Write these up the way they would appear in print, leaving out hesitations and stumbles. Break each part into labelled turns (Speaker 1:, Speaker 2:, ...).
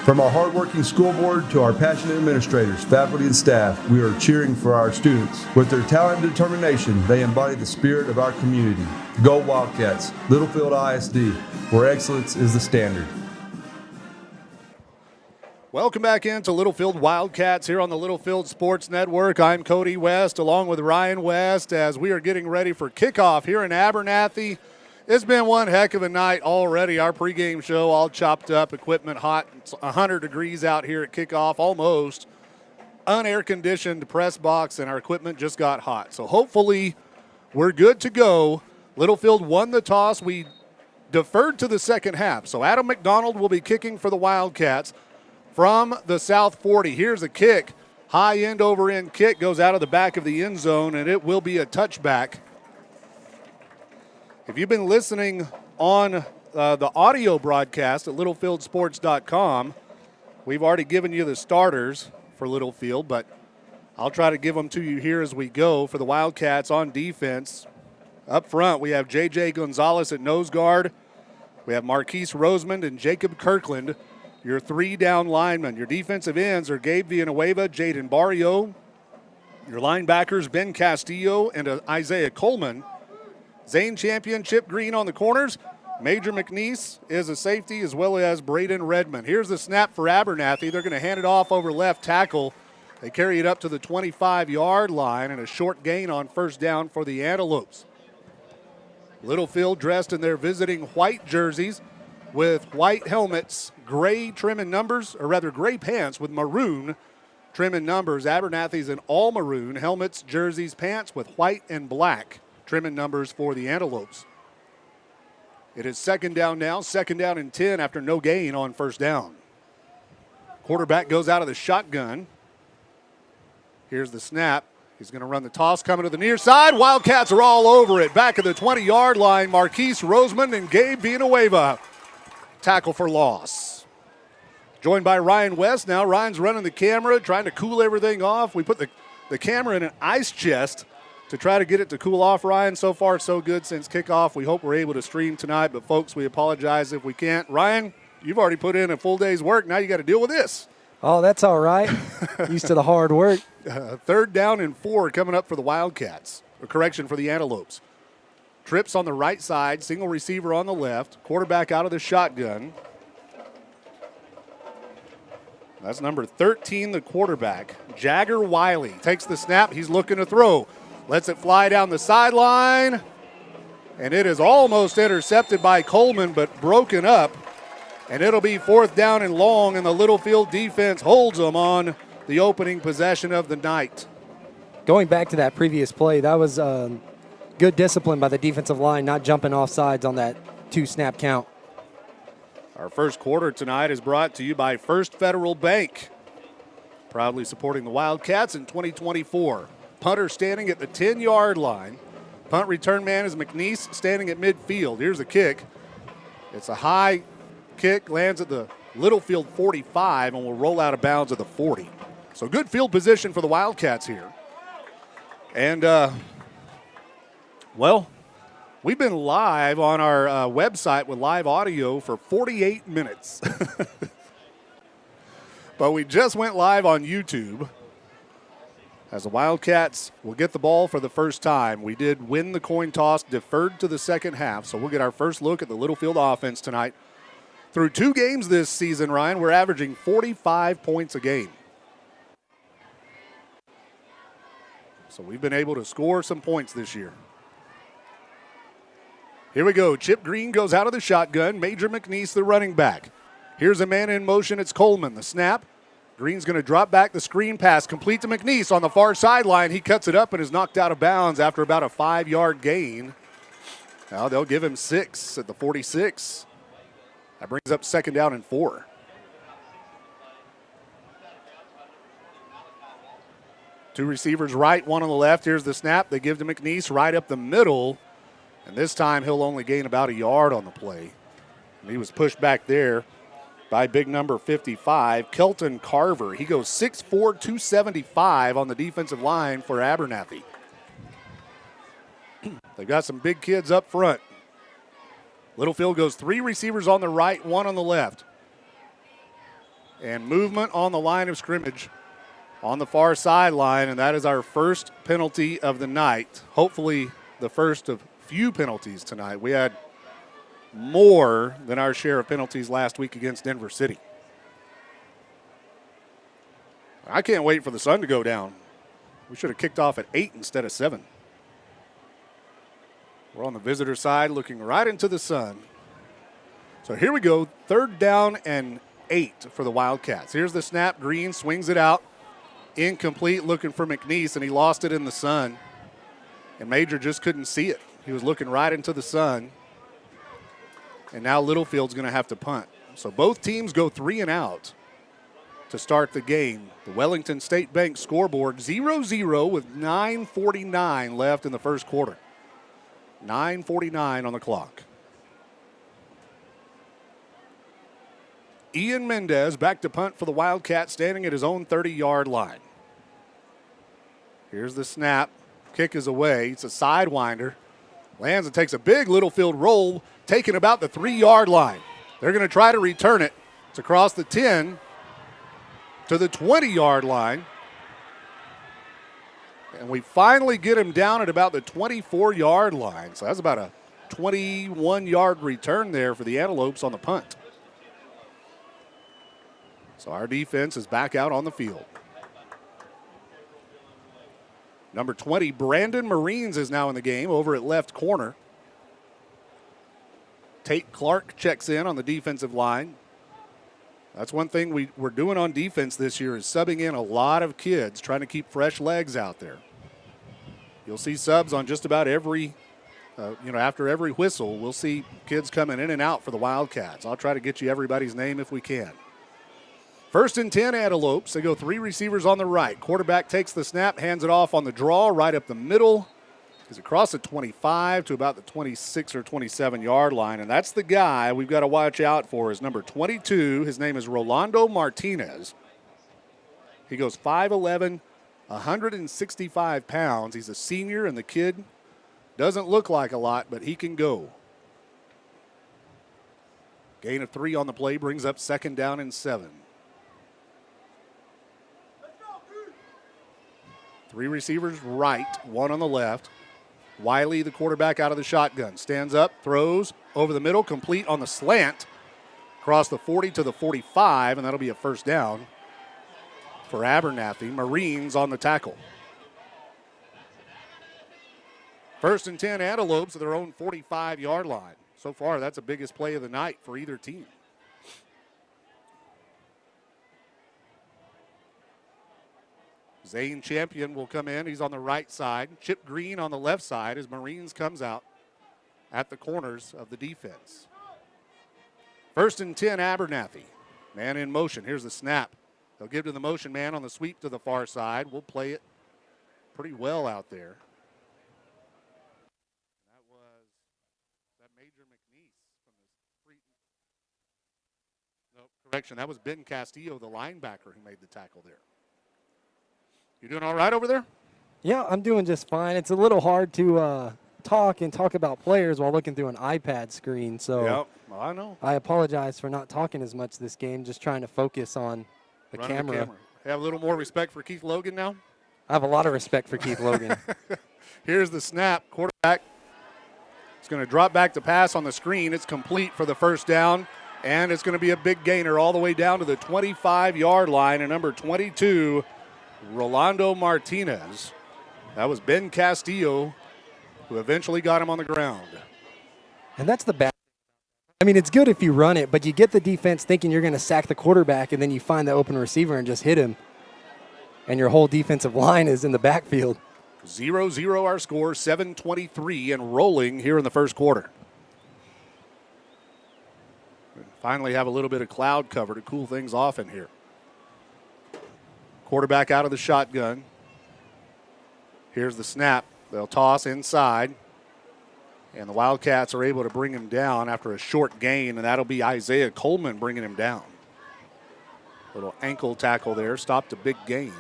Speaker 1: From our hardworking school board to our passionate administrators, faculty, and staff, we are cheering for our students. With their talent and determination, they embody the spirit of our community. Go Wildcats, Littlefield ISD, where excellence is the standard.
Speaker 2: Welcome back into Littlefield Wildcats here on the Littlefield Sports Network. I'm Cody West along with Ryan West as we are getting ready for kickoff here in Abernathy. It's been one heck of a night already. Our pregame show all chopped up, equipment hot. It's 100 degrees out here at kickoff, almost. Unair-conditioned press box, and our equipment just got hot. So hopefully we're good to go. Littlefield won the toss. We deferred to the second half. So Adam McDonald will be kicking for the Wildcats from the South 40. Here's a kick. High end over end kick goes out of the back of the end zone, and it will be a touchback. If you've been listening on the audio broadcast at littlefieldsports.com, we've already given you the starters for Littlefield, but I'll try to give them to you here as we go. For the Wildcats on defense, up front we have J.J. Gonzalez at nose guard. We have Marquise Rosemond and Jacob Kirkland, your three down linemen. Your defensive ends are Gabe Villanueva, Jaden Barrio. Your linebackers, Ben Castillo and Isaiah Coleman. Zane Champion, Chip Green on the corners. Major McNeese is a safety, as well as Braden Redmond. Here's the snap for Abernathy. They're going to hand it off over left tackle. They carry it up to the 25-yard line, and a short gain on first down for the Antelopes. Littlefield dressed in their visiting white jerseys with white helmets, gray trim and numbers, or rather gray pants with maroon trim and numbers. Abernathy's in all maroon, helmets, jerseys, pants with white and black trim and numbers for the Antelopes. It is second down now, second down and 10 after no gain on first down. Quarterback goes out of the shotgun. Here's the snap. He's going to run the toss coming to the near side. Wildcats are all over it. Back at the 20-yard line, Marquise Rosemond and Gabe Villanueva. Tackle for loss. Joined by Ryan West now. Ryan's running the camera, trying to cool everything off. We put the camera in an ice chest to try to get it to cool off, Ryan. So far, so good since kickoff. We hope we're able to stream tonight, but folks, we apologize if we can't. Ryan, you've already put in a full day's work. Now you got to deal with this.
Speaker 3: Oh, that's all right. Used to the hard work.
Speaker 2: Third down and 4 coming up for the Wildcats. A correction for the Antelopes. Trips on the right side, single receiver on the left. Quarterback out of the shotgun. That's number 13, the quarterback. Jagger Wiley takes the snap. He's looking to throw. Lets it fly down the sideline. And it is almost intercepted by Coleman, but broken up. And it'll be fourth down and long, and the Littlefield defense holds them on the opening possession of the night.
Speaker 3: Going back to that previous play, that was good discipline by the defensive line, not jumping off sides on that 2-snap count.
Speaker 2: Our first quarter tonight is brought to you by First Federal Bank, proudly supporting the Wildcats in 2024. Punter standing at the 10-yard line. Punt return man is McNeese standing at midfield. Here's a kick. It's a high kick, lands at the Littlefield 45 and will roll out of bounds at the 40. So good field position for the Wildcats here. And, well, we've been live on our website with live audio for 48 minutes. But we just went live on YouTube as the Wildcats will get the ball for the first time. We did win the coin toss, deferred to the second half, so we'll get our first look at the Littlefield offense tonight. Through 2 games this season, Ryan, we're averaging 45 points a game. So we've been able to score some points this year. Here we go. Chip Green goes out of the shotgun. Major McNeese, the running back. Here's a man in motion. It's Coleman. The snap. Green's going to drop back the screen pass, complete to McNeese on the far sideline. He cuts it up and is knocked out of bounds after about a 5-yard gain. Now they'll give him 6 at the 46. That brings up second down and 4. Two receivers right, one on the left. Here's the snap. They give to McNeese right up the middle. And this time he'll only gain about a yard on the play. And he was pushed back there by big number 55, Kelton Carver. He goes 6'4", 275 on the defensive line for Abernathy. They've got some big kids up front. Littlefield goes 3 receivers on the right, 1 on the left. And movement on the line of scrimmage on the far sideline, and that is our first penalty of the night. Hopefully the first of few penalties tonight. We had more than our share of penalties last week against Denver City. I can't wait for the sun to go down. We should have kicked off at 8 instead of 7. We're on the visitor side looking right into the sun. So here we go, 3rd down and 8 for the Wildcats. Here's the snap. Green swings it out. Incomplete, looking for McNeese, and he lost it in the sun. And Major just couldn't see it. He was looking right into the sun. And now Littlefield's going to have to punt. So both teams go 3 and out to start the game. The Wellington State Bank scoreboard 0-0 with 9:49 left in the first quarter. 9:49 on the clock. Ian Mendez back to punt for the Wildcats, standing at his own 30-yard line. Here's the snap. Kick is away. It's a sidewinder. Lands and takes a big Littlefield roll, taking about the 3-yard line. They're going to try to return it. It's across the 10 to the 20-yard line. And we finally get him down at about the 24-yard line. So that's about a 21-yard return there for the Antelopes on the punt. So our defense is back out on the field. Number 20, Brandon Marines, is now in the game over at left corner. Tate Clark checks in on the defensive line. That's one thing we're doing on defense this year is subbing in a lot of kids, trying to keep fresh legs out there. You'll see subs on just about every, after every whistle, we'll see kids coming in and out for the Wildcats. I'll try to get you everybody's name if we can. 1st and 10, Antelopes. They go 3 receivers on the right. Quarterback takes the snap, hands it off on the draw right up the middle. He's across the 25 to about the 26 or 27-yard line, and that's the guy we've got to watch out for is number 22. His name is Rolando Martinez. He goes 5'11", 165 pounds. He's a senior, and the kid doesn't look like a lot, but he can go. Gain of 3 on the play brings up 2nd down and 7. 3 receivers right, 1 on the left. Wiley, the quarterback, out of the shotgun. Stands up, throws over the middle, complete on the slant. Across the 40 to the 45, and that'll be a 1st down for Abernathy. Marines on the tackle. 1st and 10, Antelopes at their own 45-yard line. So far, that's the biggest play of the night for either team. Zane Champion will come in. He's on the right side. Chip Green on the left side as Marines comes out at the corners of the defense. 1st and 10, Abernathy. Man in motion. Here's the snap. They'll give to the motion man on the sweep to the far side. We'll play it pretty well out there. That Major McNeese from the free. No, correction. That was Ben Castillo, the linebacker, who made the tackle there. You doing all right over there?
Speaker 3: Yeah, I'm doing just fine. It's a little hard to talk about players while looking through an iPad screen. So
Speaker 2: yep, well, I know.
Speaker 3: I apologize for not talking as much this game, just trying to focus on the camera.
Speaker 2: Have a little more respect for Keith Logan now?
Speaker 3: I have a lot of respect for Keith Logan.
Speaker 2: Here's the snap. Quarterback is going to drop back to pass on the screen. It's complete for the 1st down, and it's going to be a big gainer all the way down to the 25-yard line. And number 22, Rolando Martinez. That was Ben Castillo who eventually got him on the ground.
Speaker 3: And that's the bad. I mean, it's good if you run it, but you get the defense thinking you're going to sack the quarterback, and then you find the open receiver and just hit him. And your whole defensive line is in the backfield.
Speaker 2: 0-0 our score, 7:23 and rolling here in the first quarter. We finally have a little bit of cloud cover to cool things off in here. Quarterback out of the shotgun. Here's the snap. They'll toss inside. And the Wildcats are able to bring him down after a short gain, and that'll be Isaiah Coleman bringing him down. Little ankle tackle there, stopped a big gain.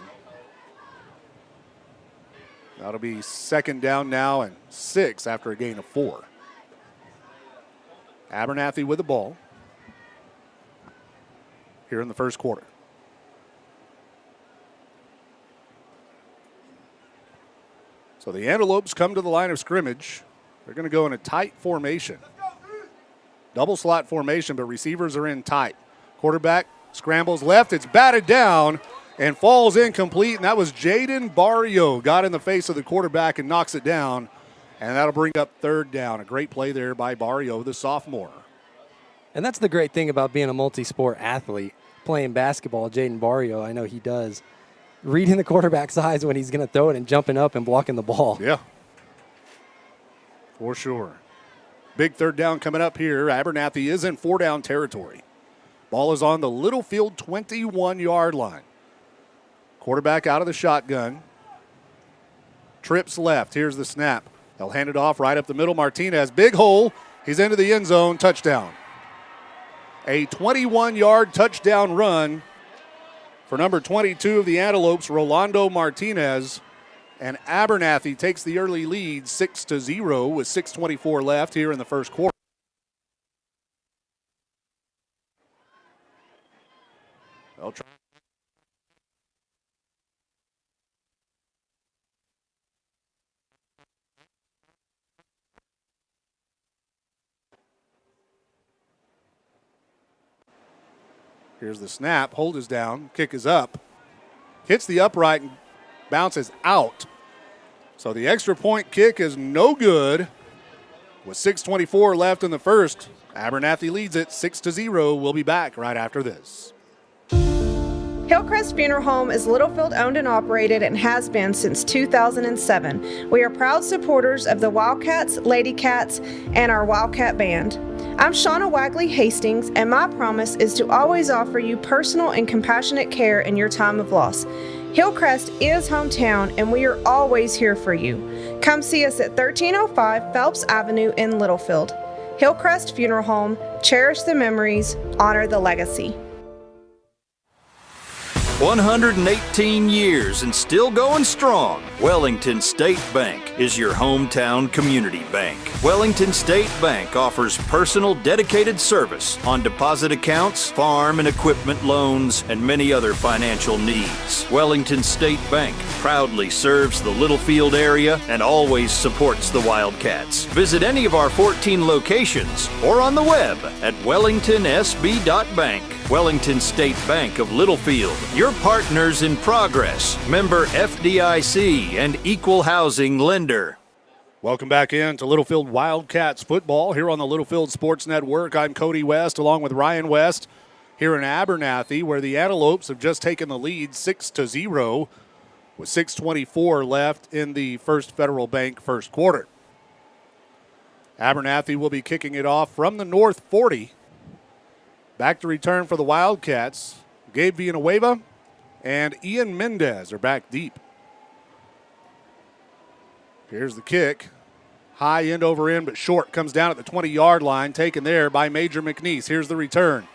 Speaker 2: That'll be 2nd down now and 6 after a gain of 4. Abernathy with the ball. here in the first quarter. So the Antelopes come to the line of scrimmage. They're going to go in a tight formation. Double slot formation, but receivers are in tight. Quarterback scrambles left. It's batted down and falls incomplete, and that was Jaden Barrio. Got in the face of the quarterback and knocks it down, and that'll bring up third down. A great play there by Barrio, the sophomore.
Speaker 3: And that's the great thing about being a multi-sport athlete. Playing basketball, Jaden Barrio, I know he does. Reading the quarterback's eyes when he's going to throw it and jumping up and blocking the ball.
Speaker 2: Yeah, for sure. Big third down coming up here. Abernathy is in 4-down territory. Ball is on the Littlefield 21-yard line. Quarterback out of the shotgun. Trips left. Here's the snap. They'll hand it off right up the middle. Martinez, big hole. He's into the end zone. Touchdown. A 21-yard touchdown run for number 22 of the Antelopes, Rolando Martinez. And Abernathy takes the early lead 6-0 with 6:24 left here in the first quarter. They'll try. Here's the snap. Hold is down. Kick is up. Hits the upright and bounces out. So the extra point kick is no good. With 6:24 left in the first, Abernathy leads it 6-0. We'll be back right after this.
Speaker 4: Hillcrest Funeral Home is Littlefield owned and operated and has been since 2007. We are proud supporters of the Wildcats, Lady Cats, and our Wildcat Band. I'm Shauna Wagley Hastings, and my promise is to always offer you personal and compassionate care in your time of loss. Hillcrest is hometown, and we are always here for you. Come see us at 1305 Phelps Avenue in Littlefield. Hillcrest Funeral Home, cherish the memories, honor the legacy.
Speaker 5: 118 years and still going strong. Wellington State Bank is your hometown community bank. Wellington State Bank offers personal dedicated service on deposit accounts, farm and equipment loans, and many other financial needs. Wellington State Bank proudly serves the Littlefield area and always supports the Wildcats. Visit any of our 14 locations or on the web at wellingtonsb.bank. Wellington State Bank of Littlefield, your partners in progress, member FDIC and equal housing lender.
Speaker 2: Welcome back in to Littlefield Wildcats football here on the Littlefield Sports Network. I'm Cody West along with Ryan West here in Abernathy, where the Antelopes have just taken the lead 6-0 with 6:24 left in the First Federal Bank first quarter. Abernathy will be kicking it off from the North 40. Back to return for the Wildcats. Gabe Villanueva and Ian Mendez are back deep. Here's the kick. High end over end, but short. Comes down at the 20-yard line. Taken there by Major McNeese. Here's the return.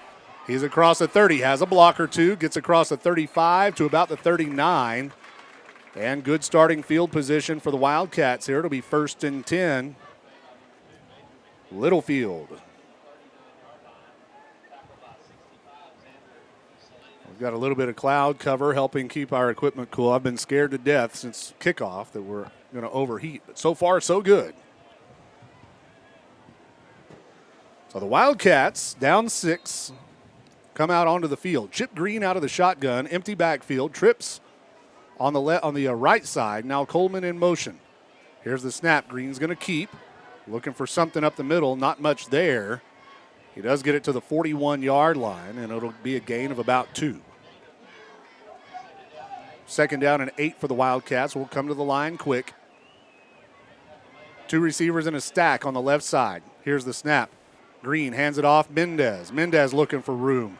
Speaker 2: He's across the 30. Has a block or two. Gets across the 35 to about the 39. And good starting field position for the Wildcats here. It'll be 1st and 10. Littlefield. We've got a little bit of cloud cover helping keep our equipment cool. I've been scared to death since kickoff that we're going to overheat, but so far so good. So the Wildcats, down 6, come out onto the field. Chip Green out of the shotgun, empty backfield, trips on the right side. Now Coleman in motion. Here's the snap. Green's going to keep. Looking for something up the middle, not much there. He does get it to the 41-yard line, and it'll be a gain of about 2. 2nd down and 8 for the Wildcats. We'll come to the line quick. 2 receivers in a stack on the left side. Here's the snap. Green hands it off. Mendez. Mendez looking for room.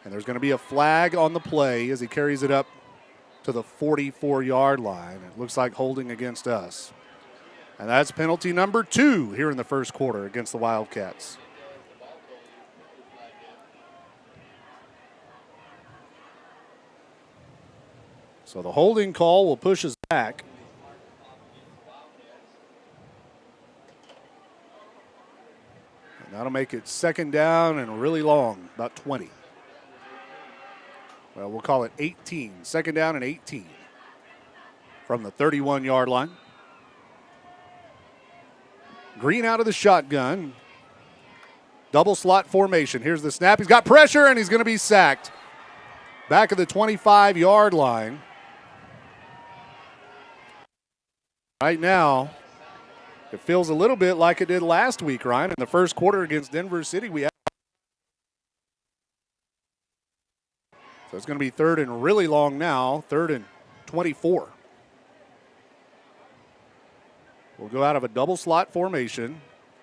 Speaker 2: And there's going to be a flag on the play as he carries it up to the 44-yard line. It looks like holding against us. And that's penalty number 2 here in the first quarter against the Wildcats. So the holding call will push us back. And that'll make it 2nd down and really long, about 20. Well, we'll call it 18. Second down and 18 from the 31-yard line. Green out of the shotgun. Double slot formation. Here's the snap. He's got pressure, and he's going to be sacked. Back of the 25-yard line. Right now, it feels a little bit like it did last week, Ryan. In the first quarter against Denver City, we had. So it's going to be third and really long now, third and 24. We'll go out of a double slot formation.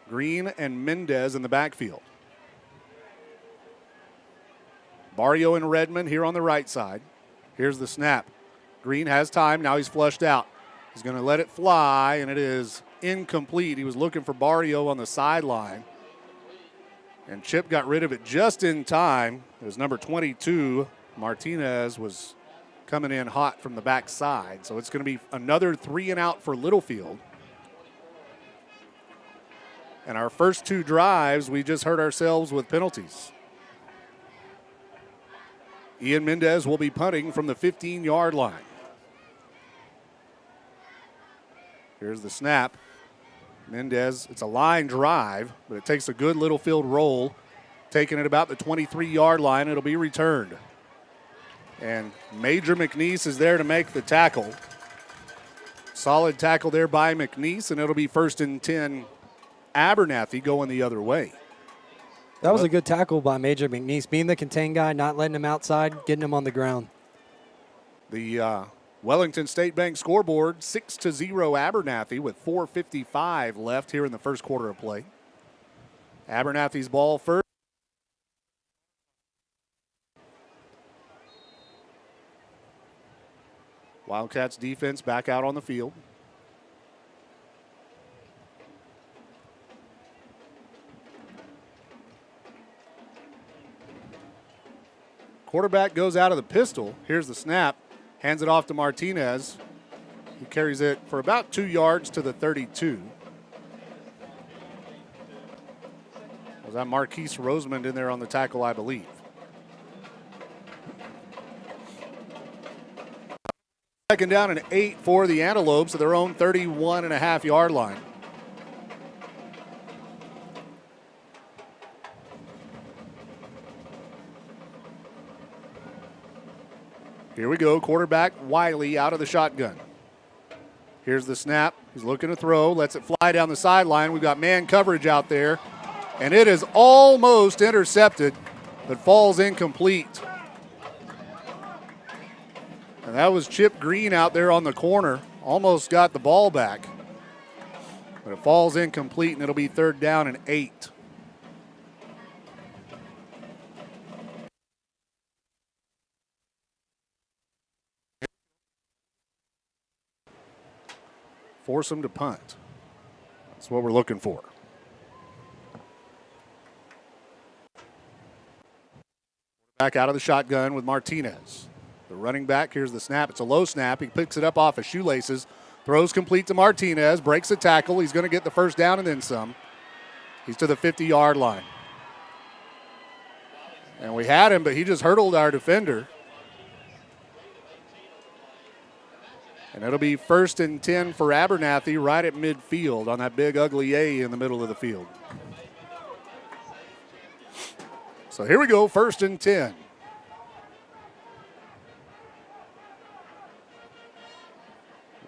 Speaker 2: Green and Mendez in the backfield. Barrio and Redmond here on the right side. Here's the snap. Green has time. Now he's flushed out. He's going to let it fly, and it is incomplete. He was looking for Barrio on the sideline. And Chip got rid of it just in time. It was number 22. Martinez was coming in hot from the backside. So it's going to be another 3 and out for Littlefield. And our first 2 drives, we just hurt ourselves with penalties. Ian Mendez will be punting from the 15-yard line. Here's the snap. Mendez, it's a line drive, but it takes a good Littlefield roll. Taking it about the 23-yard line, it'll be returned. And Major McNeese is there to make the tackle. Solid tackle there by McNeese, and it'll be first and 10. Abernathy going the other way.
Speaker 3: That was a good tackle by Major McNeese, being the contain guy, not letting him outside, getting him on the ground.
Speaker 2: The Wellington State Bank scoreboard, 6-0 Abernathy with 4:55 left here in the first quarter of play. Abernathy's ball first. Wildcats defense back out on the field. Quarterback goes out of the pistol. Here's the snap. Hands it off to Martinez. He carries it for about 2 yards to the 32. Was that Marquise Rosemond in there on the tackle, I believe. Second down and 8 for the Antelopes at their own 31.5-yard line. Here we go, quarterback Wiley out of the shotgun. Here's the snap. He's looking to throw, lets it fly down the sideline. We've got man coverage out there, and it is almost intercepted, but falls incomplete. And that was Chip Green out there on the corner. Almost got the ball back, but it falls incomplete, and it'll be third down and 8. Force them to punt. That's what we're looking for. Back out of the shotgun with Martinez. The running back, here's the snap. It's a low snap. He picks it up off his shoelaces. Throws complete to Martinez. Breaks a tackle. He's going to get the first down and then some. He's to the 50-yard line. And we had him, but he just hurdled our defender. And it'll be first and 10 for Abernathy right at midfield on that big ugly A in the middle of the field. So here we go, first and 10.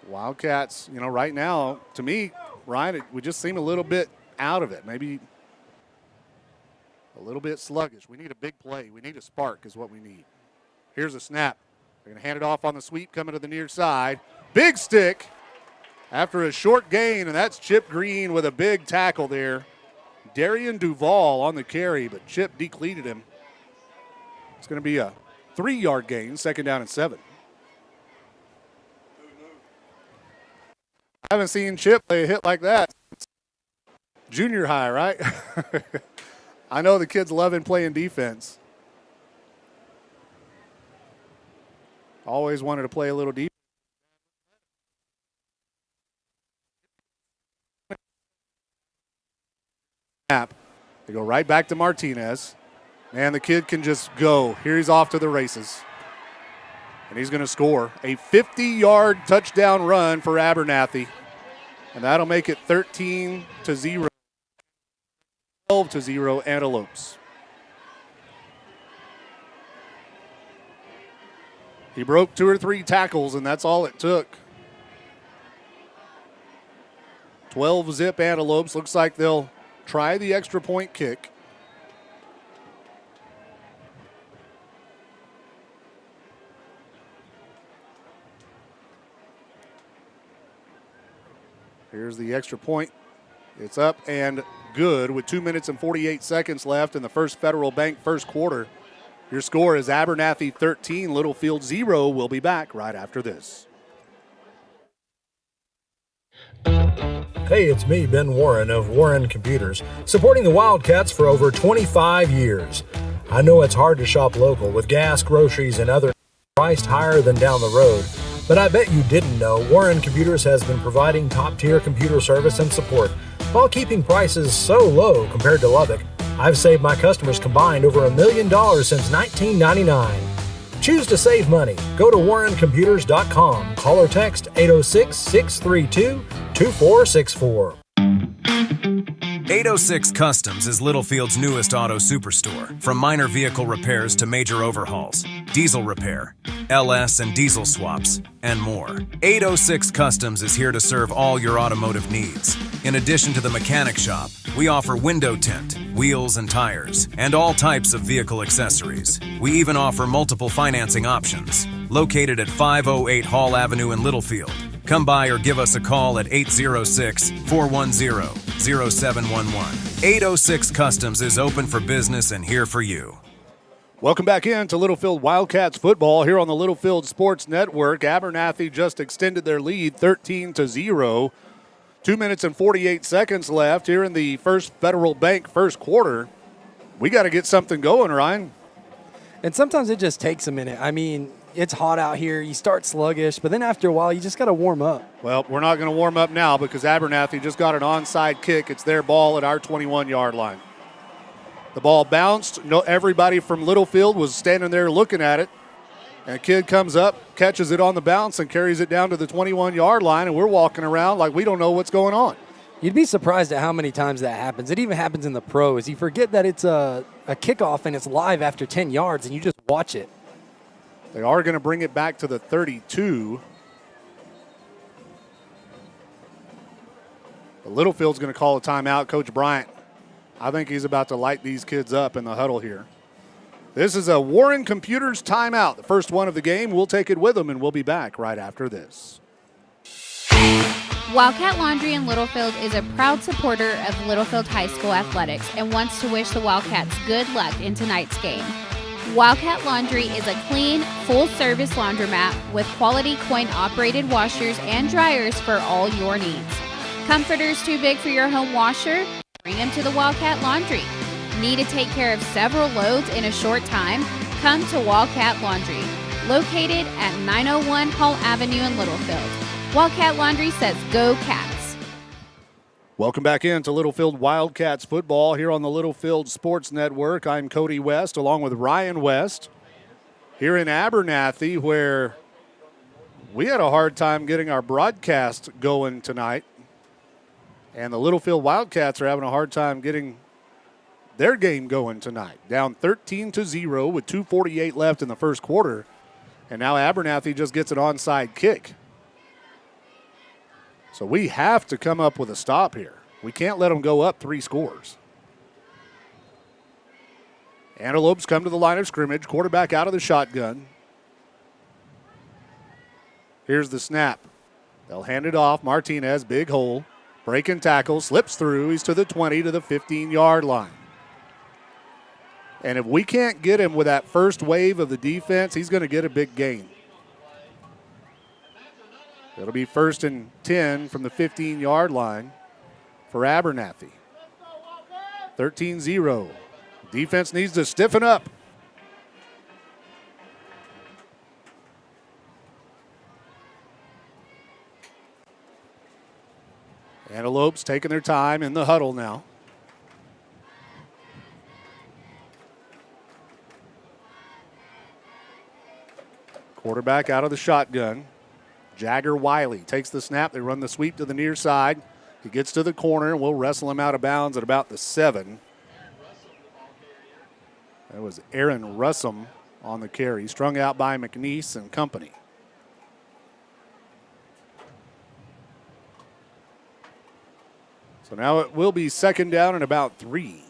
Speaker 2: Wildcats, right now, to me, Ryan, we just seem a little bit out of it. Maybe a little bit sluggish. We need a big play. We need a spark is what we need. Here's a snap. They're going to hand it off on the sweep, coming to the near side. Big stick after a short gain, and that's Chip Green with a big tackle there. Darian Duvall on the carry, but Chip decleated him. It's going to be a 3-yard gain, second down and 7. I haven't seen Chip play a hit like that since junior high, right? I know the kid's loving playing defense. Always wanted to play a little deep. They go right back to Martinez. Man, the kid can just go. Here he's off to the races. And he's going to score a 50-yard touchdown run for Abernathy. And that'll make it 13-0, 12-0 Antelopes. He broke 2 or 3 tackles, and that's all it took. 12-zip Antelopes. Looks like they'll try the extra point kick. Here's the extra point. It's up and good with 2 minutes and 48 seconds left in the First Federal Bank first quarter. Your score is Abernathy 13, Littlefield 0. We'll be back right after this.
Speaker 6: Hey, it's me, Ben Warren of Warren Computers, supporting the Wildcats for over 25 years. I know it's hard to shop local with gas, groceries, and other priced higher than down the road, but I bet you didn't know Warren Computers has been providing top-tier computer service and support while keeping prices so low compared to Lubbock. I've saved my customers combined over $1 million since 1999. Choose to save money. Go to warrencomputers.com. Call or text 806-632-2464.
Speaker 7: 806 Customs is Littlefield's newest auto superstore. From minor vehicle repairs to major overhauls, diesel repair, LS and diesel swaps, and more. 806 Customs is here to serve all your automotive needs. In addition to the mechanic shop, we offer window tint, wheels and tires, and all types of vehicle accessories. We even offer multiple financing options. Located at 508 Hall Avenue in Littlefield. Come by or give us a call at 806-410-0711. 806 Customs is open for business and here for you.
Speaker 2: Welcome back in to Littlefield Wildcats football here on the Littlefield Sports Network. Abernathy just extended their lead 13-0. 2 minutes and 48 seconds left here in the First Federal Bank first quarter. We got to get something going, Ryan.
Speaker 3: And sometimes it just takes a minute. I mean, it's hot out here. You start sluggish, but then after a while, you just got to warm up.
Speaker 2: Well, we're not going to warm up now because Abernathy just got an onside kick. It's their ball at our 21-yard line. The ball bounced. Everybody from Littlefield was standing there looking at it. And a kid comes up, catches it on the bounce, and carries it down to the 21-yard line, and we're walking around like we don't know what's going on.
Speaker 3: You'd be surprised at how many times that happens. It even happens in the pros. You forget that it's a kickoff and it's live after 10 yards, and you just watch it.
Speaker 2: They are going to bring it back to the 32. But Littlefield's going to call a timeout. Coach Bryant, I think he's about to light these kids up in the huddle here. This is a Warren Computers timeout, the first one of the game. We'll take it with them, and we'll be back right after this.
Speaker 8: Wildcat Laundry in Littlefield is a proud supporter of Littlefield High School athletics and wants to wish the Wildcats good luck in tonight's game. Wildcat Laundry is a clean, full-service laundromat with quality coin-operated washers and dryers for all your needs. Comforters too big for your home washer? Bring them to the Wildcat Laundry. Need to take care of several loads in a short time? Come to Wildcat Laundry, located at 901 Hall Avenue in Littlefield. Wildcat Laundry says go Cats.
Speaker 2: Welcome back in to Littlefield Wildcats football here on the Littlefield Sports Network. I'm Cody West along with Ryan West here in Abernathy, where we had a hard time getting our broadcast going tonight. And the Littlefield Wildcats are having a hard time getting their game going tonight. Down 13-0 with 2:48 left in the first quarter. And now Abernathy just gets an onside kick. So we have to come up with a stop here. We can't let them go up 3 scores. Antelopes come to the line of scrimmage. Quarterback out of the shotgun. Here's the snap. They'll hand it off. Martinez, big hole. Breaking tackle, slips through. He's to the 20 to the 15-yard line. And if we can't get him with that first wave of the defense, he's going to get a big gain. It'll be 1st and 10 from the 15-yard line for Abernathy. 13-0. Defense needs to stiffen up. Antelopes taking their time in the huddle now. Quarterback out of the shotgun. Jagger Wiley takes the snap. They run the sweep to the near side. He gets to the corner, and we'll wrestle him out of bounds at about the 7. That was Aaron Russum on the carry, strung out by McNeese and company. So now it will be second down and about 3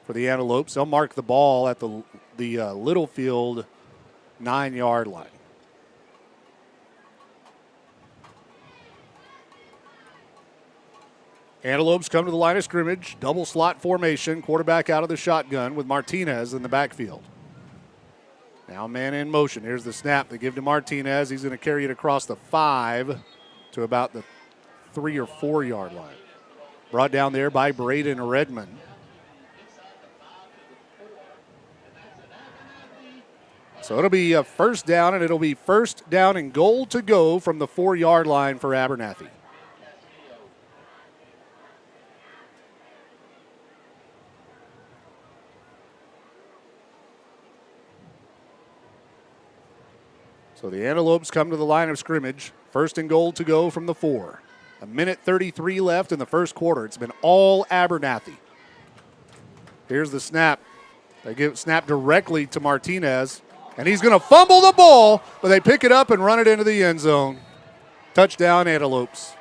Speaker 2: for the Antelopes. They'll mark the ball at the Littlefield 9-yard line. Antelopes come to the line of scrimmage, double slot formation, quarterback out of the shotgun with Martinez in the backfield. Now man in motion. Here's the snap they give to Martinez. He's going to carry it across the 5 to about the 3 or 4 yard line. Brought down there by Braden Redmond. So it'll be a first down, and it'll be first down and goal to go from the 4 yard line for Abernathy. So the Antelopes come to the line of scrimmage. First and goal to go from the 4. 1:33 left in the first quarter. It's been all Abernathy. Here's the snap. They give snap directly to Martinez, and he's going to fumble the ball, but they pick it up and run it into the end zone. Touchdown, Antelopes.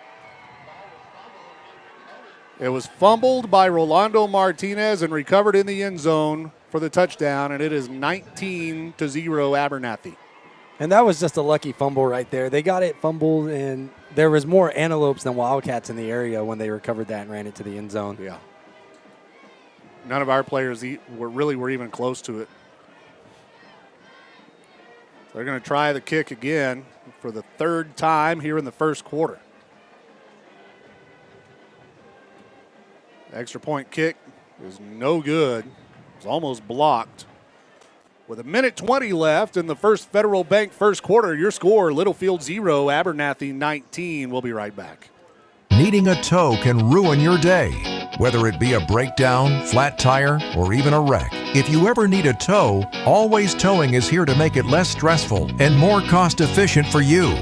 Speaker 2: It was fumbled by Rolando Martinez and recovered in the end zone for the touchdown, and it is 19-0 Abernathy.
Speaker 3: And that was just a lucky fumble right there. They got it fumbled, and there was more Antelopes than Wildcats in the area when they recovered that and ran it to the end zone.
Speaker 2: Yeah. None of our players were even close to it. They're going to try the kick again for the 3rd time here in the first quarter. Extra point kick is no good. It was almost blocked. With 1:20 left in the First Federal Bank first quarter, your score, Littlefield 0, Abernathy 19. We'll be right back.
Speaker 9: Needing a tow can ruin your day, whether it be a breakdown, flat tire, or even a wreck. If you ever need a tow, Always Towing is here to make it less stressful and more cost-efficient for you.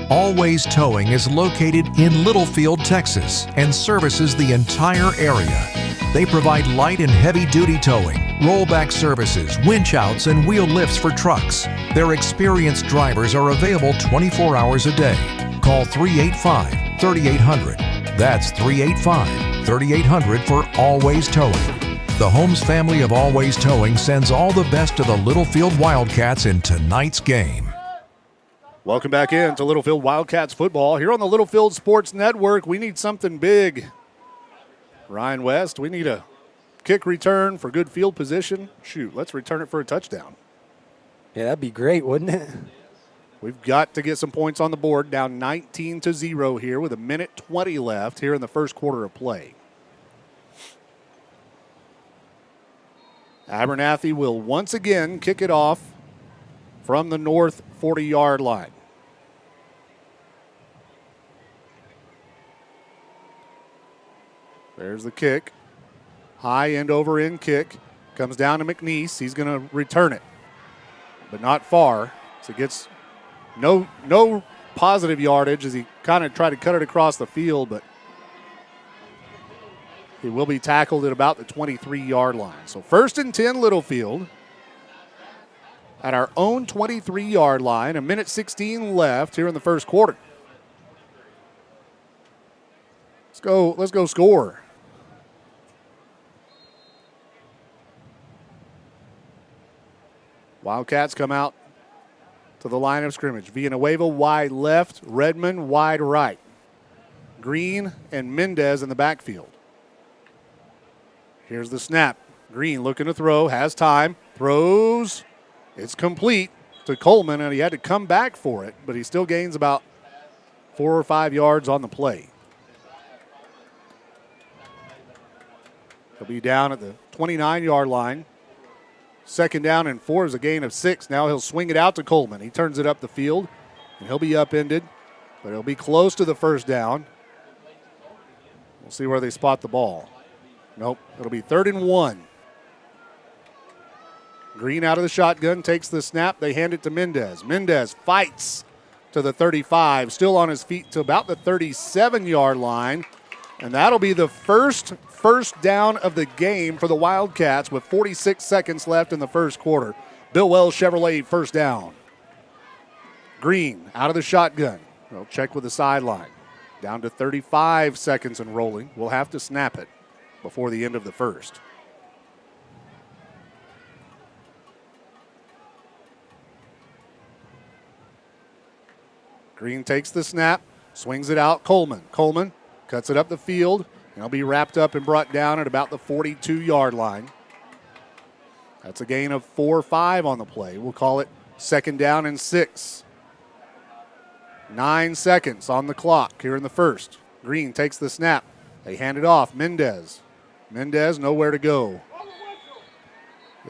Speaker 9: Always Towing is located in Littlefield, Texas, and services the entire area. They provide light and heavy-duty towing, rollback services, winch outs, and wheel lifts for trucks. Their experienced drivers are available 24 hours a day. Call 385-3800. That's 385-3800 for Always Towing. The Holmes family of Always Towing sends all the best to the Littlefield Wildcats in tonight's game.
Speaker 2: Welcome back in to Littlefield Wildcats football. Here on the Littlefield Sports Network, we need something big. Ryan West, we need a kick return for good field position. Shoot, let's return it for a touchdown.
Speaker 3: Yeah, that'd be great, wouldn't it?
Speaker 2: We've got to get some points on the board, down 19-0 here with 1:20 left here in the first quarter of play. Abernathy will once again kick it off from the north 40-yard line. There's the kick. High end over end kick. Comes down to McNeese. He's going to return it, but not far. So he gets no positive yardage as he kind of tried to cut it across the field, but he will be tackled at about the 23-yard line. So 1st and 10 Littlefield at our own 23-yard line. 1:16 left here in the first quarter. Let's go score. Wildcats come out to the line of scrimmage. Villanueva wide left, Redmond wide right. Green and Mendez in the backfield. Here's the snap. Green looking to throw, has time, throws. It's complete to Coleman, and he had to come back for it, but he still gains about 4 or 5 yards on the play. He'll be down at the 29-yard line. 2nd down and 4 is a gain of 6. Now he'll swing it out to Coleman. He turns it up the field, and he'll be upended, but he'll be close to the first down. We'll see where they spot the ball. Nope, it'll be 3rd and 1. Green out of the shotgun, takes the snap. They hand it to Mendez. Mendez fights to the 35, still on his feet to about the 37-yard line. And that'll be the first down of the game for the Wildcats with 46 seconds left in the first quarter. Bill Wells Chevrolet first down. Green out of the shotgun. They'll check with the sideline. Down to 35 seconds and rolling. We'll have to snap it before the end of the first. Green takes the snap, swings it out. Coleman cuts it up the field, and it'll be wrapped up and brought down at about the 42-yard line. That's a gain of 4 or 5 on the play. We'll call it 2nd down and 6. 9 seconds on the clock here in the first. Green takes the snap. They hand it off. Mendez nowhere to go.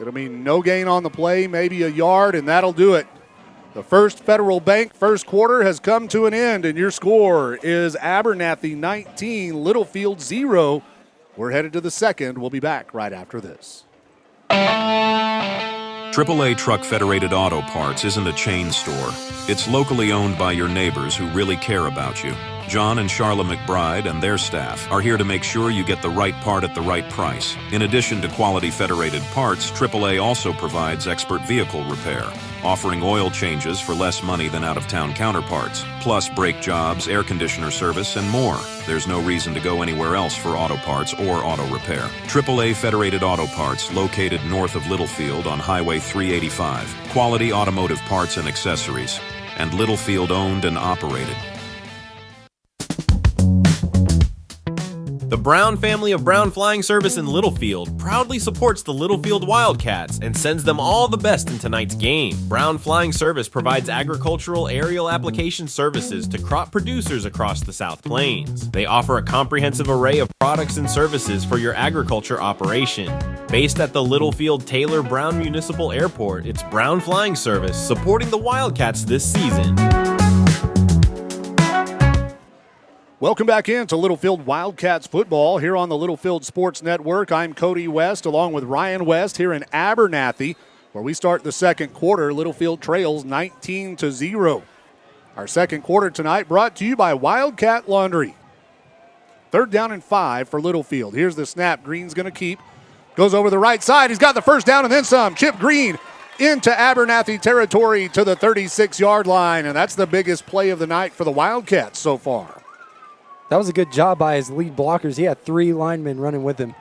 Speaker 2: It'll mean no gain on the play, maybe a yard, and that'll do it. The First Federal Bank first quarter has come to an end, and your score is Abernathy 19, Littlefield 0. We're headed to the second. We'll be back right after this.
Speaker 7: AAA Truck Federated Auto Parts isn't a chain store. It's locally owned by your neighbors who really care about you. John and Charla McBride and their staff are here to make sure you get the right part at the right price. In addition to quality federated parts, AAA also provides expert vehicle repair, offering oil changes for less money than out-of-town counterparts, plus brake jobs, air conditioner service, and more. There's no reason to go anywhere else for auto parts or auto repair. AAA Federated Auto Parts, located north of Littlefield on Highway 385. Quality automotive parts and accessories, and Littlefield owned and operated.
Speaker 10: The Brown family of Brown Flying Service in Littlefield proudly supports the Littlefield Wildcats and sends them all the best in tonight's game. Brown Flying Service provides agricultural aerial application services to crop producers across the South Plains. They offer a comprehensive array of products and services for your agriculture operation. Based at the Littlefield Taylor Brown Municipal Airport, it's Brown Flying Service supporting the Wildcats this season.
Speaker 2: Welcome back into Littlefield Wildcats football here on the Littlefield Sports Network. I'm Cody West along with Ryan West here in Abernathy, where we start the second quarter. Littlefield trails 19-0. Our second quarter tonight brought to you by Wildcat Laundry. 3rd down and 5 for Littlefield. Here's the snap. Green's going to keep. Goes over the right side. He's got the first down and then some. Chip Green into Abernathy territory to the 36-yard line, and that's the biggest play of the night for the Wildcats so far.
Speaker 3: That was a good job by his lead blockers. He had 3 linemen running with him.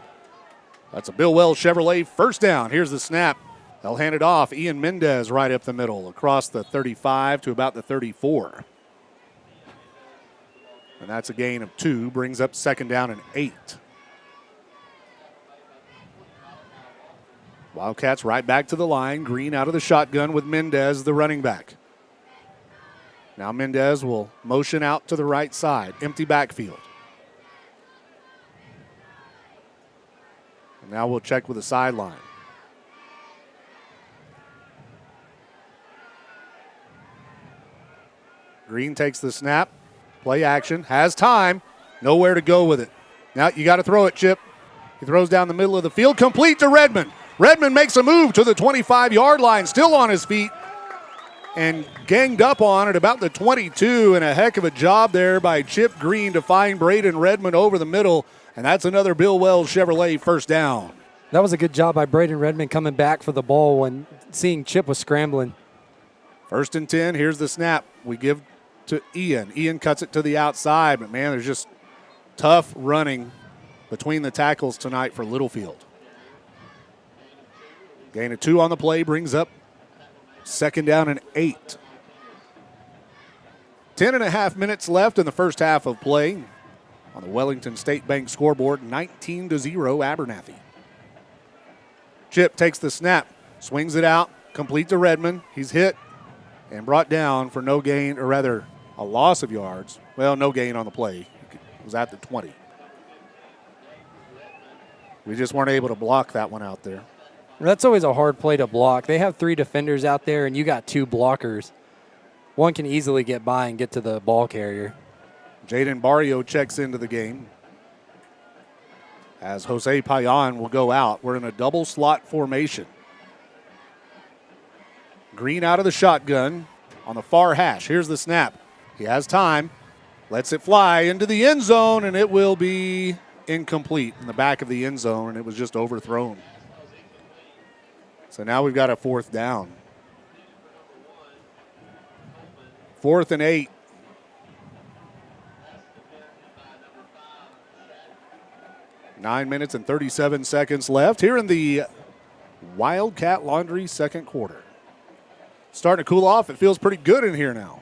Speaker 2: That's a Bill Wells Chevrolet first down. Here's the snap. They'll hand it off. Ian Mendez right up the middle across the 35 to about the 34. And that's a gain of 2. Brings up 2nd down and 8. Wildcats right back to the line. Green out of the shotgun with Mendez, the running back. Now Mendez will motion out to the right side. Empty backfield. And now we'll check with the sideline. Green takes the snap. Play action. Has time. Nowhere to go with it. Now you got to throw it, Chip. He throws down the middle of the field. Complete to Redmond. Redmond makes a move to the 25-yard line. Still on his feet. And ganged up on at about the 22, and a heck of a job there by Chip Green to find Braden Redmond over the middle, and that's another Bill Wells Chevrolet first down.
Speaker 3: That was a good job by Braden Redmond coming back for the ball when seeing Chip was scrambling.
Speaker 2: 1st and 10, here's the snap. We give to Ian. Ian cuts it to the outside, but man, there's just tough running between the tackles tonight for Littlefield. Gain of 2 on the play brings up 2nd down and 8. 10.5 minutes left in the first half of play on the Wellington State Bank scoreboard, 19-0 Abernathy. Chip takes the snap, swings it out, complete to Redmond. He's hit and brought down for no gain, or rather a loss of yards. Well, no gain on the play. It was at the 20. We just weren't able to block that one out there.
Speaker 3: That's always a hard play to block. They have 3 defenders out there, and you got 2 blockers. One can easily get by and get to the ball carrier.
Speaker 2: Jaden Barrio checks into the game as Jose Payan will go out. We're in a double slot formation. Green out of the shotgun on the far hash. Here's the snap. He has time. Lets it fly into the end zone, and it will be incomplete in the back of the end zone, and it was just overthrown. So now we've got a 4th down. 4th and 8. Nine minutes and 37 seconds left here in the Wildcat Laundry second quarter. Starting to cool off. It feels pretty good in here now.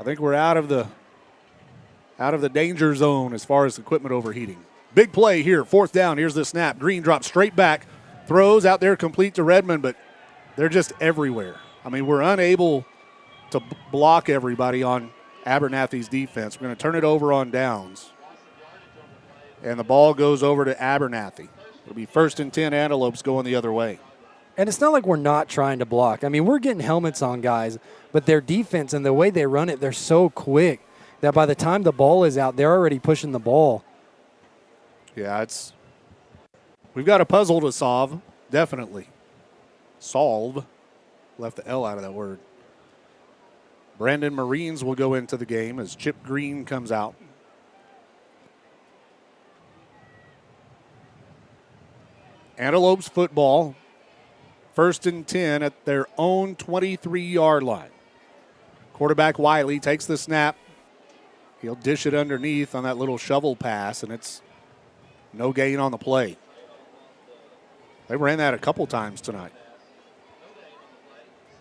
Speaker 2: I think we're out of the danger zone as far as equipment overheating. Big play here, 4th down. Here's the snap. Green drops straight back, throws out there complete to Redmond, but they're just everywhere. I mean, we're unable to block everybody on Abernathy's defense. We're going to turn it over on downs. And the ball goes over to Abernathy. It'll be 1st and 10, Antelopes going the other way.
Speaker 3: And it's not like we're not trying to block. I mean, we're getting helmets on guys, but their defense and the way they run it, they're so quick that by the time the ball is out, they're already pushing the ball.
Speaker 2: Yeah, we've got a puzzle to solve, definitely. Solve. Left the L out of that word. Brandon Marines will go into the game as Chip Green comes out. Antelopes football, 1st and 10 at their own 23-yard line. Quarterback Wiley takes the snap. He'll dish it underneath on that little shovel pass, and it's no gain on the play. They ran that a couple times tonight.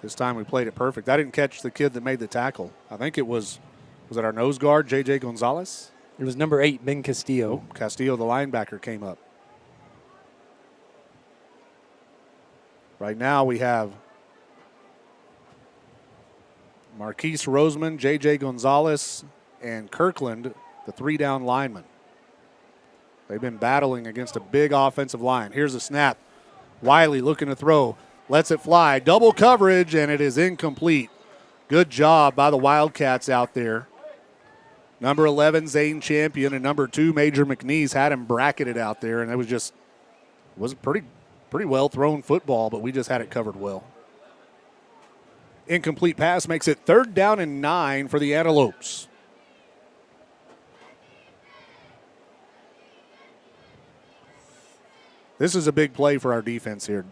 Speaker 2: This time we played it perfect. I didn't catch the kid that made the tackle. I think it was it our nose guard, J.J. Gonzalez?
Speaker 3: It was number 8, Ben Castillo.
Speaker 2: Castillo, the linebacker, came up. Right now we have Marquise Roseman, J.J. Gonzalez, and Kirkland, the 3-down linemen. They've been battling against a big offensive line. Here's a snap. Wiley looking to throw. Lets it fly. Double coverage, and it is incomplete. Good job by the Wildcats out there. Number 11, Zane Champion, and number 2, Major McNeese had him bracketed out there, and it was a pretty well thrown football, but we just had it covered well. Incomplete pass makes it 3rd down and 9 for the Antelopes. This is a big play for our defense here.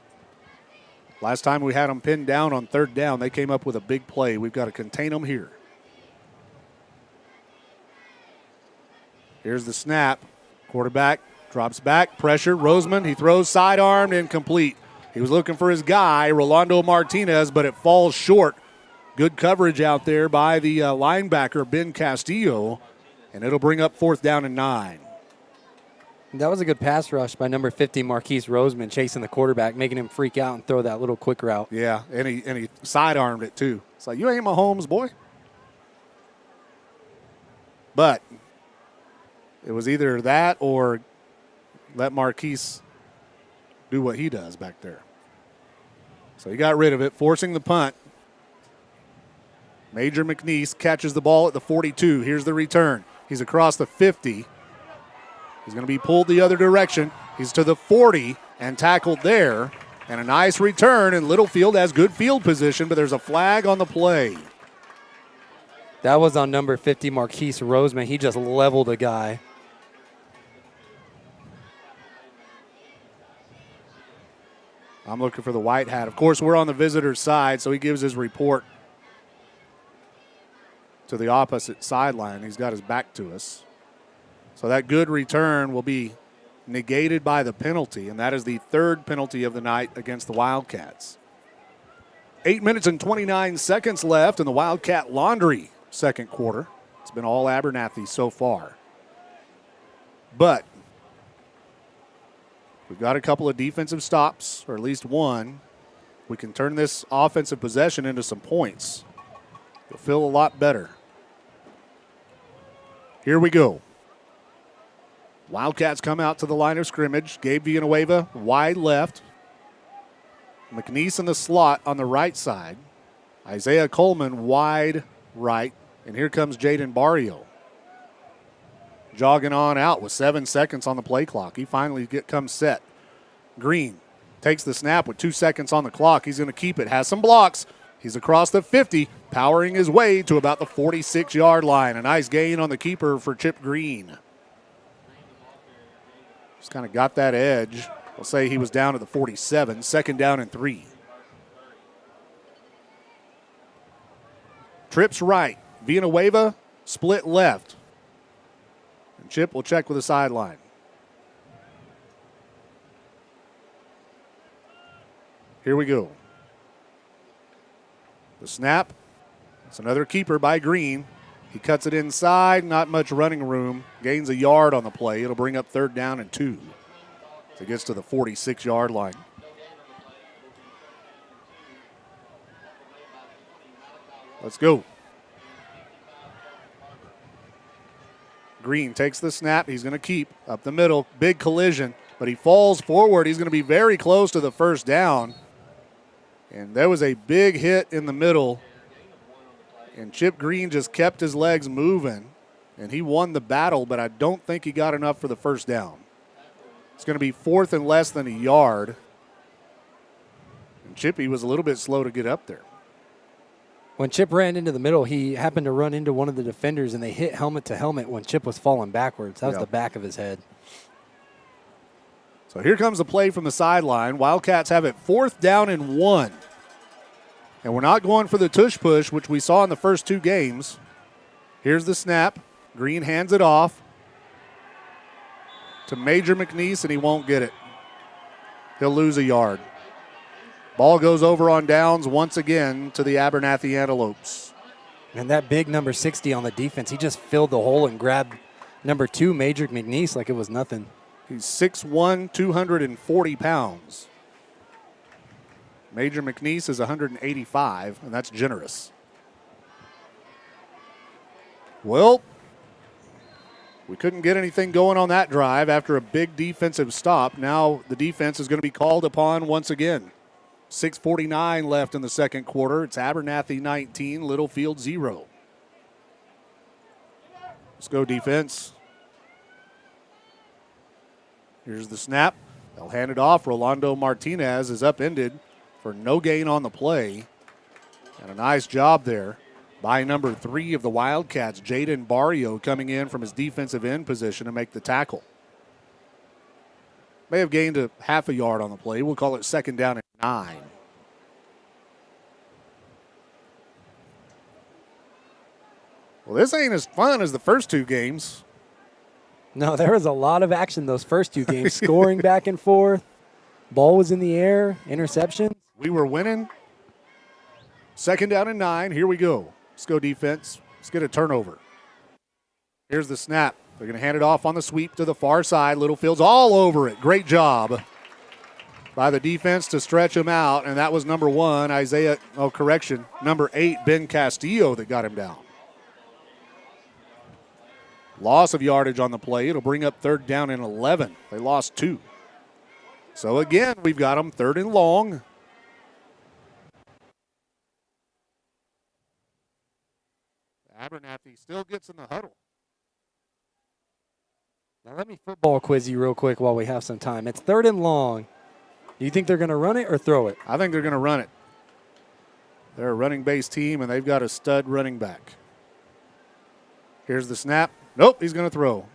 Speaker 2: Last time we had them pinned down on 3rd down, they came up with a big play. We've got to contain them here. Here's the snap. Quarterback drops back, pressure. Roseman, he throws sidearmed, incomplete. He was looking for his guy, Rolando Martinez, but it falls short. Good coverage out there by the linebacker, Ben Castillo, and it'll bring up 4th down and 9.
Speaker 3: That was a good pass rush by number 50, Marquise Roseman, chasing the quarterback, making him freak out and throw that little quick route.
Speaker 2: Yeah, and he sidearmed it too. It's like, you ain't Mahomes, boy. But it was either that or let Marquise do what he does back there. So he got rid of it, forcing the punt. Major McNeese catches the ball at the 42. Here's the return. He's across the 50. He's going to be pulled the other direction. He's to the 40 and tackled there. And a nice return, and Littlefield has good field position, but there's a flag on the play.
Speaker 3: That was on number 50, Marquise Roseman. He just leveled a guy.
Speaker 2: I'm looking for the white hat. Of course, we're on the visitor's side, so he gives his report to the opposite sideline. He's got his back to us. So that good return will be negated by the penalty, and that is the 3rd penalty of the night against the Wildcats. 8 minutes and 29 seconds left in the Wildcat Laundry second quarter. It's been all Abernathy so far. But we've got a couple of defensive stops, or at least one. We can turn this offensive possession into some points. You'll feel a lot better. Here we go. Wildcats come out to the line of scrimmage. Gabe Villanueva wide left. McNeese in the slot on the right side. Isaiah Coleman wide right. And here comes Jaden Barrio. Jogging on out with 7 seconds on the play clock. He finally comes set. Green Takes the snap with 2 seconds on the clock. He's going to keep it. Has some blocks. He's across the 50, powering his way to about the 46-yard line. A nice gain on the keeper for Chip Green. Just kind of got that edge. We'll say he was down at the 47. 2nd down and 3. Trips right. Villanueva split left. And Chip will check with the sideline. Here we go. The snap. It's another keeper by Green. He cuts it inside. Not much running room. Gains a yard on the play. It'll bring up 3rd down and 2. So it gets to the 46-yard line. Let's go. Green takes the snap. He's going to keep up the middle. Big collision, but he falls forward. He's going to be very close to the 1st down. And there was a big hit in the middle. And Chip Green just kept his legs moving. And he won the battle, but I don't think he got enough for the 1st down. It's going to be 4th and less than a yard. And Chippy was a little bit slow to get up there.
Speaker 3: When Chip ran into the middle, he happened to run into one of the defenders, and they hit helmet to helmet when Chip was falling backwards. That was the back of his head.
Speaker 2: So here comes the play from the sideline. Wildcats have it 4th down and 1. And we're not going for the tush push, which we saw in the first 2 games. Here's the snap. Green hands it off to Major McNeese, and he won't get it. He'll lose a yard. Ball goes over on downs once again to the Abernathy Antelopes.
Speaker 3: And that big number 60 on the defense, he just filled the hole and grabbed number 2, Major McNeese, like it was nothing.
Speaker 2: He's 6'1", 240 pounds. Major McNeese is 185, and that's generous. Well, we couldn't get anything going on that drive after a big defensive stop. Now the defense is going to be called upon once again. 6:49 left in the 2nd quarter. It's Abernathy 19, Littlefield 0. Let's go defense. Here's the snap. They'll hand it off. Rolando Martinez is upended for no gain on the play. And a nice job there by number 3 of the Wildcats, Jaden Barrio, coming in from his defensive end position to make the tackle. May have gained a half a yard on the play. We'll call it 2nd down and 9. Well, this ain't as fun as the first 2 games.
Speaker 3: No, there was a lot of action those first 2 games. Scoring back and forth. Ball was in the air. Interception.
Speaker 2: We were winning. 2nd down and 9. Here we go. Let's go defense. Let's get a turnover. Here's the snap. They're going to hand it off on the sweep to the far side. Littlefield's all over it. Great job by the defense to stretch him out. And that was number 1, number 8, Ben Castillo that got him down. Loss of yardage on the play. It'll bring up 3rd down and 11. They lost 2. So again, we've got them 3rd and long. Abernathy still gets in the huddle.
Speaker 3: Now let me football quiz you real quick while we have some time. It's 3rd and long. Do you think they're going to run it or throw it?
Speaker 2: I think they're going to run it. They're a running-based team, and they've got a stud running back. Here's the snap. Nope, he's going to throw.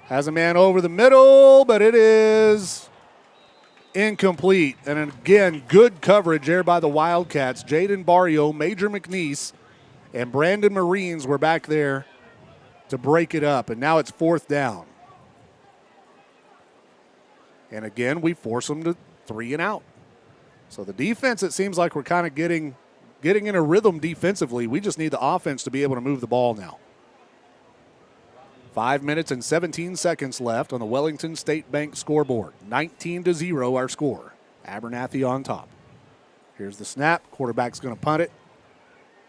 Speaker 2: Has a man over the middle, but it is incomplete. And again, good coverage there by the Wildcats. Jaden Barrio, Major McNeese, and Brandon Marines were back there to break it up. And now it's 4th down. And again, we force them to 3 and out. So the defense, it seems like we're kind of getting in a rhythm defensively. We just need the offense to be able to move the ball now. 5 minutes and 17 seconds left on the Wellington State Bank scoreboard. 19-0 our score. Abernathy on top. Here's the snap. Quarterback's going to punt it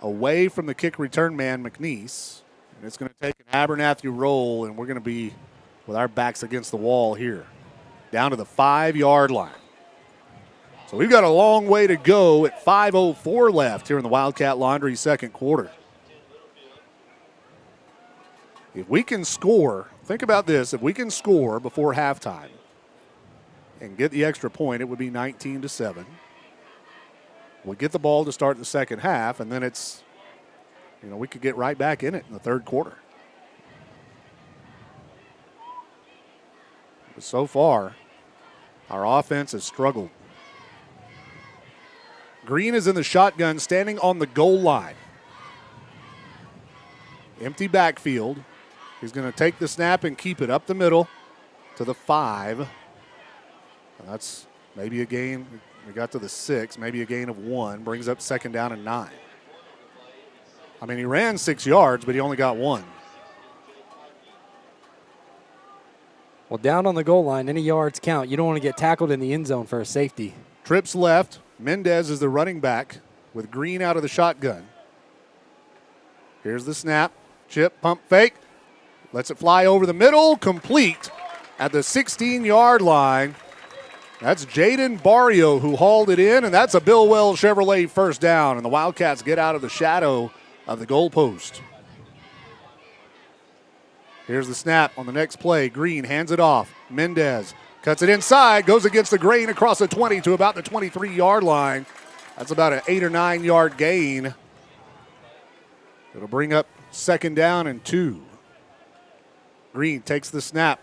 Speaker 2: away from the kick return man, McNeese. And it's going to take an Abernathy roll, and we're going to be with our backs against the wall here. Down to the 5-yard line. So we've got a long way to go at 5:04 left here in the Wildcat Laundry 2nd quarter. If we can score, think about this, if we can score before halftime, and get the extra point, it would be 19-7. We get the ball to start the second half, and then it's, we could get right back in it in the third quarter. But so far, our offense has struggled. Green is in the shotgun, standing on the goal line. Empty backfield. He's going to take the snap and keep it up the middle to the 5. And that's maybe a gain. We got to the 6, maybe a gain of 1. Brings up second down and 9. I mean, he ran 6 yards, but he only got 1.
Speaker 3: Well, down on the goal line, any yards count. You don't want to get tackled in the end zone for a safety.
Speaker 2: Trips left. Mendez is the running back with Green out of the shotgun. Here's the snap. Chip, pump fake. Lets it fly over the middle. Complete at the 16-yard line. That's Jaden Barrio who hauled it in, and that's a Bill Wells Chevrolet first down, and the Wildcats get out of the shadow of the goalpost. Here's the snap on the next play. Green hands it off. Mendez cuts it inside, goes against the grain across the 20 to about the 23-yard line. That's about an 8 or 9 yard gain. It'll bring up second down and 2. Green takes the snap,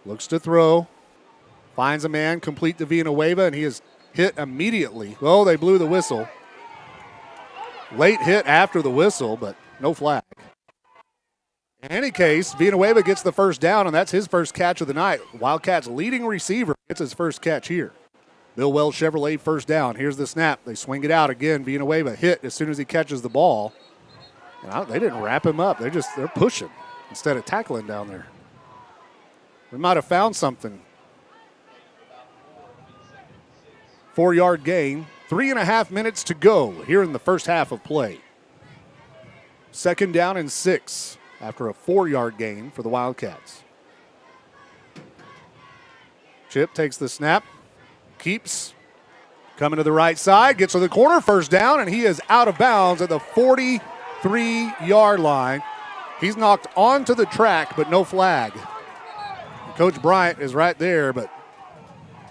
Speaker 2: looks to throw, finds a man, complete to Villanueva, and he is hit immediately. Oh, they blew the whistle. Late hit after the whistle, but no flag. In any case, Villanueva gets the first down, and that's his first catch of the night. Wildcats' leading receiver gets his first catch here. Bill Wells Chevrolet first down. Here's the snap. They swing it out again. Villanueva hit as soon as he catches the ball. And they didn't wrap him up. They're pushing instead of tackling down there. We might have found something. 4-yard gain. 3.5 minutes to go here in the first half of play. Second down and 6 after a 4-yard gain for the Wildcats. Chip takes the snap, keeps coming to the right side, gets to the corner, first down, and he is out of bounds at the 43-yard line. He's knocked onto the track, but no flag. Coach Bryant is right there, but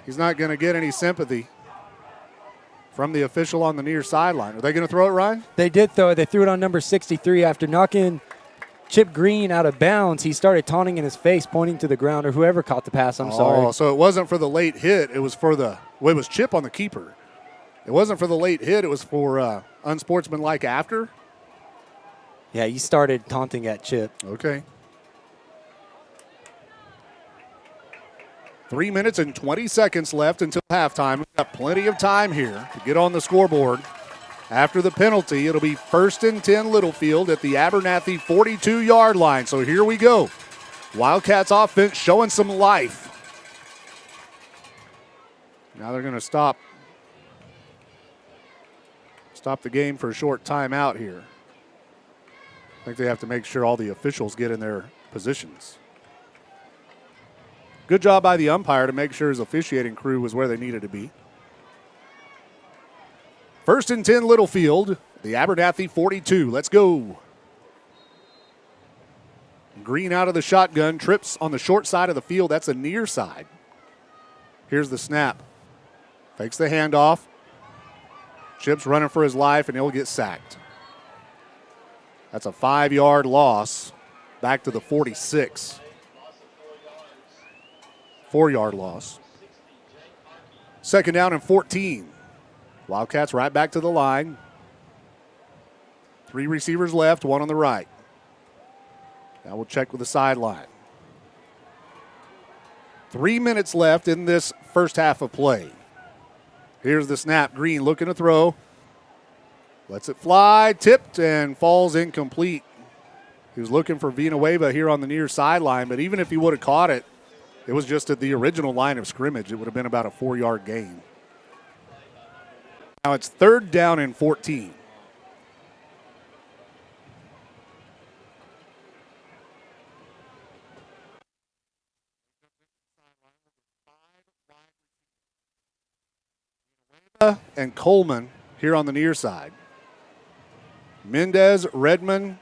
Speaker 2: he's not going to get any sympathy from the official on the near sideline. Are they going to throw it, Ryan?
Speaker 3: They did throw it. They threw it on number 63 after knocking Chip Green out of bounds. He started taunting in his face, pointing to the ground, or whoever caught the pass. I'm sorry.
Speaker 2: So it wasn't for the late hit. It was for it was Chip on the keeper. It wasn't for the late hit. It was for unsportsmanlike after.
Speaker 3: Yeah, he started taunting at Chip.
Speaker 2: Okay. 3 minutes and 20 seconds left until halftime. We've got plenty of time here to get on the scoreboard. After the penalty, it'll be 1st and 10 Littlefield at the Abernathy 42-yard line. So here we go. Wildcats offense showing some life. Now they're going to stop the game for a short timeout here. I think they have to make sure all the officials get in their positions. Good job by the umpire to make sure his officiating crew was where they needed to be. 1st and 10 Littlefield, the Abernathy 42. Let's go. Green out of the shotgun, trips on the short side of the field. That's the near side. Here's the snap. Fakes the handoff. Chip's running for his life, and he'll get sacked. That's a 5-yard loss back to the 46. 4-yard loss. Second down and 14. Wildcats right back to the line. 3 receivers left, 1 on the right. Now we'll check with the sideline. 3 minutes left in this first half of play. Here's the snap. Green looking to throw. Lets it fly, tipped, and falls incomplete. He was looking for Villanueva here on the near sideline, but even if he would have caught it, it was just at the original line of scrimmage. It would have been about a 4-yard gain. Now it's 3rd down and 14. And Coleman here on the near side. Mendez, Redmond,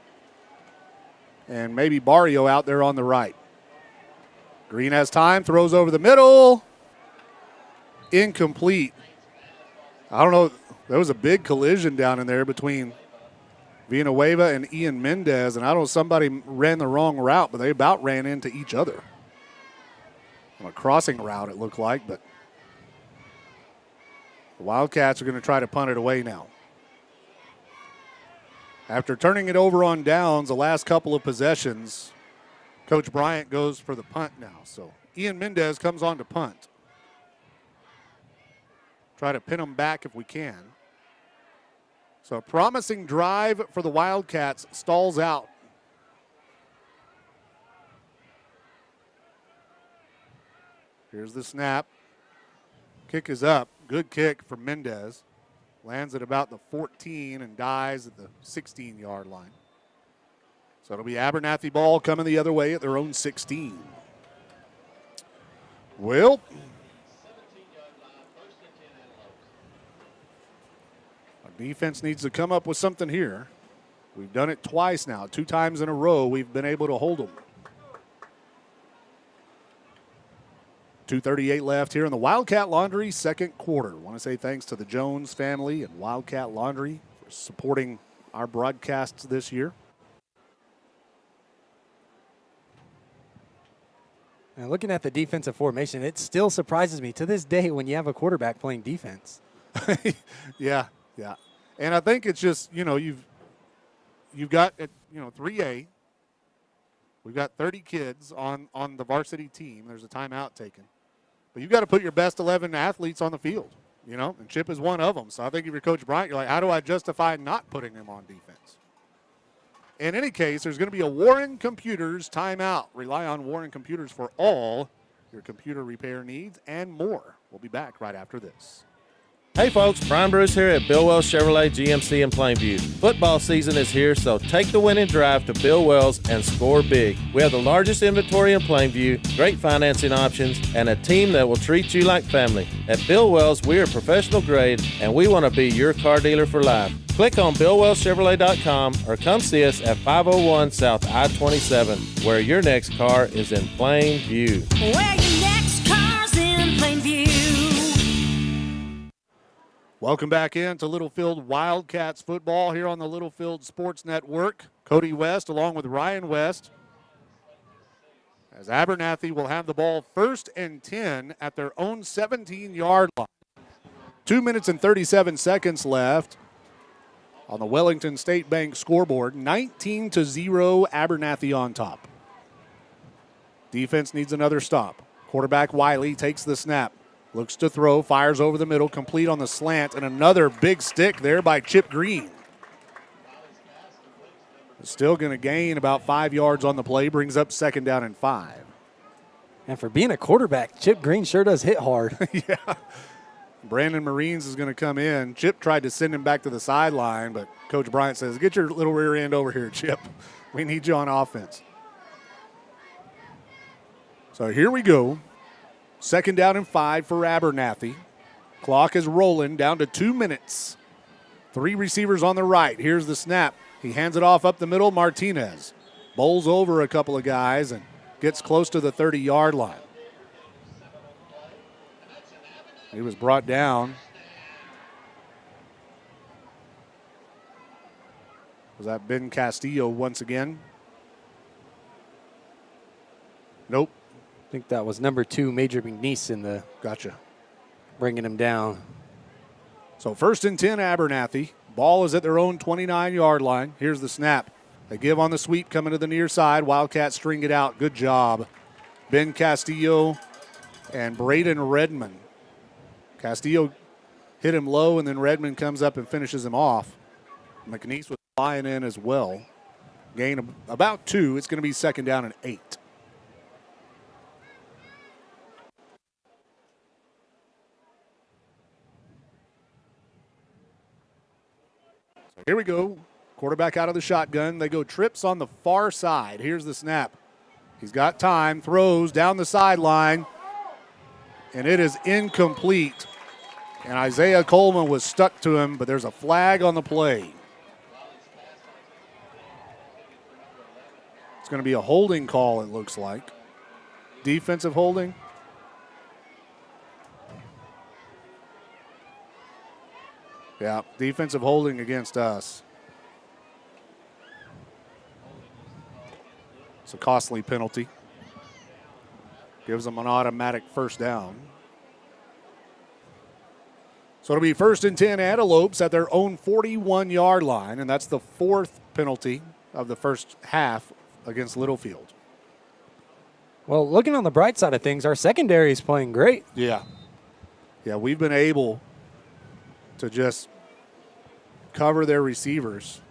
Speaker 2: and maybe Barrio out there on the right. Green has time, throws over the middle. incomplete. I don't know. There was a big collision down in there between Villanueva and Ian Mendez, and I don't know, somebody ran the wrong route, but they about ran into each other. On a crossing route, it looked like, but the Wildcats are going to try to punt it away now. After turning it over on downs the last couple of possessions, Coach Bryant goes for the punt now. So Ian Mendez comes on to punt. Try to pin them back if we can. So a promising drive for the Wildcats stalls out. Here's the snap. Kick is up. Good kick from Mendez. Lands at about the 14 and dies at the 16-yard line. So it'll be Abernathy ball coming the other way at their own 16. Well, our defense needs to come up with something here. We've done it twice now. 2 times in a row we've been able to hold them. 2:38 left here in the Wildcat Laundry second quarter. I want to say thanks to the Jones family and Wildcat Laundry for supporting our broadcasts this year.
Speaker 3: Now, looking at the defensive formation, it still surprises me to this day when you have a quarterback playing defense.
Speaker 2: Yeah. And I think it's just, you've got, 3A. We've got 30 kids on the varsity team. There's a timeout taken. But you've got to put your best 11 athletes on the field, and Chip is one of them. So I think if you're Coach Bryant, you're like, how do I justify not putting him on defense? In any case, there's going to be a Warren Computers timeout. Rely on Warren Computers for all your computer repair needs and more. We'll be back right after this.
Speaker 11: Hey folks, Brian Bruce here at Bill Wells Chevrolet GMC in Plainview. Football season is here, so take the winning drive to Bill Wells and score big. We have the largest inventory in Plainview, great financing options, and a team that will treat you like family. At Bill Wells, we are professional grade, and we want to be your car dealer for life. Click on BillWellsChevrolet.com or come see us at 501 South I-27, where your next car is in Plainview.
Speaker 12: Where your next car's in Plainview.
Speaker 2: Welcome back in to Littlefield Wildcats football here on the Littlefield Sports Network. Cody West along with Ryan West. As Abernathy will have the ball 1st and 10 at their own 17-yard line. 2 minutes and 37 seconds left on the Wellington State Bank scoreboard. 19-0 Abernathy on top. Defense needs another stop. Quarterback Wiley takes the snap. Looks to throw, fires over the middle, complete on the slant, and another big stick there by Chip Green. Still going to gain about 5 yards on the play, brings up 2nd down and 5.
Speaker 3: And for being a quarterback, Chip Green sure does hit hard.
Speaker 2: Yeah. Brandon Marines is going to come in. Chip tried to send him back to the sideline, but Coach Bryant says, get your little rear end over here, Chip. We need you on offense. So here we go. 2nd down and 5 for Abernathy. Clock is rolling down to 2 minutes. 3 receivers on the right. Here's the snap. He hands it off up the middle. Martinez bowls over a couple of guys and gets close to the 30-yard line. He was brought down. Was that Ben Castillo once again? Nope.
Speaker 3: I think that was number 2, Major McNeese in the
Speaker 2: Gotcha.
Speaker 3: Bringing him down.
Speaker 2: So 1st and 10 Abernathy. Ball is at their own 29-yard line. Here's the snap. They give on the sweep coming to the near side. Wildcats string it out. Good job. Ben Castillo and Braden Redmond. Castillo hit him low, and then Redmond comes up and finishes him off. McNeese was flying in as well. Gain of about 2. It's going to be 2nd down and 8. Here we go. Quarterback out of the shotgun. They go trips on the far side. Here's the snap. He's got time. Throws down the sideline. And it is incomplete. And Isaiah Coleman was stuck to him, but there's a flag on the play. It's going to be a holding call, it looks like. Defensive holding. Yeah, defensive holding against us. It's a costly penalty. Gives them an automatic first down. So it'll be 1st and 10 Antelopes at their own 41-yard line, and that's the 4th penalty of the first half against Littlefield.
Speaker 3: Well, looking on the bright side of things, our secondary is playing great.
Speaker 2: Yeah. Yeah, we've been able to just cover their receivers.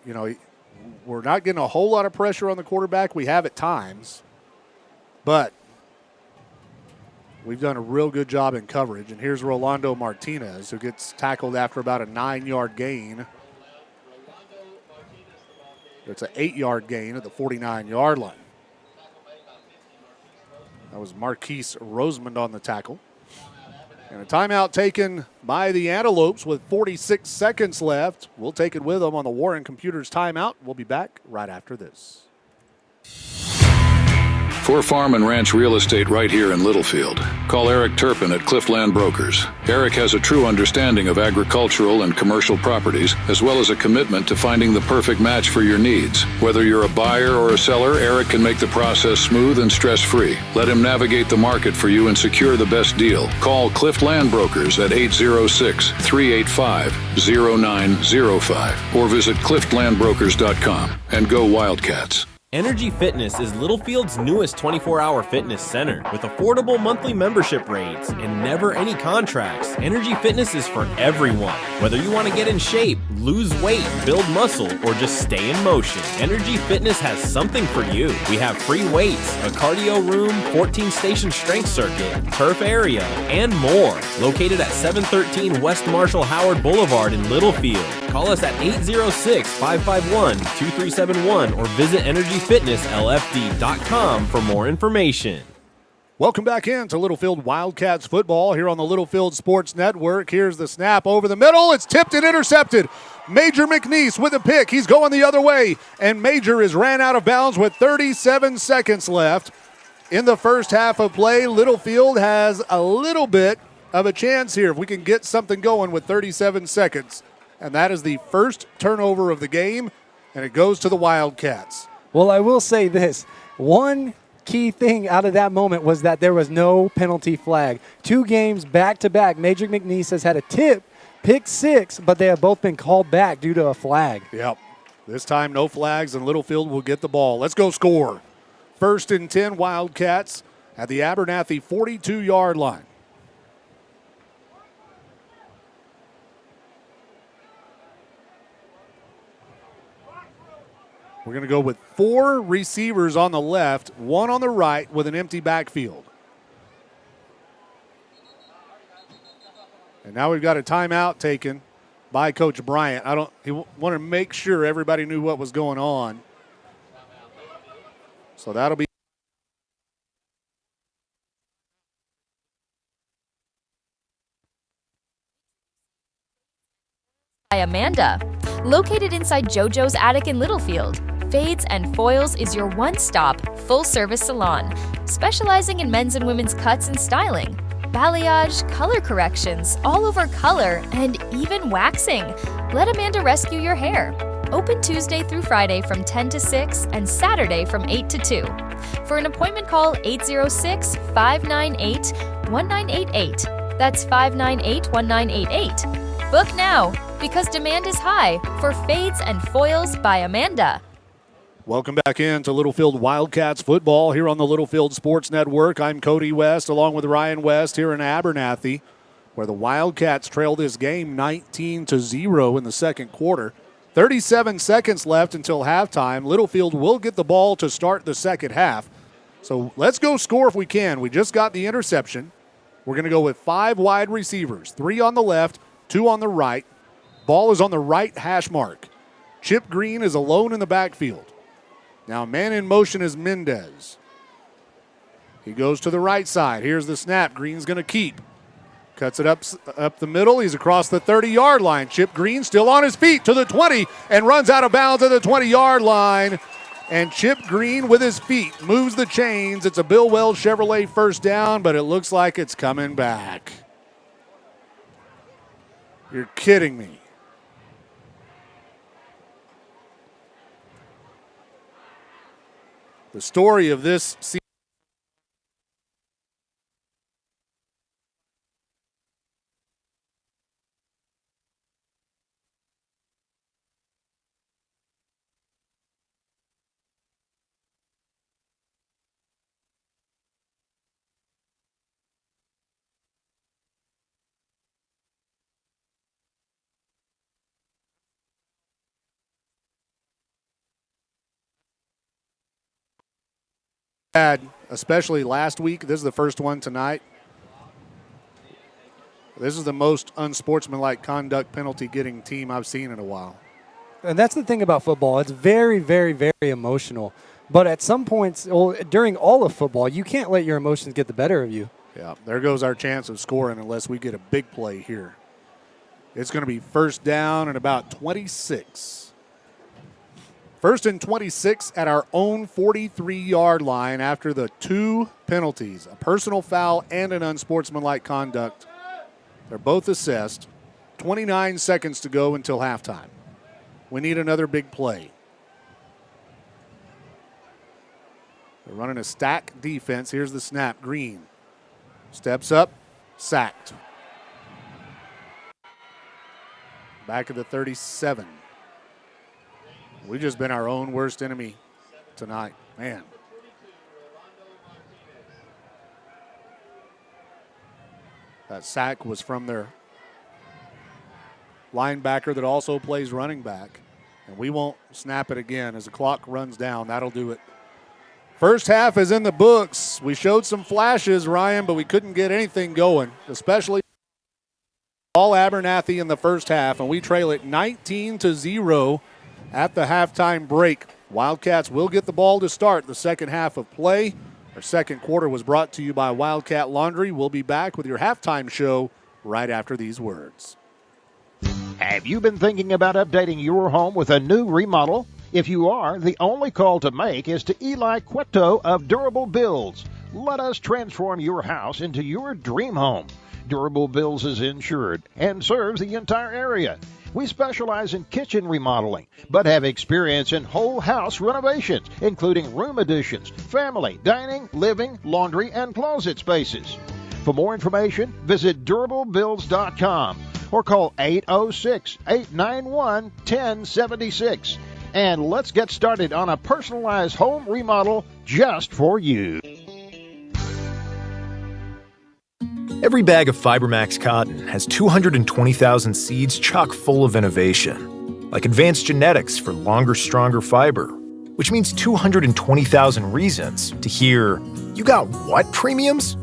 Speaker 2: You know, we're not getting a whole lot of pressure on the quarterback. We have at times, but we've done a real good job in coverage. And here's Rolando Martinez, who gets tackled after about a 9-yard gain. It's an 8-yard gain at the 49-yard line. That was Marquise Rosemond on the tackle. And a timeout taken by the Antelopes with 46 seconds left. We'll take it with them on the Warren Computers timeout. We'll be back right after this.
Speaker 13: For farm and ranch real estate right here in Littlefield, call Eric Turpin at Cliffland Brokers. Eric has a true understanding of agricultural and commercial properties, as well as a commitment to finding the perfect match for your needs. Whether you're a buyer or a seller, Eric can make the process smooth and stress-free. Let him navigate the market for you and secure the best deal. Call Cliffland Brokers at 806-385-0905 or visit clifflandbrokers.com and go Wildcats.
Speaker 10: Energy Fitness is Littlefield's newest 24-hour fitness center with affordable monthly membership rates and never any contracts. Energy Fitness is for everyone. Whether you want to get in shape, lose weight, build muscle, or just stay in motion, Energy Fitness has something for you. We have free weights, a cardio room, 14-station strength circuit, turf area, and more. Located at 713 West Marshall Howard Boulevard in Littlefield. Call us at 806-551-2371 or visit energyfitnesslfd.com for more information.
Speaker 2: Welcome back in to Littlefield Wildcats football here on the Littlefield Sports Network. Here's the snap over the middle. It's tipped and intercepted. Major McNeese with a pick. He's going the other way, and Major is ran out of bounds with 37 seconds left. In the first half of play, Littlefield has a little bit of a chance here if we can get something going with 37 seconds. And that is the first turnover of the game, and it goes to the Wildcats.
Speaker 3: Well, I will say this. One key thing out of that moment was that there was no penalty flag. 2 games back-to-back. Major McNeese has had a tip, pick 6, but they have both been called back due to a flag.
Speaker 2: Yep. This time, no flags, and Littlefield will get the ball. Let's go score. 1st and 10 Wildcats at the Abernathy 42-yard line. We're going to go with 4 receivers on the left, 1 on the right with an empty backfield. And now we've got a timeout taken by Coach Bryant. He wanted to make sure everybody knew what was going on. So that'll be
Speaker 14: by Amanda. Located inside JoJo's Attic in Littlefield, Fades and Foils is your one-stop, full-service salon, specializing in men's and women's cuts and styling, balayage, color corrections, all-over color, and even waxing. Let Amanda rescue your hair. Open Tuesday through Friday from 10 to 6 and Saturday from 8 to 2. For an appointment, call 806-598-1988. That's 598-1988. Book now, because demand is high for Fades and Foils by Amanda.
Speaker 2: Welcome back in to Littlefield Wildcats football here on the Littlefield Sports Network. I'm Cody West along with Ryan West here in Abernathy, where the Wildcats trail this game 19-0 in the second quarter. 37 seconds left until halftime. Littlefield will get the ball to start the second half. So let's go score if we can. We just got the interception. We're going to go with 5 wide receivers, 3 on the left, 2 on the right. Ball is on the right hash mark. Chip Green is alone in the backfield. Now man in motion is Mendez. He goes to the right side. Here's the snap. Green's going to keep. Cuts it up the middle. He's across the 30-yard line. Chip Green still on his feet to the 20 and runs out of bounds at the 20-yard line. And Chip Green with his feet moves the chains. It's a Bill Wells Chevrolet first down, but it looks like it's coming back. You're kidding me. The story of this season. Had, especially last week, this is the first one tonight. This is the most unsportsmanlike conduct penalty getting team I've seen in a while.
Speaker 3: And that's the thing about football. It's very, very, very emotional. But at some points, during all of football, you can't let your emotions get the better of you.
Speaker 2: Yeah, there goes our chance of scoring unless we get a big play here. It's going to be first down and about 26. First and 26 at our own 43-yard line after the 2 penalties, a personal foul and an unsportsmanlike conduct. They're both assessed. 29 seconds to go until halftime. We need another big play. They're running a stack defense. Here's the snap. Green steps up, sacked. Back at the 37. We've just been our own worst enemy tonight. Man. That sack was from their linebacker that also plays running back. And we won't snap it again as the clock runs down. That'll do it. First half is in the books. We showed some flashes, Ryan, but we couldn't get anything going, especially all Abernathy in the first half, and we trail it 19-0 at the halftime break. Wildcats will get the ball to start the second half of play. Our second quarter was brought to you by Wildcat Laundry. We'll be back with your halftime show right after these words.
Speaker 15: Have you been thinking about updating your home with a new remodel? If you are, the only call to make is to Eli Cueto of Durable Builds. Let us transform your house into your dream home. Durable Builds is insured and serves the entire area. We specialize in kitchen remodeling, but have experience in whole house renovations, including room additions, family, dining, living, laundry, and closet spaces. For more information, visit durablebuilds.com or call 806-891-1076. And let's get started on a personalized home remodel just for you.
Speaker 16: Every bag of FiberMax cotton has 220,000 seeds chock full of innovation, like advanced genetics for longer, stronger fiber, which means 220,000 reasons to hear, "You got what premiums?"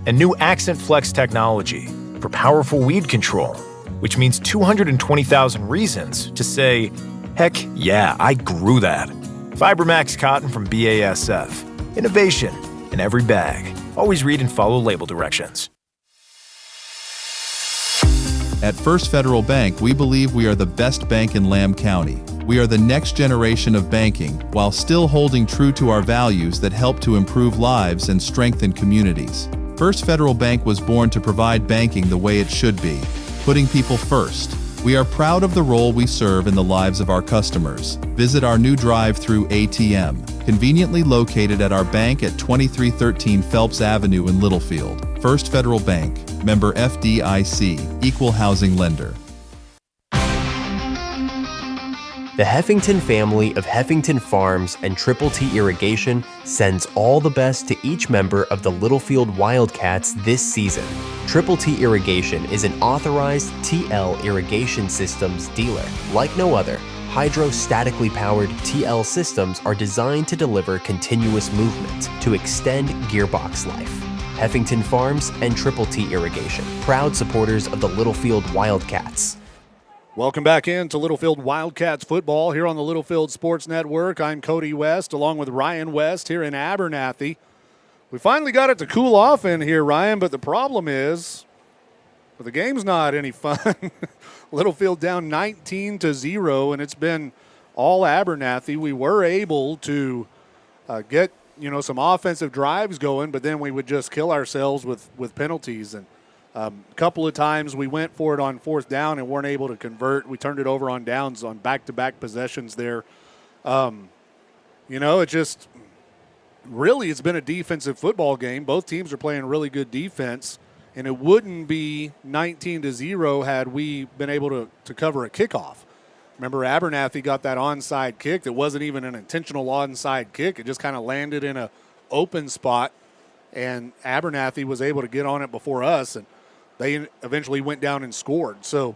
Speaker 16: And new Accent Flex technology for powerful weed control, which means 220,000 reasons to say, "Heck yeah, I grew that." FiberMax cotton from BASF. Innovation in every bag. Always read and follow label directions.
Speaker 17: At First Federal Bank, we believe we are the best bank in Lamb County. We are the next generation of banking while still holding true to our values that help to improve lives and strengthen communities. First Federal Bank was born to provide banking the way it should be, putting people first. We are proud of the role we serve in the lives of our customers. Visit our new drive-through ATM, conveniently located at our bank at 2313 Phelps Avenue in Littlefield. First Federal Bank, member FDIC, equal housing lender.
Speaker 18: The Heffington family of Heffington Farms and Triple T Irrigation sends all the best to each member of the Littlefield Wildcats this season. Triple T Irrigation is an authorized TL irrigation systems dealer. Like no other, hydrostatically powered TL systems are designed to deliver continuous movement to extend gearbox life. Heffington Farms and Triple T Irrigation, proud supporters of the Littlefield Wildcats.
Speaker 2: Welcome back into Littlefield Wildcats football here on the Littlefield Sports Network. I'm Cody West along with Ryan West here in Abernathy. We finally got it to cool off in here, Ryan, but the problem is the game's not any fun. Littlefield down 19-0, and it's been all Abernathy. We were able to get some offensive drives going, but then we would just kill ourselves with penalties. And A couple of times we went for it on fourth down and weren't able to convert. We turned it over on downs on back-to-back possessions there. It just really it's been a defensive football game. Both teams are playing really good defense, and it wouldn't be 19-0 had we been able to cover a kickoff. Remember, Abernathy got that onside kick that wasn't even an intentional onside kick. It just kind of landed in an open spot, and Abernathy was able to get on it before us, and they eventually went down and scored. So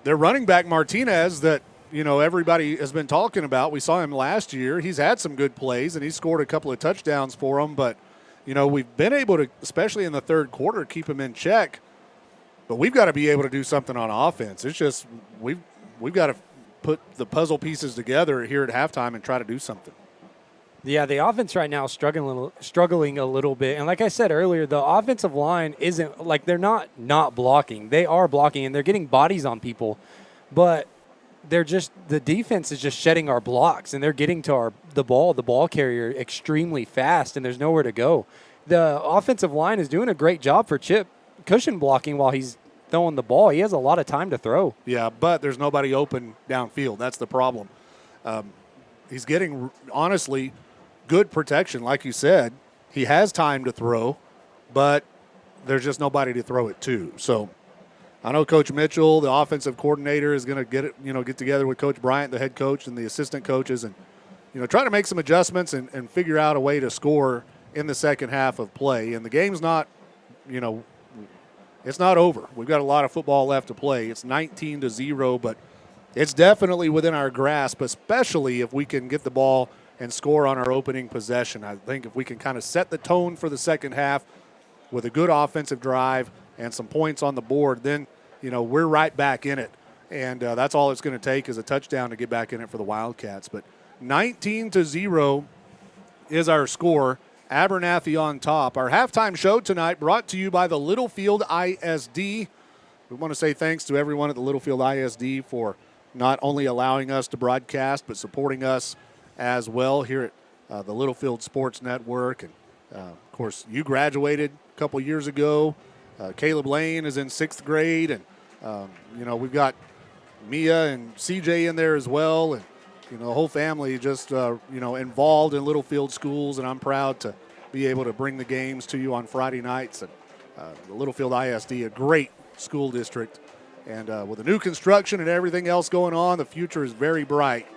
Speaker 2: their running back, Martinez, that everybody has been talking about, we saw him last year. He's had some good plays, and he scored a couple of touchdowns for them. But, we've been able to, especially in the third quarter, keep him in check. But we've got to be able to do something on offense. It's just we've got to put the puzzle pieces together here at halftime and try to do something.
Speaker 3: Yeah, the offense right now is struggling a little bit. And like I said earlier, the offensive line isn't like they're not blocking. They are blocking, and they're getting bodies on people. But the defense is just shedding our blocks, and they're getting to the ball carrier extremely fast, and there's nowhere to go. The offensive line is doing a great job for Chip cushion blocking while he's throwing the ball. He has a lot of time to throw.
Speaker 2: Yeah, but there's nobody open downfield. That's the problem. He's getting, honestly, good protection, like you said. He has time to throw, but there's just nobody to throw it to. So I know Coach Mitchell, the offensive coordinator, is going to get together with Coach Bryant, the head coach, and the assistant coaches, and try to make some adjustments and figure out a way to score in the second half of play. And the game's not, it's not over. We've got a lot of football left to play. It's 19-0, but it's definitely within our grasp, especially if we can get the ball and score on our opening possession. I think if we can kind of set the tone for the second half with a good offensive drive and some points on the board, then, we're right back in it. And that's all it's going to take is a touchdown to get back in it for the Wildcats. But 19-0 is our score. Abernathy on top. Our halftime show tonight brought to you by the Littlefield ISD. We want to say thanks to everyone at the Littlefield ISD for not only allowing us to broadcast, but supporting us as well here at the Littlefield Sports Network. And, of course, you graduated a couple years ago. Caleb Lane is in 6th grade. And, we've got Mia and CJ in there as well. And, the whole family just, involved in Littlefield schools. And I'm proud to be able to bring the games to you on Friday nights. And the Littlefield ISD, a great school district. And with the new construction and everything else going on, the future is very bright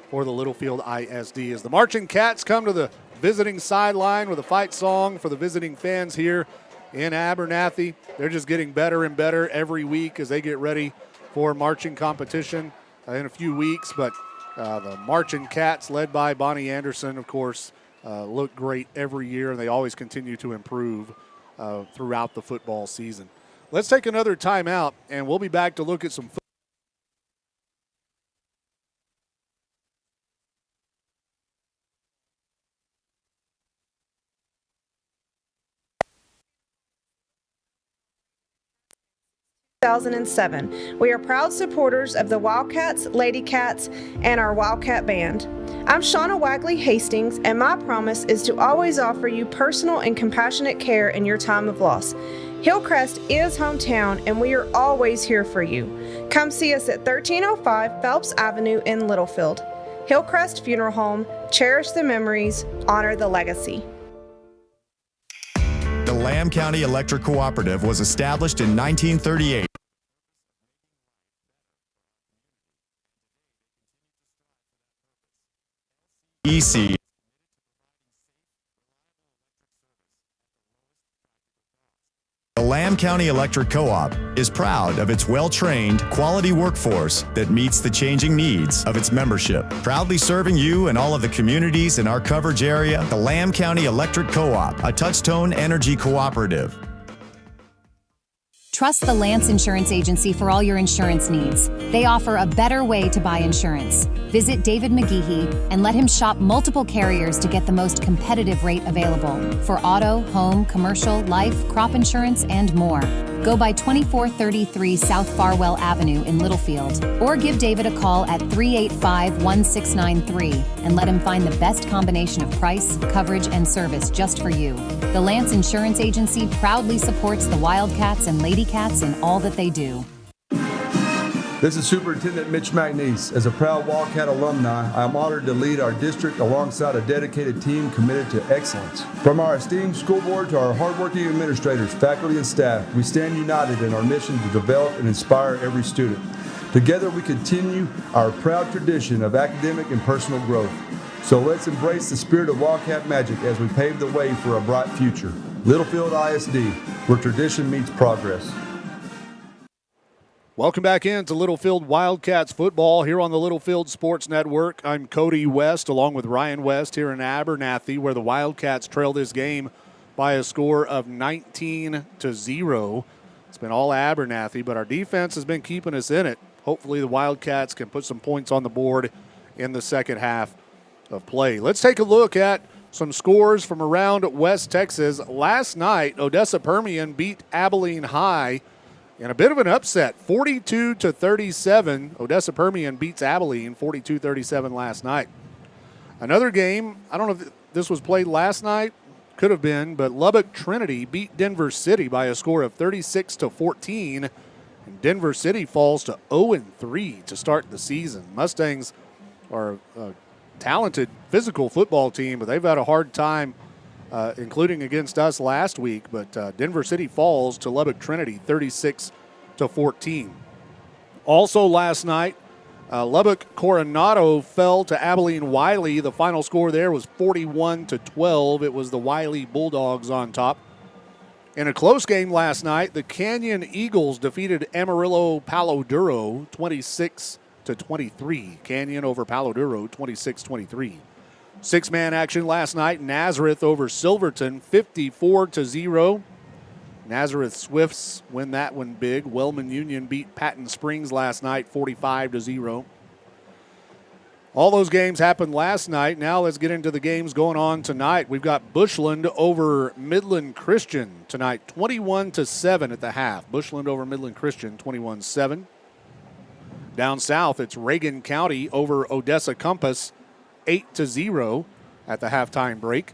Speaker 2: for the Littlefield ISD. As the Marching Cats come to the visiting sideline with a fight song for the visiting fans here in Abernathy. They're just getting better and better every week as they get ready for marching competition in a few weeks. But the Marching Cats, led by Bonnie Anderson, of course, look great every year, and they always continue to improve throughout the football season. Let's take another timeout, and we'll be back to look at some football.
Speaker 4: 2007. We are proud supporters of the Wildcats, Lady Cats, and our Wildcat Band. I'm Shauna Wagley Hastings, and my promise is to always offer you personal and compassionate care in your time of loss. Hillcrest is hometown, and we are always here for you. Come see us at 1305 Phelps Avenue in Littlefield. Hillcrest Funeral Home, cherish the memories, honor the legacy.
Speaker 19: The Lamb County Electric Cooperative was established in 1938. EC. The Lamb County Electric Co-op is proud of its well-trained, quality workforce that meets the changing needs of its membership. Proudly serving you and all of the communities in our coverage area, the Lamb County Electric Co-op, a touch-tone energy cooperative.
Speaker 20: Trust the Lance Insurance Agency for all your insurance needs. They offer a better way to buy insurance. Visit David McGeehee and let him shop multiple carriers to get the most competitive rate available for auto, home, commercial, life, crop insurance, and more. go by 2433 South Farwell Avenue in Littlefield, or give David a call at 385-1693 and let him find the best combination of price, coverage, and service just for you. The Lance Insurance Agency proudly supports the Wildcats and Lady Cats in all that they do.
Speaker 1: This is Superintendent Mitch McNeese. As a proud Wildcat alumni, I am honored to lead our district alongside a dedicated team committed to excellence. From our esteemed school board to our hardworking administrators, faculty, and staff, we stand united in our mission to develop and inspire every student. Together, we continue our proud tradition of academic and personal growth. So let's embrace the spirit of Wildcat magic as we pave the way for a bright future. Littlefield ISD, where tradition meets progress.
Speaker 2: Welcome back into Littlefield Wildcats football here on the Littlefield Sports Network. I'm Cody West along with Ryan West here in Abernathy, where the Wildcats trail this game by a score of 19-0. It's been all Abernathy, but our defense has been keeping us in it. Hopefully the Wildcats can put some points on the board in the second half of play. Let's take a look at some scores from around West Texas. Last night, Odessa Permian beat Abilene High in a bit of an upset, 42-37. Odessa Permian beats Abilene 42-37 last night. Another game, I don't know if this was played last night, could have been, but Lubbock Trinity beat Denver City by a score of 36-14, and Denver City falls to 0-3 to start the season. Mustangs are a talented physical football team, but they've had a hard time including against us last week, but Denver City falls to Lubbock Trinity 36-14. Also last night, Lubbock Coronado fell to Abilene Wiley. The final score there was 41-12. It was the Wiley Bulldogs on top. In a close game last night, the Canyon Eagles defeated Amarillo Palo Duro 26-23. Canyon over Palo Duro 26-23. Six-man action last night. Nazareth over Silverton, 54-0. Nazareth Swifts win that one big. Wellman Union beat Patton Springs last night, 45-0. All those games happened last night. Now let's get into the games going on tonight. We've got Bushland over Midland Christian tonight, 21-7 at the half. Bushland over Midland Christian, 21-7. Down south, it's Reagan County over Odessa Compass, 8-0 at the halftime break.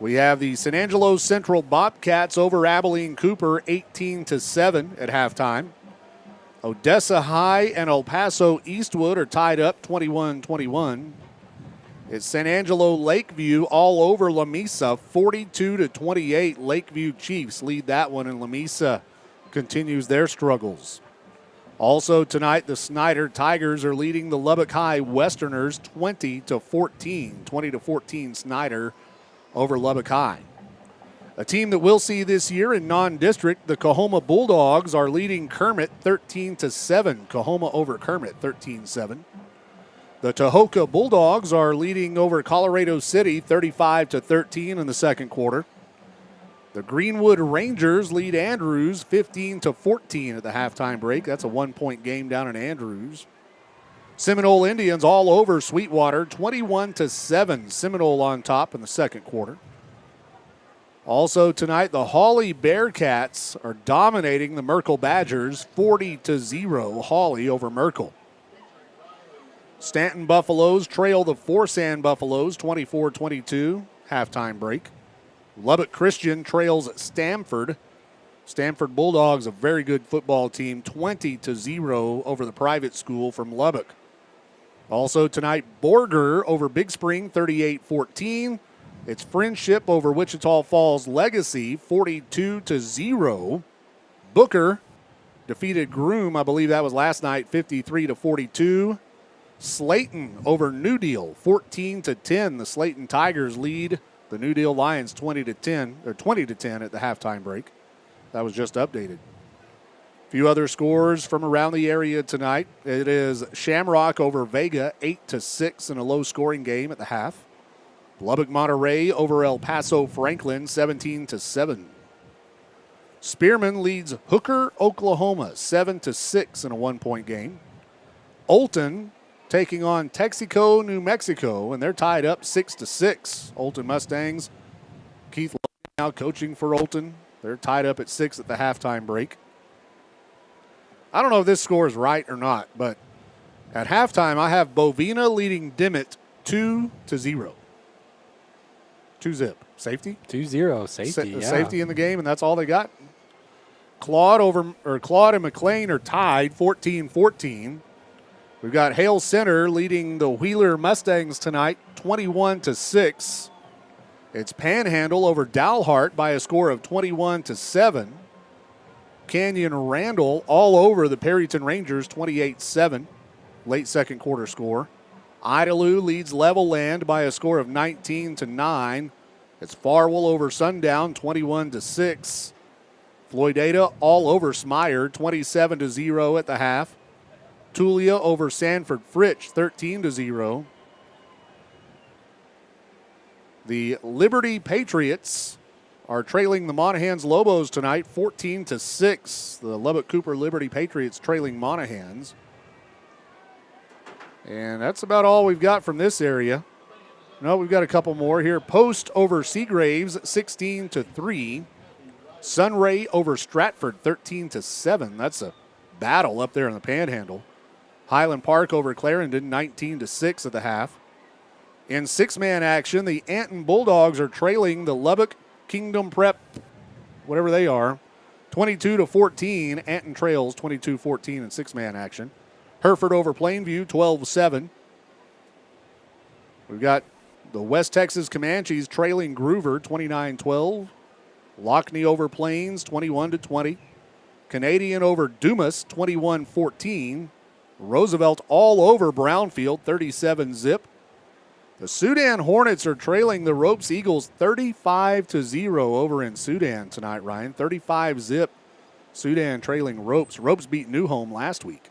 Speaker 2: We have the San Angelo Central Bobcats over Abilene Cooper, 18-7 at halftime. Odessa High and El Paso Eastwood are tied up 21-21. It's San Angelo Lakeview all over La Mesa, 42-28. Lakeview Chiefs lead that one, and La Mesa continues their struggles. Also tonight, the Snyder Tigers are leading the Lubbock High Westerners 20-14. 20-14 Snyder over Lubbock High. A team that we'll see this year in non-district, the Coahoma Bulldogs are leading Kermit 13-7. Coahoma over Kermit 13-7. The Tohoka Bulldogs are leading over Colorado City 35-13 in the second quarter. The Greenwood Rangers lead Andrews 15-14 at the halftime break. That's a 1-point game down in Andrews. Seminole Indians all over Sweetwater, 21-7. Seminole on top in the second quarter. Also tonight, the Hawley Bearcats are dominating the Merkel Badgers, 40-0. Hawley over Merkel. Stanton Buffaloes trail the Forsan Buffaloes, 24-22. Halftime break. Lubbock Christian trails Stamford. Stamford Bulldogs, a very good football team, 20-0 over the private school from Lubbock. Also tonight, Borger over Big Spring, 38-14. It's Friendship over Wichita Falls Legacy, 42-0. Booker defeated Groom, I believe that was last night, 53-42. Slayton over New Deal, 14-10. The Slayton Tigers lead the New Deal Lions 20-10 at the halftime break. That was just updated. A few other scores from around the area tonight. It is Shamrock over Vega, 8-6 in a low-scoring game at the half. Lubbock Monterey over El Paso Franklin, 17-7. Spearman leads Hooker, Oklahoma, 7-6 in a 1-point game. Olton taking on Texaco, New Mexico, and they're tied up 6-6. Olton Mustangs. Keith now coaching for Olton. They're tied up at 6 at the halftime break. I don't know if this score is right or not, but at halftime, I have Bovina leading Dimmitt 2-0. 2-0. Safety?
Speaker 3: 2-0. Safety, yeah.
Speaker 2: Safety in the game, and that's all they got. Claude and McLean are tied 14-14. We've got Hale Center leading the Wheeler Mustangs tonight 21-6. It's Panhandle over Dalhart by a score of 21-7. Canyon Randall all over the Perryton Rangers 28-7. Late second quarter score. Idalou leads Level Land by a score of 19-9. It's Farwell over Sundown 21-6. Floydada all over Smyre 27-0 at the half. Tulia over Sanford Fritch 13-0. The Liberty Patriots are trailing the Monahans Lobos tonight 14-6. The Lubbock Cooper Liberty Patriots trailing Monahans. And that's about all we've got from this area. No, we've got a couple more here. Post over Seagraves 16-3. Sunray over Stratford 13-7. That's a battle up there in the Panhandle. Highland Park over Clarendon 19-6 at the half. In six-man action, the Anton Bulldogs are trailing the Lubbock Kingdom Prep, whatever they are, 22-14. Anton trails 22-14 in six-man action. Hereford over Plainview 12-7. We've got the West Texas Comanches trailing Groover 29-12. Lockney over Plains 21-20. Canadian over Dumas 21-14. Roosevelt all over Brownfield 37-0. The Sudan Hornets are trailing the Ropes Eagles 35-0 over in Sudan tonight, Ryan. 35-0. Sudan trailing Ropes. Ropes beat Newhome last week.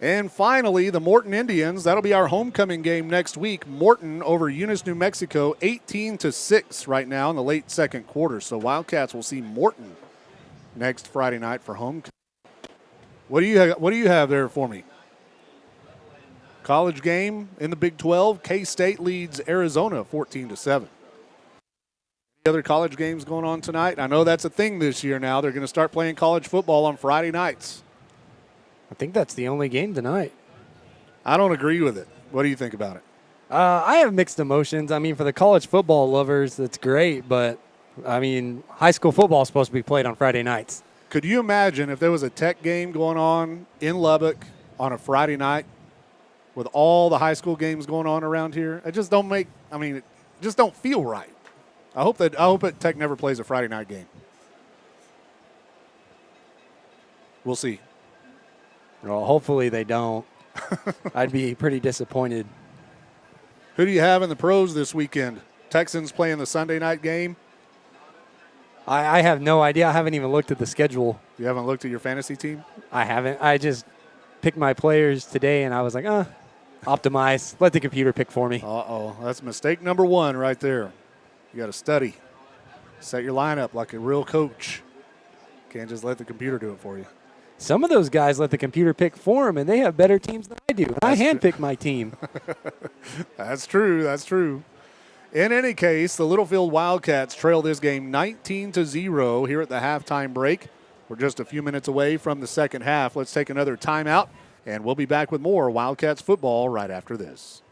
Speaker 2: And finally, the Morton Indians. That'll be our homecoming game next week. Morton over Eunice, New Mexico, 18-6 right now in the late second quarter. So Wildcats will see Morton next Friday night for homecoming. What do you have there for me? College game in the Big 12. K-State leads Arizona 14-7. Any other college games going on tonight? I know that's a thing this year now. They're going to start playing college football on Friday nights.
Speaker 3: I think that's the only game tonight.
Speaker 2: I don't agree with it. What do you think about it?
Speaker 3: I have mixed emotions. I mean, for the college football lovers, that's great. But, I mean, high school football is supposed to be played on Friday nights.
Speaker 2: Could you imagine if there was a Tech game going on in Lubbock on a Friday night with all the high school games going on around here? It just don't make – I mean, it just don't feel right. I hope that Tech never plays a Friday night game. We'll see.
Speaker 3: Well, hopefully they don't. I'd be pretty disappointed.
Speaker 2: Who do you have in the pros this weekend? Texans playing the Sunday night game?
Speaker 3: I have no idea. I haven't even looked at the schedule.
Speaker 2: You haven't looked at your fantasy team?
Speaker 3: I haven't. I just picked my players today, and I was like, optimize. Let the computer pick for me.
Speaker 2: Uh-oh. That's mistake number one right there. You got to study. Set your lineup like a real coach. Can't just let the computer do it for you.
Speaker 3: Some of those guys let the computer pick for them, and they have better teams than I do. I handpick my team.
Speaker 2: That's true. That's true. In any case, the Littlefield Wildcats trail this game 19-0 here at the halftime break. We're just a few minutes away from the second half. Let's take another timeout, and we'll be back with more Wildcats football right after this.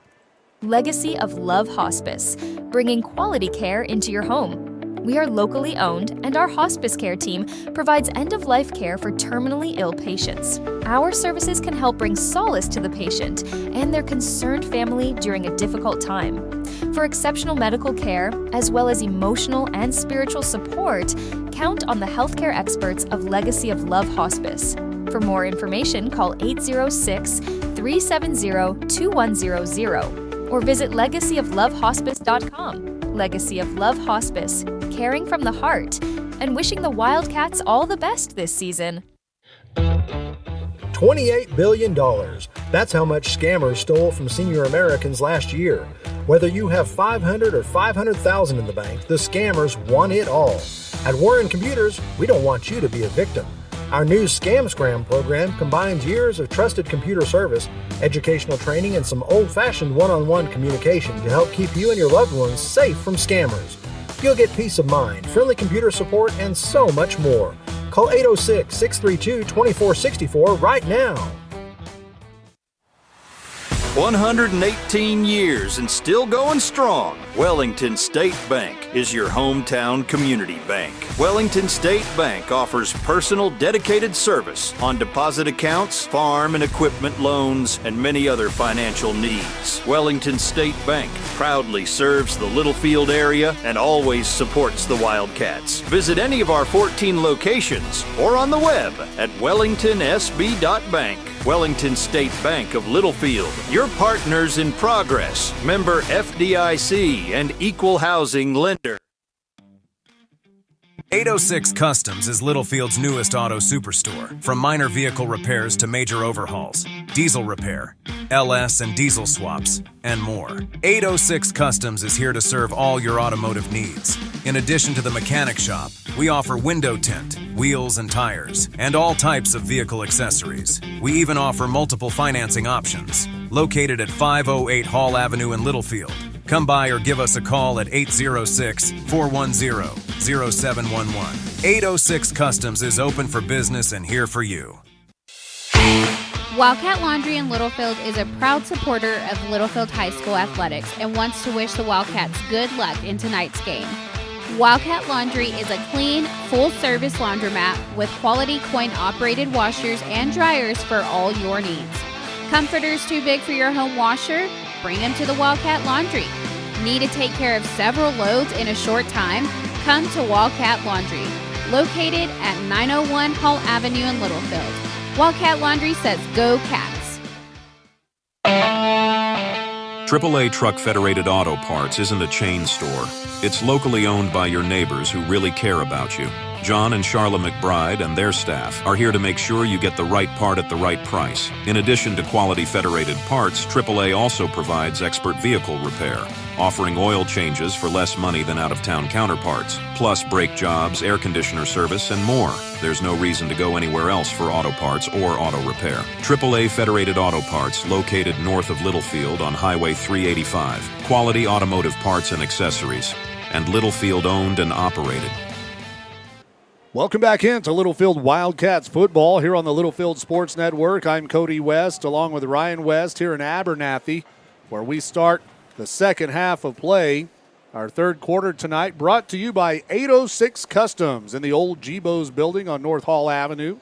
Speaker 14: Legacy of Love Hospice, bringing quality care into your home. We are locally owned, and our hospice care team provides end-of-life care for terminally ill patients. Our services can help bring solace to the patient and their concerned family during a difficult time. For exceptional medical care, as well as emotional and spiritual support, count on the healthcare experts of Legacy of Love Hospice. For more information, call 806-370-2100 or visit legacyoflovehospice.com. Legacy of Love Hospice, caring from the heart, and wishing the Wildcats all the best this season.
Speaker 6: $28 billion. That's how much scammers stole from senior Americans last year. Whether you have $500 or $500,000 in the bank, the scammers want it all. At Warren Computers, we don't want you to be a victim. Our new Scam Scram program combines years of trusted computer service, educational training, and some old-fashioned one-on-one communication to help keep you and your loved ones safe from scammers. You'll get peace of mind, friendly computer support, and so much more. Call 806-632-2464 right now.
Speaker 5: 118 years and still going strong. Wellington State Bank is your hometown community bank. Wellington State Bank offers personal dedicated service on deposit accounts, farm and equipment loans, and many other financial needs. Wellington State Bank proudly serves the Littlefield area and always supports the Wildcats. Visit any of our 14 locations or on the web at wellingtonsb.bank. Wellington State Bank of Littlefield, your partners in progress, member FDIC and equal housing lender.
Speaker 7: 806 Customs is Littlefield's newest auto superstore. From minor vehicle repairs to major overhauls, diesel repair, LS and diesel swaps, and more. 806 Customs is here to serve all your automotive needs. In addition to the mechanic shop, we offer window tint, wheels and tires, and all types of vehicle accessories. We even offer multiple financing options. Located at 508 Hall Avenue in Littlefield. Come by or give us a call at 806-410-0711. 806 Customs is open for business and here for you.
Speaker 8: Wildcat Laundry in Littlefield is a proud supporter of Littlefield High School athletics and wants to wish the Wildcats good luck in tonight's game. Wildcat Laundry is a clean, full-service laundromat with quality coin-operated washers and dryers for all your needs. Comforters too big for your home washer? Bring them to the Wildcat Laundry. Need to take care of several loads in a short time? Come to Wildcat Laundry, located at 901 Hall Avenue in Littlefield. Wildcat Laundry says go Cats.
Speaker 13: AAA Truck Federated Auto Parts isn't a chain store. It's locally owned by your neighbors who really care about you. John and Charla McBride and their staff are here to make sure you get the right part at the right price. In addition to quality federated parts, AAA also provides expert vehicle repair, offering oil changes for less money than out-of-town counterparts, plus brake jobs, air conditioner service, and more. There's no reason to go anywhere else for auto parts or auto repair. AAA Federated Auto Parts, located north of Littlefield on Highway 385. Quality automotive parts and accessories, and Littlefield owned and operated.
Speaker 2: Welcome back into Littlefield Wildcats football here on the Littlefield Sports Network. I'm Cody West along with Ryan West here in Abernathy, where we start the second half of play. Our third quarter tonight brought to you by 806 Customs in the old G-Bo's building on North Hall Avenue.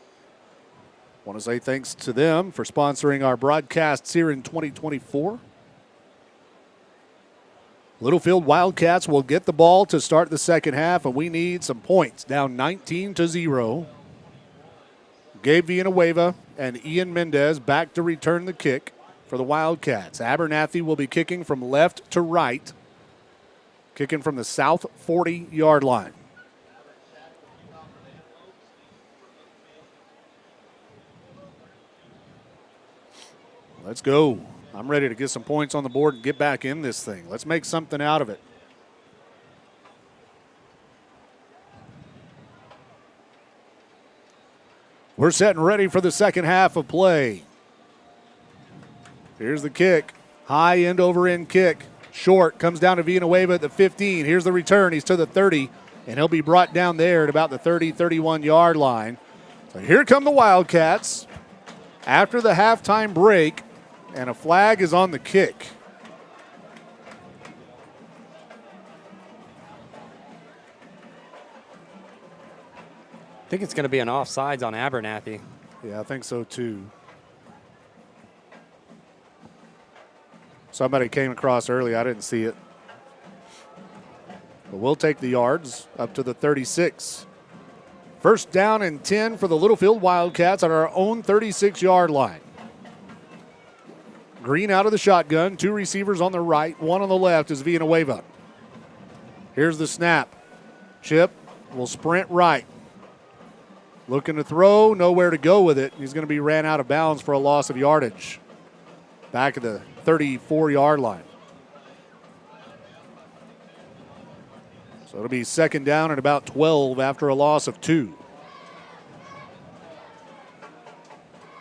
Speaker 2: Want to say thanks to them for sponsoring our broadcasts here in 2024. Littlefield Wildcats will get the ball to start the second half, and we need some points. Down 19-0. Gabe Villanueva and Ian Mendez back to return the kick for the Wildcats. Abernathy will be kicking from left to right, kicking from the south 40-yard line. Let's go. I'm ready to get some points on the board and get back in this thing. Let's make something out of it. We're set and ready for the second half of play. Here's the kick. High end over end kick. Short. Comes down to Villanueva at the 15. Here's the return. He's to the 30. And he'll be brought down there at about the 30, 31-yard line. So here come the Wildcats after the halftime break. And a flag is on the kick.
Speaker 3: I think it's going to be an offsides on Abernathy.
Speaker 2: Yeah, I think so too. Somebody came across early. I didn't see it. But we'll take the yards up to the 36. First down and 10 for the Littlefield Wildcats on our own 36-yard line. Green out of the shotgun. Two receivers on the right. One on the left is Villanueva. Here's the snap. Chip will sprint right. Looking to throw. Nowhere to go with it. He's going to be ran out of bounds for a loss of yardage. Back at the 34-yard line. So it'll be second down and about 12 after a loss of 2.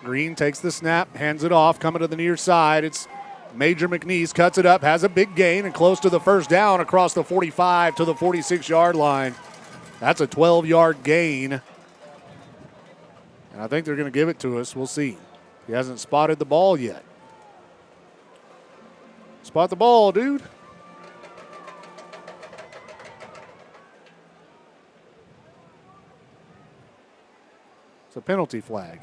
Speaker 2: Green takes the snap, hands it off, coming to the near side. It's Major McNeese cuts it up, has a big gain, and close to the first down across the 45 to the 46-yard line. That's a 12-yard gain. And I think they're going to give it to us. We'll see. He hasn't spotted the ball yet. Spot the ball, dude. It's a penalty flag.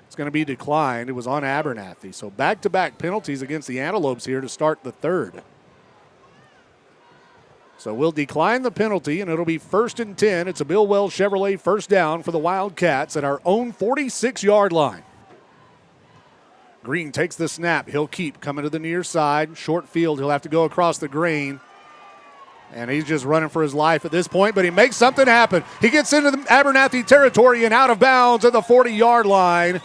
Speaker 2: It's going to be declined. It was on Abernathy. So back-to-back penalties against the Antelopes here to start the third. So we'll decline the penalty, and it'll be 1st and 10. It's a Bill Wells Chevrolet first down for the Wildcats at our own 46-yard line. Green takes the snap. He'll keep coming to the near side. Short field. He'll have to go across the grain. And he's just running for his life at this point, but he makes something happen. He gets into the Abernathy territory and out of bounds at the 40-yard line.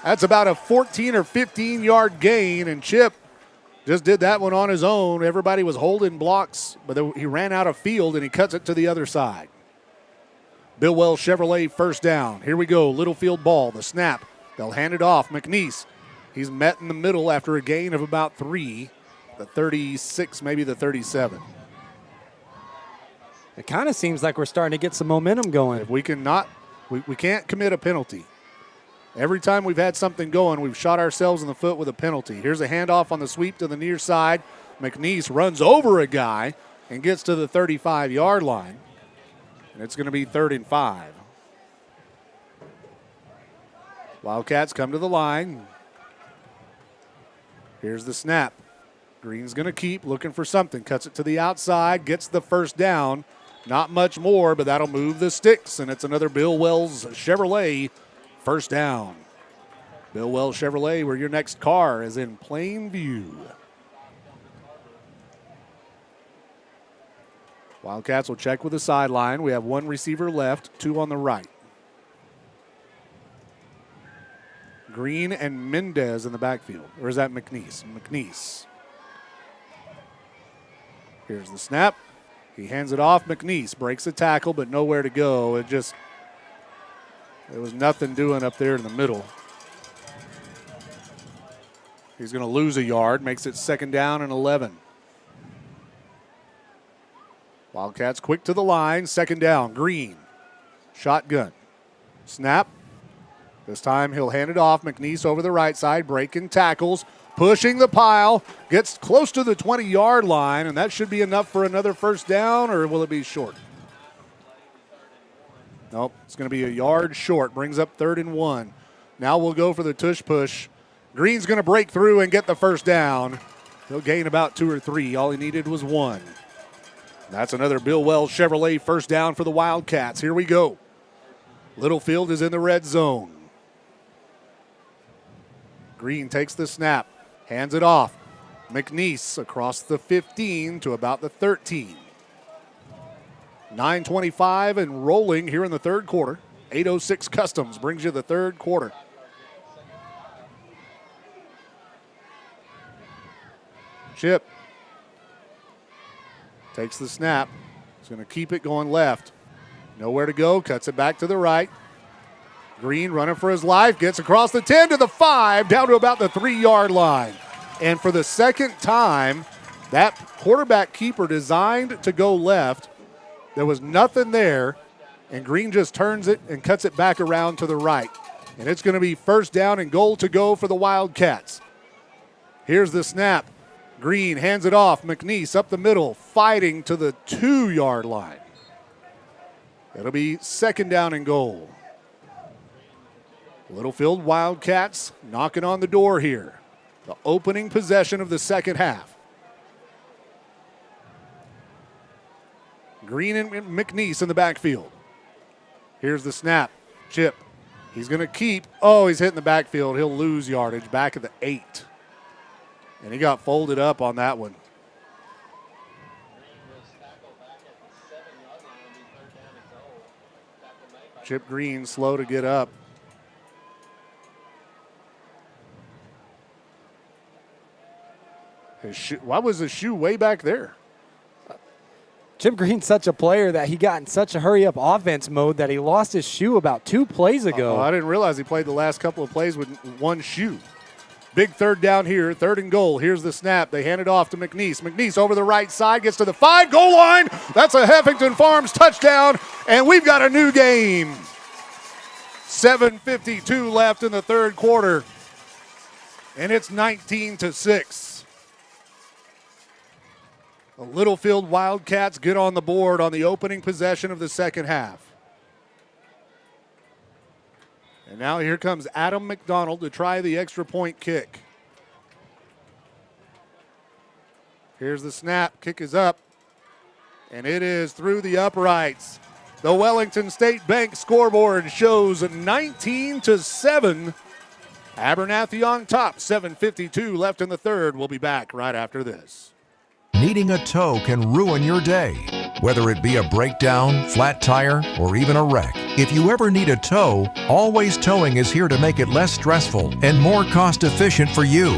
Speaker 2: That's about a 14 or 15-yard gain, and Chip just did that one on his own. Everybody was holding blocks, but he ran out of field, and he cuts it to the other side. Bill Wells Chevrolet first down. Here we go, Littlefield ball, the snap. They'll hand it off. McNeese, he's met in the middle after a gain of about 3, the 36, maybe the 37.
Speaker 3: It kind of seems like we're starting to get some momentum going.
Speaker 2: If we cannot, we can't commit a penalty. Every time we've had something going, we've shot ourselves in the foot with a penalty. Here's a handoff on the sweep to the near side. McNeese runs over a guy and gets to the 35-yard line. And it's going to be 3rd and 5. Wildcats come to the line. Here's the snap. Green's going to keep looking for something. Cuts it to the outside, gets the first down. Not much more, but that'll move the sticks, and it's another Bill Wells Chevrolet first down. Bill Wells Chevrolet, where your next car is in plain view. Wildcats will check with the sideline. We have 1 receiver left, 2 on the right. Green and Mendez in the backfield. Or is that McNeese? McNeese. Here's the snap. He hands it off. McNeese breaks the tackle, but nowhere to go. There was nothing doing up there in the middle. He's going to lose a yard, makes it 2nd down and 11. Wildcats quick to the line, 2nd down. Green, shotgun, snap. This time he'll hand it off. McNeese over the right side, breaking tackles, pushing the pile, gets close to the 20-yard line, and that should be enough for another first down, or will it be short? Nope, it's going to be a yard short. Brings up 3rd and 1. Now we'll go for the tush push. Green's going to break through and get the first down. He'll gain about 2 or 3. All he needed was 1. That's another Bill Wells Chevrolet first down for the Wildcats. Here we go. Littlefield is in the red zone. Green takes the snap, hands it off. McNeese across the 15 to about the 13. 9:25 and rolling here in the third quarter. 8:06 Customs brings you the third quarter. Chip takes the snap. He's going to keep it going left. Nowhere to go. Cuts it back to the right. Green running for his life. Gets across the 10 to the 5, down to about the 3-yard line. And for the second time, that quarterback keeper designed to go left. There was nothing there, and Green just turns it and cuts it back around to the right. And it's going to be first down and goal to go for the Wildcats. Here's the snap. Green hands it off. McNeese up the middle, fighting to the 2-yard line. It'll be second down and goal. Littlefield Wildcats knocking on the door here. The opening possession of the second half. Green and McNeese in the backfield. Here's the snap. Chip. He's going to keep. Oh, he's hitting the backfield. He'll lose yardage back at the 8. And he got folded up on that one. Chip Green slow to get up. Why was his shoe way back there?
Speaker 3: Chip Green's such a player that he got in such a hurry-up offense mode that he lost his shoe about 2 plays ago.
Speaker 2: I didn't realize he played the last couple of plays with one shoe. Big third down here, 3rd and goal. Here's the snap. They hand it off to McNeese. McNeese over the right side, gets to the 5-goal line. That's a Heffington Farms touchdown, and we've got a new game. 7:52 left in the 3rd quarter, and it's 19-6. The Littlefield Wildcats get on the board on the opening possession of the 2nd half. And now here comes Adam McDonald to try the extra point kick. Here's the snap. Kick is up. And it is through the uprights. The Wellington State Bank scoreboard shows 19-7. Abernathy on top. 7:52 left in the 3rd. We'll be back right after this.
Speaker 9: Needing a tow can ruin your day. Whether it be a breakdown, flat tire, or even a wreck. If you ever need a tow, Always Towing is here to make it less stressful and more cost efficient for you.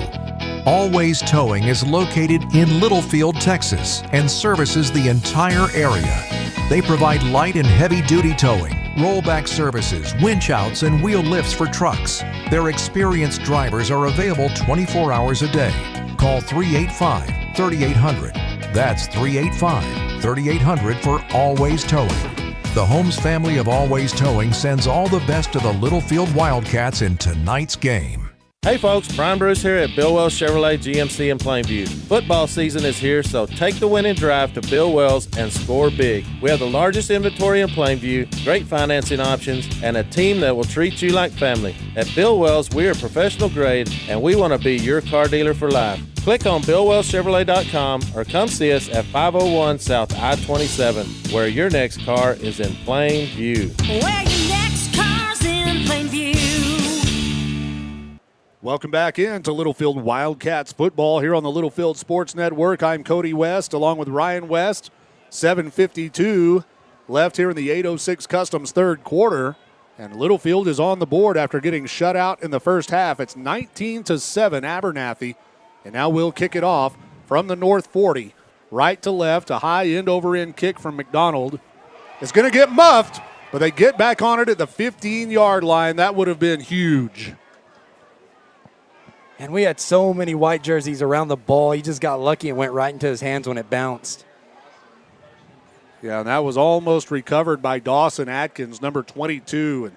Speaker 9: Always Towing is located in Littlefield, Texas, and services the entire area. They provide light and heavy duty towing, rollback services, winch outs, and wheel lifts for trucks. Their experienced drivers are available 24 hours a day. Call 385-3800. That's 385-3800 for Always Towing. The Holmes family of Always Towing sends all the best to the Littlefield Wildcats in tonight's game.
Speaker 11: Hey folks, Brian Bruce here at Bill Wells Chevrolet GMC in Plainview. Football season is here, so take the winning drive to Bill Wells and score big. We have the largest inventory in Plainview, great financing options, and a team that will treat you like family. At Bill Wells, we are professional grade, and we want to be your car dealer for life. Click on BillWellsChevrolet.com or come see us at 501 South I-27, where your next car is in plain view.
Speaker 12: Where your next car's in Plainview.
Speaker 2: Welcome back into Littlefield Wildcats football here on the Littlefield Sports Network. I'm Cody West along with Ryan West. 7:52 left here in the 806 Customs 3rd quarter. And Littlefield is on the board after getting shut out in the first half. It's 19-7 Abernathy. And now we'll kick it off from the north 40. Right to left, a high end over end kick from McDonald. It's going to get muffed, but they get back on it at the 15-yard line. That would have been huge.
Speaker 3: And we had so many white jerseys around the ball. He just got lucky and went right into his hands when it bounced.
Speaker 2: Yeah, and that was almost recovered by Dawson Atkins, number 22.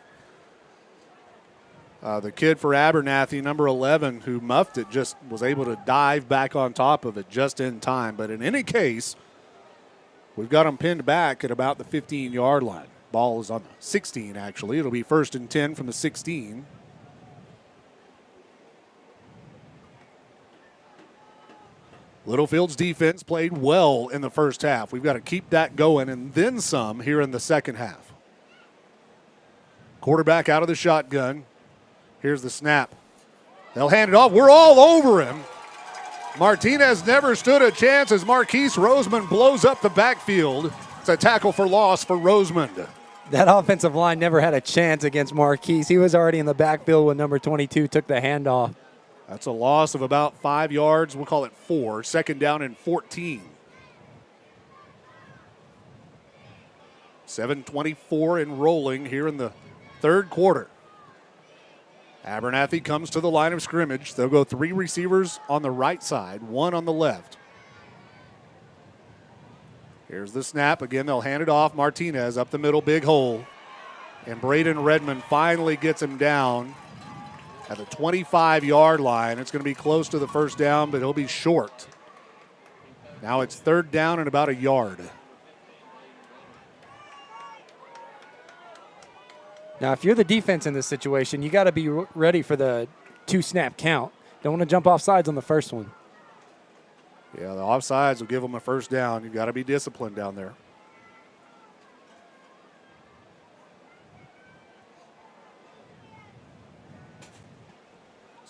Speaker 2: And the kid for Abernathy, number 11, who muffed it, just was able to dive back on top of it just in time. But in any case, we've got them pinned back at about the 15-yard line. Ball is on the 16, actually. It'll be 1st and 10 from the 16. Littlefield's defense played well in the first half. We've got to keep that going and then some here in the second half. Quarterback out of the shotgun. Here's the snap. They'll hand it off. We're all over him. Martinez never stood a chance as Marquise Rosemond blows up the backfield. It's a tackle for loss for Rosemond.
Speaker 3: That offensive line never had a chance against Marquise. He was already in the backfield when number 22 took the handoff.
Speaker 2: That's a loss of about 5 yards. We'll call it 4. 2nd down and 14. 7:24 and rolling here in the 3rd quarter. Abernathy comes to the line of scrimmage. They'll go 3 receivers on the right side, 1 on the left. Here's the snap. Again, they'll hand it off. Martinez up the middle, big hole. And Braden Redmond finally gets him down at the 25-yard line. It's going to be close to the first down, but he'll be short. Now it's 3rd down and about a yard.
Speaker 3: Now, if you're the defense in this situation, you got to be ready for the 2-snap count. Don't want to jump off sides on the first one.
Speaker 2: Yeah, the offsides will give them a first down. You've got to be disciplined down there.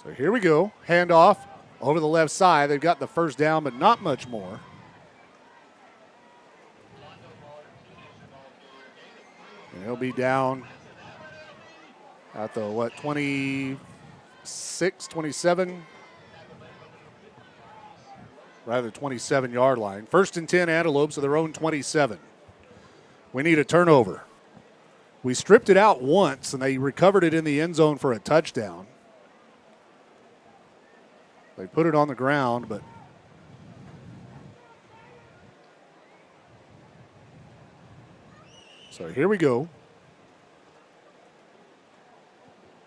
Speaker 2: So here we go. Handoff over the left side. They've got the first down, but not much more. And he'll be down at the, 26, 27? Rather, 27-yard line. 1st and 10 Antelopes of their own 27. We need a turnover. We stripped it out once, and they recovered it in the end zone for a touchdown. They put it on the ground, but so here we go.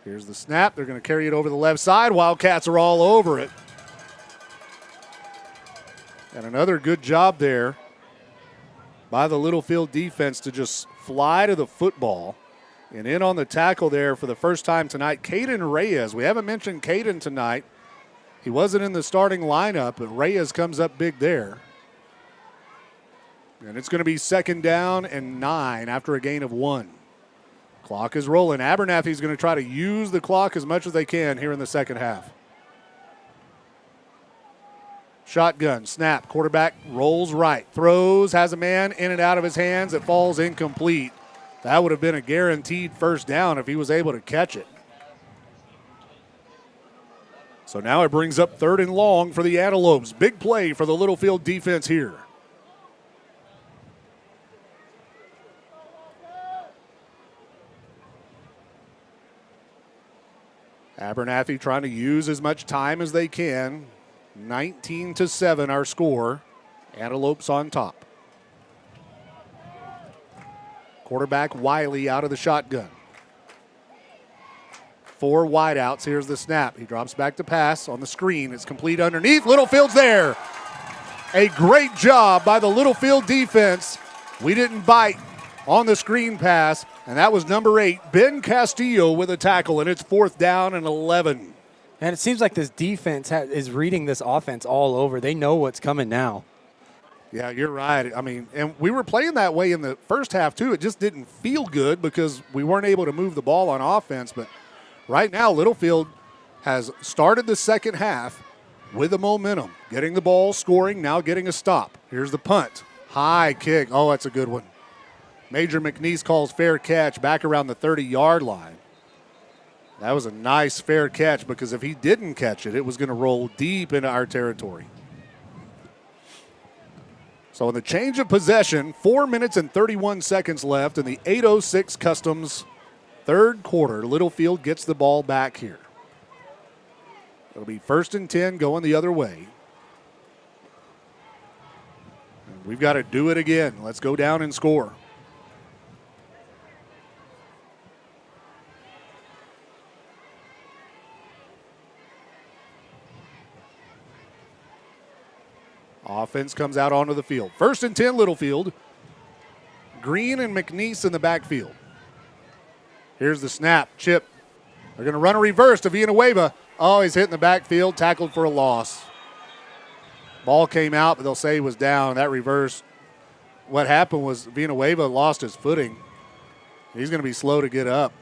Speaker 2: Here's the snap. They're going to carry it over the left side. Wildcats are all over it. And another good job there by the Littlefield defense to just fly to the football. And in on the tackle there for the first time tonight, Caden Reyes. We haven't mentioned Caden tonight. He wasn't in the starting lineup, but Reyes comes up big there. And it's going to be 2nd down and 9 after a gain of 1. Clock is rolling. Abernathy's going to try to use the clock as much as they can here in the second half. Shotgun, snap, quarterback rolls right, throws, has a man in and out of his hands. It falls incomplete. That would have been a guaranteed first down if he was able to catch it. So now it brings up 3rd and long for the Antelopes. Big play for the Littlefield defense here. Abernathy trying to use as much time as they can. 19-7 our score. Antelopes on top. Quarterback Wiley out of the shotgun. 4 wideouts. Here's the snap. He drops back to pass on the screen. It's complete underneath. Littlefield's there. A great job by the Littlefield defense. We didn't bite on the screen pass, and that was number 8, Ben Castillo with a tackle, and it's 4th down and 11.
Speaker 3: And it seems like this defense is reading this offense all over. They know what's coming now.
Speaker 2: Yeah, you're right. I mean, and we were playing that way in the first half, too. It just didn't feel good because we weren't able to move the ball on offense. But right now, Littlefield has started the second half with the momentum, getting the ball, scoring, now getting a stop. Here's the punt. High kick. Oh, that's a good one. Major McNeese calls fair catch back around the 30-yard line. That was a nice fair catch because if he didn't catch it, it was going to roll deep into our territory. So in the change of possession, 4 minutes and 31 seconds left in the 8:06 Customs third quarter. Littlefield gets the ball back here. It'll be 1st and 10 going the other way. And we've got to do it again. Let's go down and score. Offense comes out onto the field. 1st and 10, Littlefield. Green and McNeese in the backfield. Here's the snap. Chip. They're going to run a reverse to Villanueva. Oh, he's hit in the backfield, tackled for a loss. Ball came out, but they'll say he was down. That reverse. What happened was Villanueva lost his footing. He's going to be slow to get up.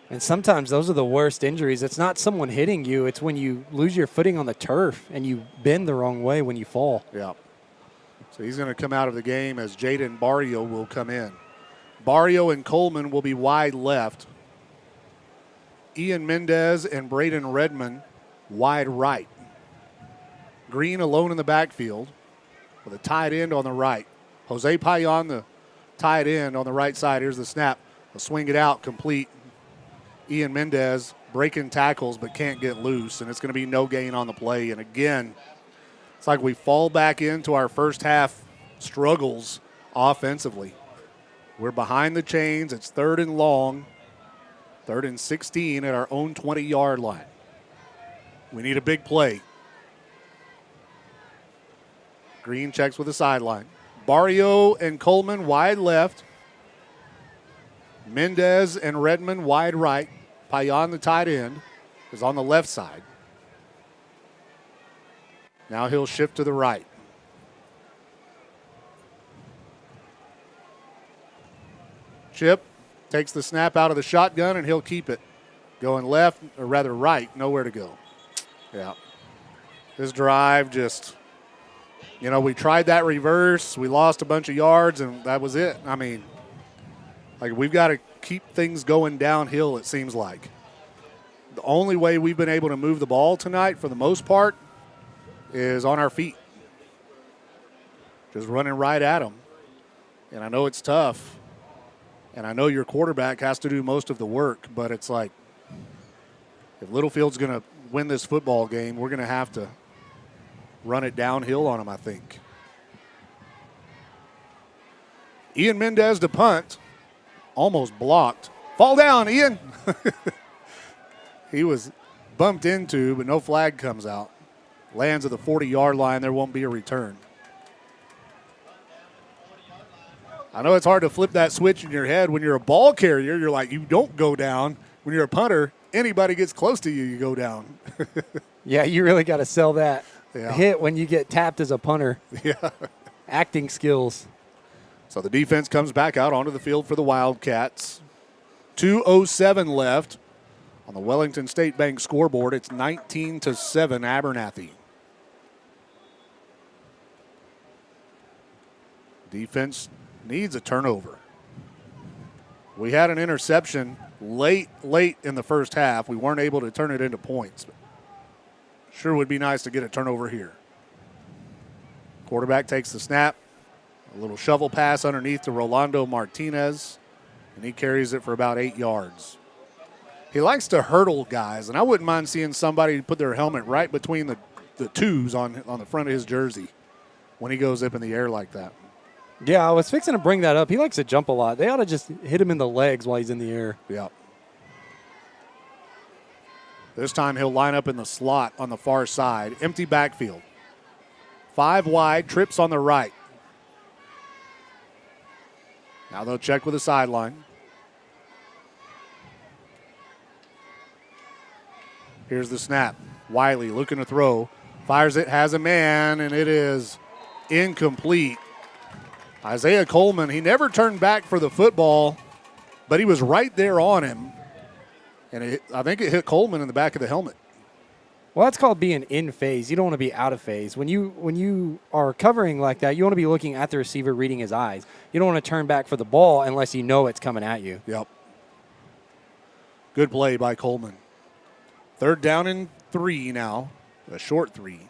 Speaker 3: And sometimes those are the worst injuries. It's not someone hitting you. It's when you lose your footing on the turf and you bend the wrong way when you fall.
Speaker 2: Yeah. So he's going to come out of the game as Jaden Barrio will come in. Barrio and Coleman will be wide left. Ian Mendez and Braden Redmond wide right. Green alone in the backfield with a tight end on the right. Jose Payan, the tight end on the right side. Here's the snap. They'll swing it out, complete. Ian Mendez breaking tackles but can't get loose, and it's going to be no gain on the play. And again, it's like we fall back into our first half struggles offensively. We're behind the chains. It's 3rd and long, 3rd and 16 at our own 20-yard line. We need a big play. Green checks with the sideline. Barrio and Coleman wide left. Mendez and Redmond wide right. Payan, the tight end, is on the left side. Now he'll shift to the right. Chip takes the snap out of the shotgun, and he'll keep it. Going left, or rather right, nowhere to go. Yeah. This drive just, we tried that reverse. We lost a bunch of yards, and that was it. I mean, we've got to keep things going downhill, it seems like. The only way we've been able to move the ball tonight, for the most part, is on our feet. Just running right at them. And I know it's tough. And I know your quarterback has to do most of the work, but it's like, if Littlefield's going to win this football game, we're going to have to run it downhill on them, I think. Ian Mendez to punt. Almost blocked. Fall down, Ian. He was bumped into, but no flag comes out. Lands at the 40-yard line. There won't be a return. I know it's hard to flip that switch in your head. When you're a ball carrier, you're like, you don't go down. When you're a punter, anybody gets close to you, you go down.
Speaker 3: Yeah, you really got to sell that
Speaker 2: Yeah.
Speaker 3: hit when you get tapped as a punter.
Speaker 2: Yeah.
Speaker 3: Acting skills.
Speaker 2: So the defense comes back out onto the field for the Wildcats. 2:07 left on the Wellington State Bank scoreboard. It's 19-7 Abernathy. Defense needs a turnover. We had an interception late in the first half. We weren't able to turn it into points. But sure would be nice to get a turnover here. Quarterback takes the snap. A little shovel pass underneath to Rolando Martinez, and he carries it for about 8 yards. He likes to hurdle guys, and I wouldn't mind seeing somebody put their helmet right between the twos on the front of his jersey when he goes up in the air like that.
Speaker 3: Yeah, I was fixing to bring that up. He likes to jump a lot. They ought to just hit him in the legs while he's in the air.
Speaker 2: Yeah. This time he'll line up in the slot on the far side. Empty backfield. 5 wide, trips on the right. Now they'll check with the sideline. Here's the snap. Wiley looking to throw. Fires it, has a man, and it is incomplete. Isaiah Coleman, he never turned back for the football, but he was right there on him. And I think it hit Coleman in the back of the helmet.
Speaker 3: Well, that's called being in phase. You don't want to be out of phase. When you are covering like that, you want to be looking at the receiver, reading his eyes. You don't want to turn back for the ball unless you know it's coming at you.
Speaker 2: Yep. Good play by Coleman. 3rd down and 3 now, a short 3.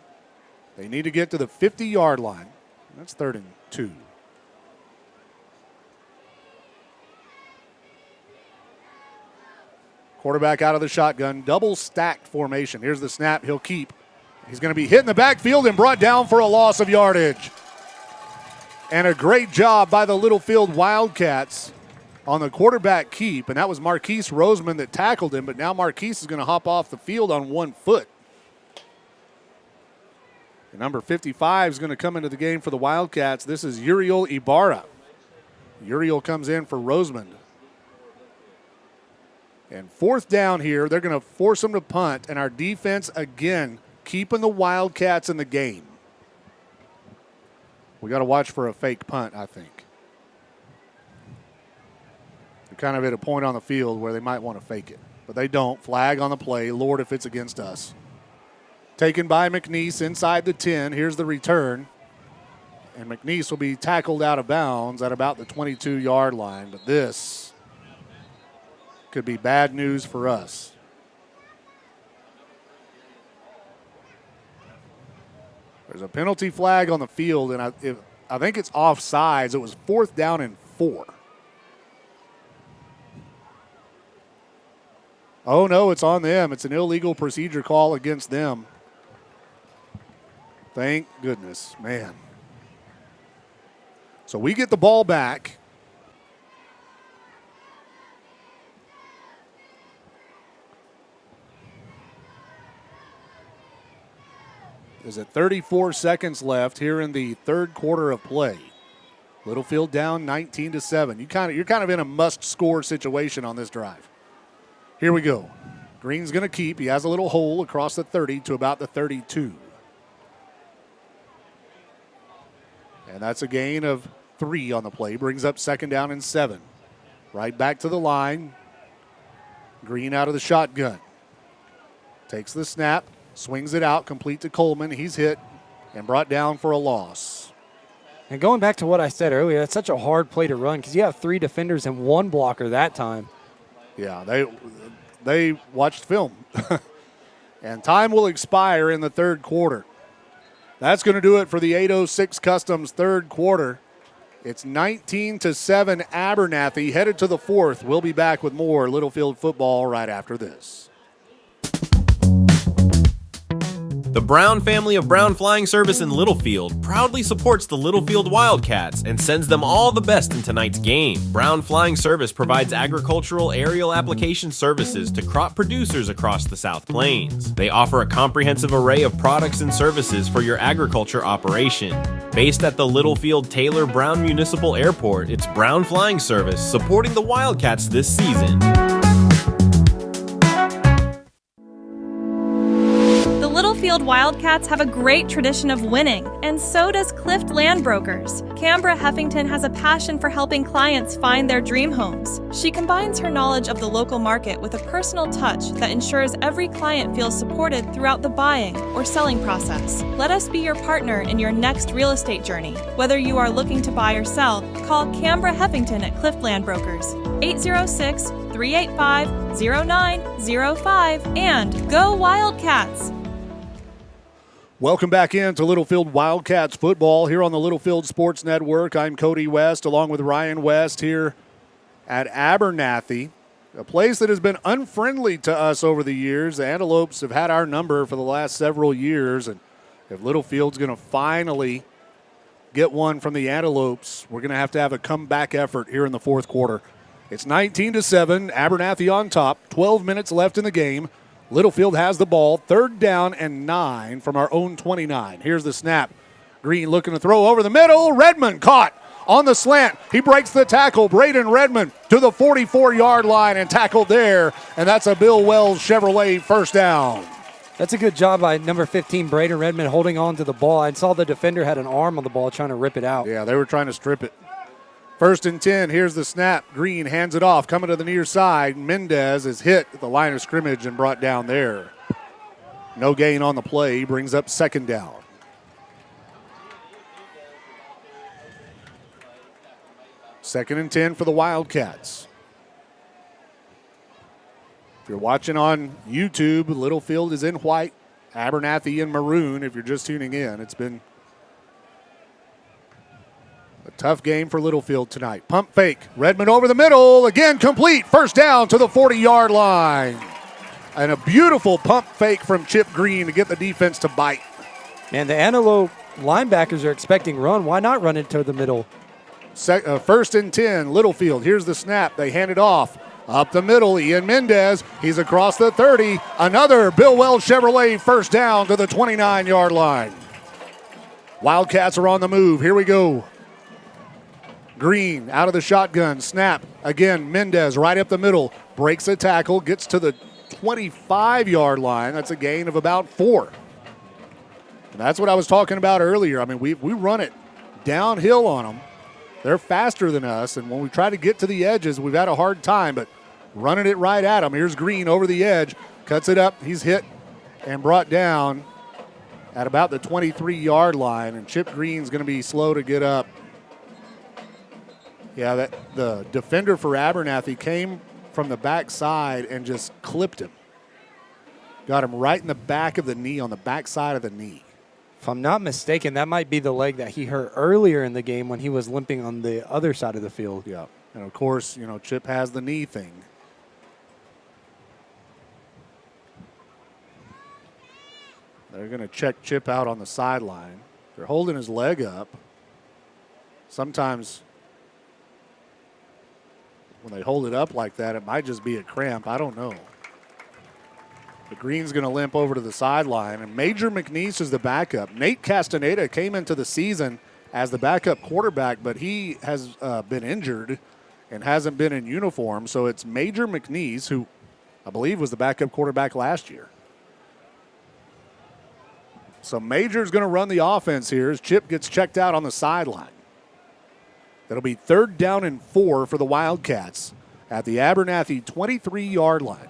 Speaker 2: They need to get to the 50-yard line. That's 3rd and 2. Quarterback out of the shotgun, double stacked formation. Here's the snap, he'll keep. He's going to be hit in the backfield and brought down for a loss of yardage. And a great job by the Littlefield Wildcats on the quarterback keep, and that was Marquise Roseman that tackled him, but now Marquise is going to hop off the field on 1 foot. And number 55 is going to come into the game for the Wildcats. This is Uriel Ibarra. Uriel comes in for Roseman. And 4th down here, they're going to force them to punt, and our defense, again, keeping the Wildcats in the game. We got to watch for a fake punt, I think. They're kind of at a point on the field where they might want to fake it, but they don't. Flag on the play. Lord, if it's against us. Taken by McNeese inside the 10. Here's the return. And McNeese will be tackled out of bounds at about the 22-yard line, but this could be bad news for us. There's a penalty flag on the field, and I think it's offsides. It was 4th down and 4. Oh, no, it's on them. It's an illegal procedure call against them. Thank goodness, man. So we get the ball back. There's 34 seconds left here in the 3rd quarter of play. Littlefield down 19-7. You're kind of in a must-score situation on this drive. Here we go. Green's going to keep. He has a little hole across the 30 to about the 32. And that's a gain of 3 on the play. Brings up 2nd down and 7. Right back to the line. Green out of the shotgun. Takes the snap. Swings it out, complete to Coleman. He's hit and brought down for a loss.
Speaker 3: And going back to what I said earlier, that's such a hard play to run because you have 3 defenders and 1 blocker that time.
Speaker 2: Yeah, they watched film. And time will expire in the 3rd quarter. That's going to do it for the 806 Customs 3rd quarter. It's 19-7 Abernathy headed to the 4th. We'll be back with more Littlefield football right after this.
Speaker 10: The Brown family of Brown Flying Service in Littlefield proudly supports the Littlefield Wildcats and sends them all the best in tonight's game. Brown Flying Service provides agricultural aerial application services to crop producers across the South Plains. They offer a comprehensive array of products and services for your agriculture operation. Based at the Littlefield Taylor Brown Municipal Airport, it's Brown Flying Service supporting the Wildcats this season.
Speaker 21: The Littlefield Wildcats have a great tradition of winning, and so does Clift Land Brokers. Canberra Heffington has a passion for helping clients find their dream homes. She combines her knowledge of the local market with a personal touch that ensures every client feels supported throughout the buying or selling process. Let us be your partner in your next real estate journey. Whether you are looking to buy or sell, call Canberra Heffington at Clift Land Brokers, 806-385-0905, and go Wildcats!
Speaker 2: Welcome back into Littlefield Wildcats football here on the Littlefield Sports Network. I'm Cody West along with Ryan West here at Abernathy, a place that has been unfriendly to us over the years. The Antelopes have had our number for the last several years, and if Littlefield's going to finally get one from the Antelopes, we're going to have a comeback effort here in the fourth quarter. It's 19-7, Abernathy on top, 12 minutes left in the game. Littlefield has the ball, 3rd down and 9 from our own 29. Here's the snap. Green looking to throw over the middle. Redmond caught on the slant. He breaks the tackle. Braden Redmond to the 44-yard line and tackled there. And that's a Bill Wells Chevrolet first down.
Speaker 3: That's a good job by number 15, Braden Redmond, holding on to the ball. I saw the defender had an arm on the ball trying to rip it out.
Speaker 2: Yeah, they were trying to strip it. 1st and 10, here's the snap. Green hands it off, coming to the near side. Mendez is hit at the line of scrimmage and brought down there. No gain on the play, brings up 2nd down. Second and 10 for the Wildcats. If you're watching on YouTube, Littlefield is in white, Abernathy in maroon if you're just tuning in. It's been a tough game for Littlefield tonight. Pump fake. Redmond over the middle. Again, complete. First down to the 40-yard line. And a beautiful pump fake from Chip Green to get the defense to bite.
Speaker 3: Man, the Antelope linebackers are expecting run. Why not run it to the middle?
Speaker 2: 1st and 10, Littlefield. Here's the snap. They hand it off. Up the middle, Ian Mendez. He's across the 30. Another Bill Wells Chevrolet first down to the 29-yard line. Wildcats are on the move. Here we go. Green out of the shotgun, snap. Again, Mendez right up the middle, breaks a tackle, gets to the 25-yard line. That's a gain of about 4. And that's what I was talking about earlier. I mean, we run it downhill on them. They're faster than us, and when we try to get to the edges, we've had a hard time, but running it right at them. Here's Green over the edge, cuts it up. He's hit and brought down at about the 23-yard line, and Chip Green's going to be slow to get up. Yeah, the defender for Abernathy came from the backside and just clipped him. Got him right in the back of the knee, on the backside of the knee.
Speaker 3: If I'm not mistaken, that might be the leg that he hurt earlier in the game when he was limping on the other side of the field.
Speaker 2: Yeah, and of course, Chip has the knee thing. They're going to check Chip out on the sideline. They're holding his leg up. Sometimes when they hold it up like that, it might just be a cramp. I don't know. But Green's going to limp over to the sideline, and Major McNeese is the backup. Nate Castaneda came into the season as the backup quarterback, but he has been injured and hasn't been in uniform. So it's Major McNeese, who I believe was the backup quarterback last year. So Major's going to run the offense here as Chip gets checked out on the sideline. That'll be 3rd down and 4 for the Wildcats at the Abernathy 23-yard line.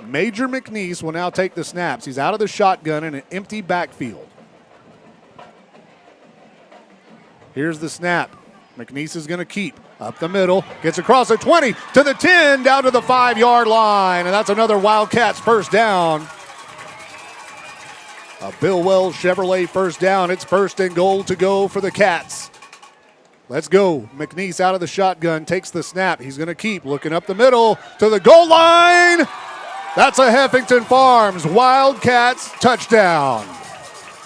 Speaker 2: Major McNeese will now take the snaps. He's out of the shotgun in an empty backfield. Here's the snap. McNeese is going to keep up the middle. Gets across the 20 to the 10, down to the 5-yard line. And that's another Wildcats first down. A Bill Wells Chevrolet first down. It's 1st and goal to go for the Cats. Let's go. McNeese out of the shotgun, takes the snap. He's going to keep looking up the middle to the goal line. That's a Heffington Farms Wildcats touchdown.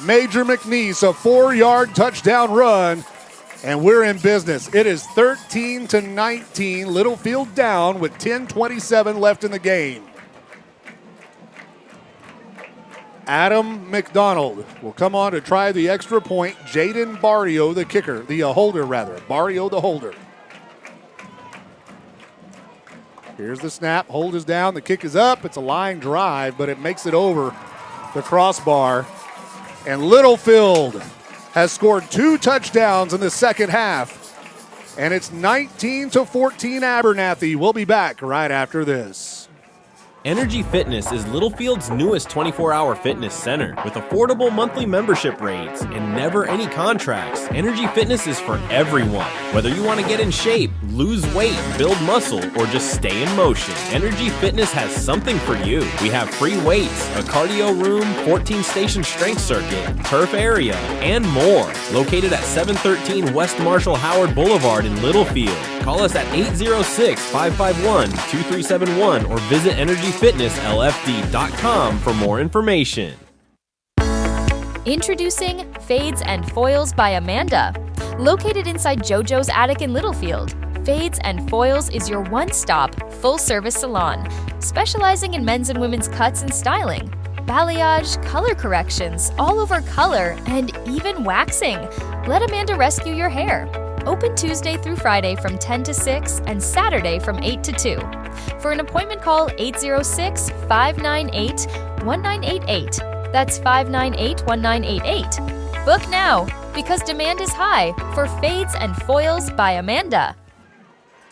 Speaker 2: Major McNeese, a 4-yard touchdown run, and we're in business. It is 13-19, Littlefield down with 10:27 left in the game. Adam McDonald will come on to try the extra point. Jaden Barrio, the kicker, Barrio the holder. Here's the snap, hold is down, the kick is up. It's a line drive, but it makes it over the crossbar. And Littlefield has scored 2 touchdowns in the second half. And it's 19-14 Abernathy. We'll be back right after this.
Speaker 10: Energy Fitness is Littlefield's newest 24-hour fitness center with affordable monthly membership rates and never any contracts. Energy Fitness is for everyone. Whether you want to get in shape, lose weight, build muscle, or just stay in motion, Energy Fitness has something for you. We have free weights, a cardio room, 14-station strength circuit, turf area, and more. Located at 713 West Marshall Howard Boulevard in Littlefield. Call us at 806-551-2371 or visit energyfitnesslfd.com for more information.
Speaker 14: Introducing Fades and Foils by Amanda. Located inside JoJo's attic in Littlefield, Fades and Foils is your one-stop, full-service salon, specializing in men's and women's cuts and styling, balayage, color corrections, all-over color, and even waxing. Let Amanda rescue your hair. Open Tuesday through Friday from 10 to 6 and Saturday from 8 to 2. For an appointment, call 806-598-1988. That's 598-1988. Book now, because demand is high for Fades and Foils by Amanda.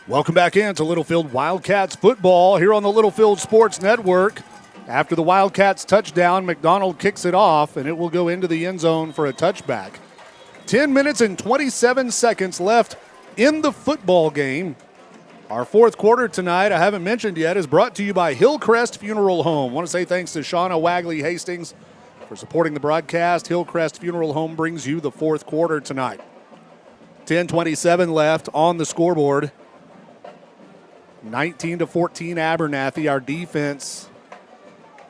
Speaker 2: Welcome back into Littlefield Wildcats football here on the Littlefield Sports Network. After the Wildcats touchdown, McDonald kicks it off, and it will go into the end zone for a touchback. 10 minutes and 27 seconds left in the football game. Our fourth quarter tonight, I haven't mentioned yet, is brought to you by Hillcrest Funeral Home. I want to say thanks to Shauna Wagley Hastings for supporting the broadcast. Hillcrest Funeral Home brings you the fourth quarter tonight. 10:27 left on the scoreboard. 19-14 Abernathy. Our defense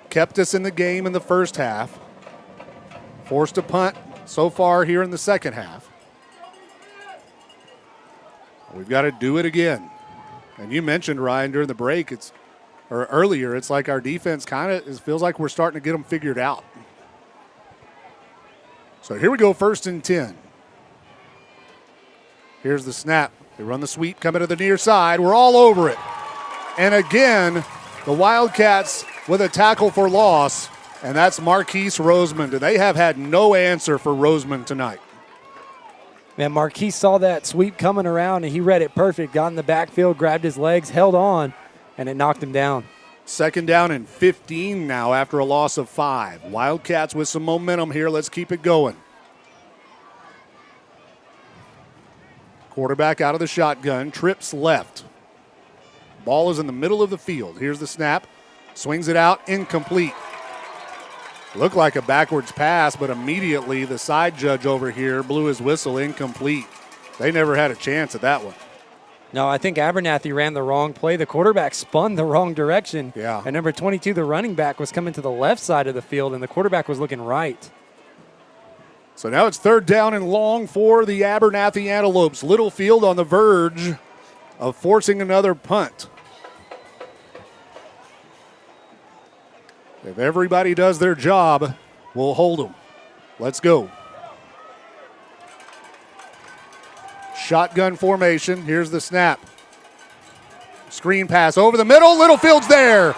Speaker 2: kept us in the game in the first half. Forced a punt so far here in the second half. We've got to do it again. And you mentioned, Ryan, during the break, earlier, it's like our defense feels like we're starting to get them figured out. So here we go, 1st and 10. Here's the snap. They run the sweep, coming to the near side. We're all over it. And again, the Wildcats with a tackle for loss, and that's Marquise Rosemond. And they have had no answer for Rosemond tonight.
Speaker 3: Man, Marquise saw that sweep coming around, and he read it perfect. Got in the backfield, grabbed his legs, held on, and it knocked him down.
Speaker 2: 2nd down and 15 now after a loss of 5. Wildcats with some momentum here. Let's keep it going. Quarterback out of the shotgun, trips left. Ball is in the middle of the field. Here's the snap. Swings it out, incomplete. Looked like a backwards pass, but immediately the side judge over here blew his whistle, incomplete. They never had a chance at that one.
Speaker 3: No, I think Abernathy ran the wrong play. The quarterback spun the wrong direction.
Speaker 2: Yeah.
Speaker 3: And number 22, the running back, was coming to the left side of the field, and the quarterback was looking right.
Speaker 2: So now it's 3rd down and long for the Abernathy Antelopes. Littlefield on the verge of forcing another punt. If everybody does their job, we'll hold them. Let's go. Shotgun formation. Here's the snap. Screen pass over the middle. Littlefield's there.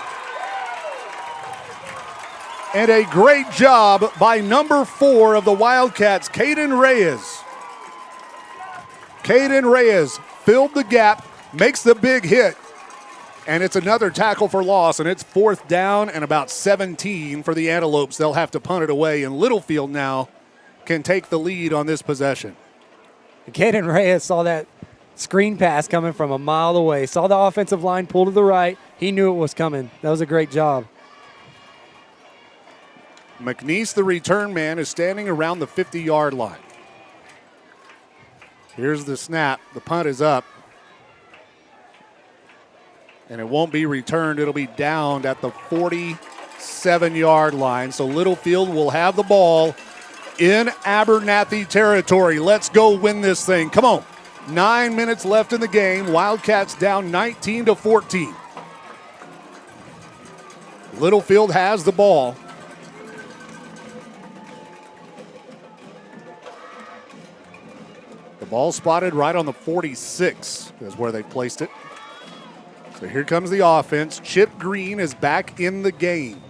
Speaker 2: And a great job by number 4 of the Wildcats, Caden Reyes. Caden Reyes filled the gap, makes the big hit. And it's another tackle for loss, and it's 4th down and about 17 for the Antelopes. They'll have to punt it away, and Littlefield now can take the lead on this possession.
Speaker 3: Caden Reyes saw that screen pass coming from a mile away, saw the offensive line pull to the right. He knew it was coming. That was a great job.
Speaker 2: McNeese, the return man, is standing around the 50-yard line. Here's the snap. The punt is up. And it won't be returned. It'll be downed at the 47-yard line. So Littlefield will have the ball in Abernathy territory. Let's go win this thing. Come on. 9 minutes left in the game. Wildcats down 19-14. Littlefield has the ball. The ball spotted right on the 46 is where they placed it. So here comes the offense. Chip Green is back in the game.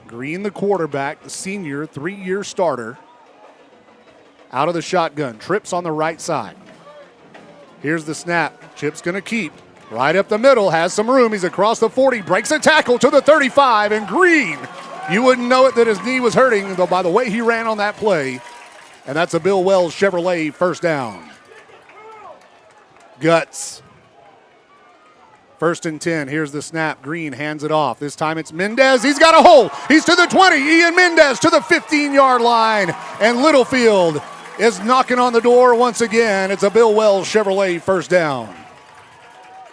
Speaker 2: Green, the quarterback, the senior, 3-year starter. Out of the shotgun. Trips on the right side. Here's the snap. Chip's going to keep. Right up the middle. Has some room. He's across the 40. Breaks a tackle to the 35. And Green, you wouldn't know it that his knee was hurting by the way he ran on that play. And that's a Bill Wells Chevrolet first down. Guts. 1st and 10. Here's the snap. Green hands it off. This time it's Mendez. He's got a hole. He's to the 20. Ian Mendez to the 15-yard line. And Littlefield is knocking on the door once again. It's a Bill Wells Chevrolet first down.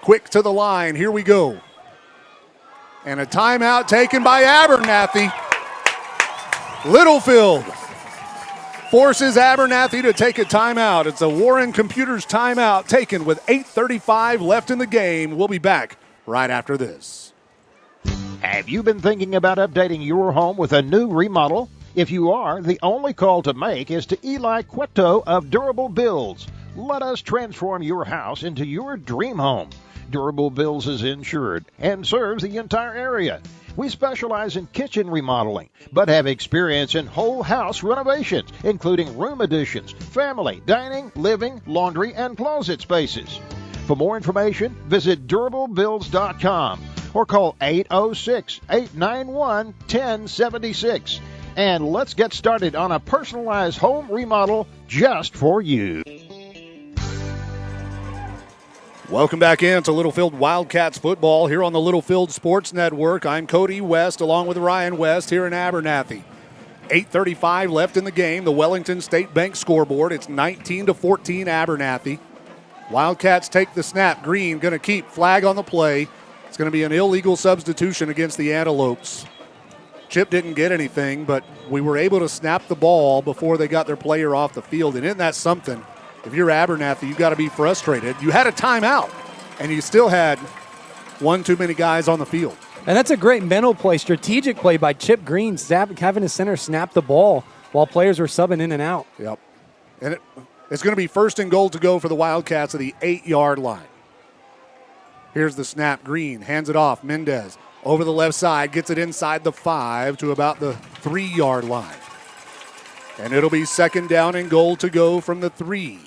Speaker 2: Quick to the line. Here we go. And a timeout taken by Abernathy. Littlefield forces Abernathy to take a timeout. It's a Warren Computers timeout taken with 8:35 left in the game. We'll be back right after this.
Speaker 15: Have you been thinking about updating your home with a new remodel? If you are, the only call to make is to Eli Cueto of Durable Builds. Let us transform your house into your dream home. Durable Builds is insured and serves the entire area. We specialize in kitchen remodeling, but have experience in whole house renovations, including room additions, family, dining, living, laundry, and closet spaces. For more information, visit durablebuilds.com or call 806-891-1076. And let's get started on a personalized home remodel just for you.
Speaker 2: Welcome back into Littlefield Wildcats football here on the Littlefield Sports Network. I'm Cody West along with Ryan West here in Abernathy. 8:35 left in the game. The Wellington State Bank scoreboard. It's 19-14 Abernathy. Wildcats take the snap. Green going to keep. Flag on the play. It's going to be an illegal substitution against the Antelopes. Chip didn't get anything, but we were able to snap the ball before they got their player off the field. And isn't that something? If you're Abernathy, you've got to be frustrated. You had a timeout, and you still had one too many guys on the field.
Speaker 3: And that's a great mental play, strategic play by Chip Green, having his center snap the ball while players were subbing in and out.
Speaker 2: Yep. And it's going to be 1st and goal to go for the Wildcats at the 8-yard line. Here's the snap. Green hands it off. Mendez over the left side, gets it inside the 5 to about the 3-yard line. And it'll be 2nd down and goal to go from the 3.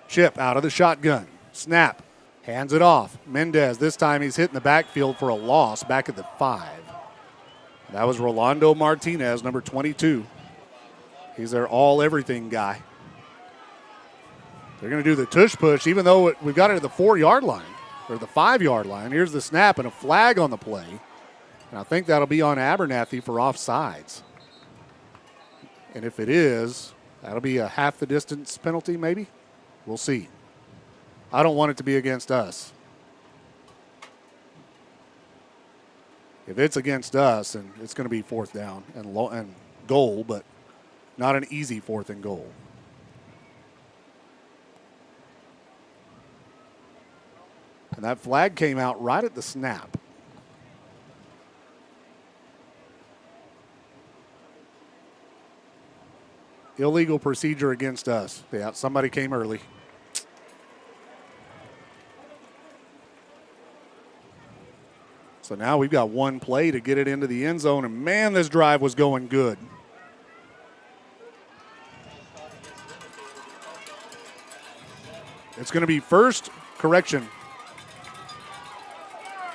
Speaker 2: Chip out of the shotgun. Snap. Hands it off. Mendez, this time he's hitting the backfield for a loss back at the 5. That was Rolando Martinez, number 22. He's their all-everything guy. They're going to do the tush push, even though we've got it at the 4-yard line, or the 5-yard line. Here's the snap and a flag on the play. And I think that'll be on Abernathy for offsides. And if it is, that'll be a half the distance penalty maybe. We'll see. I don't want it to be against us. If it's against us, then it's going to be 4th down and goal, but not an easy 4th and goal. And that flag came out right at the snap. Illegal procedure against us. Yeah, somebody came early. So now we've got one play to get it into the end zone, and man, this drive was going good. It's going to be first correction.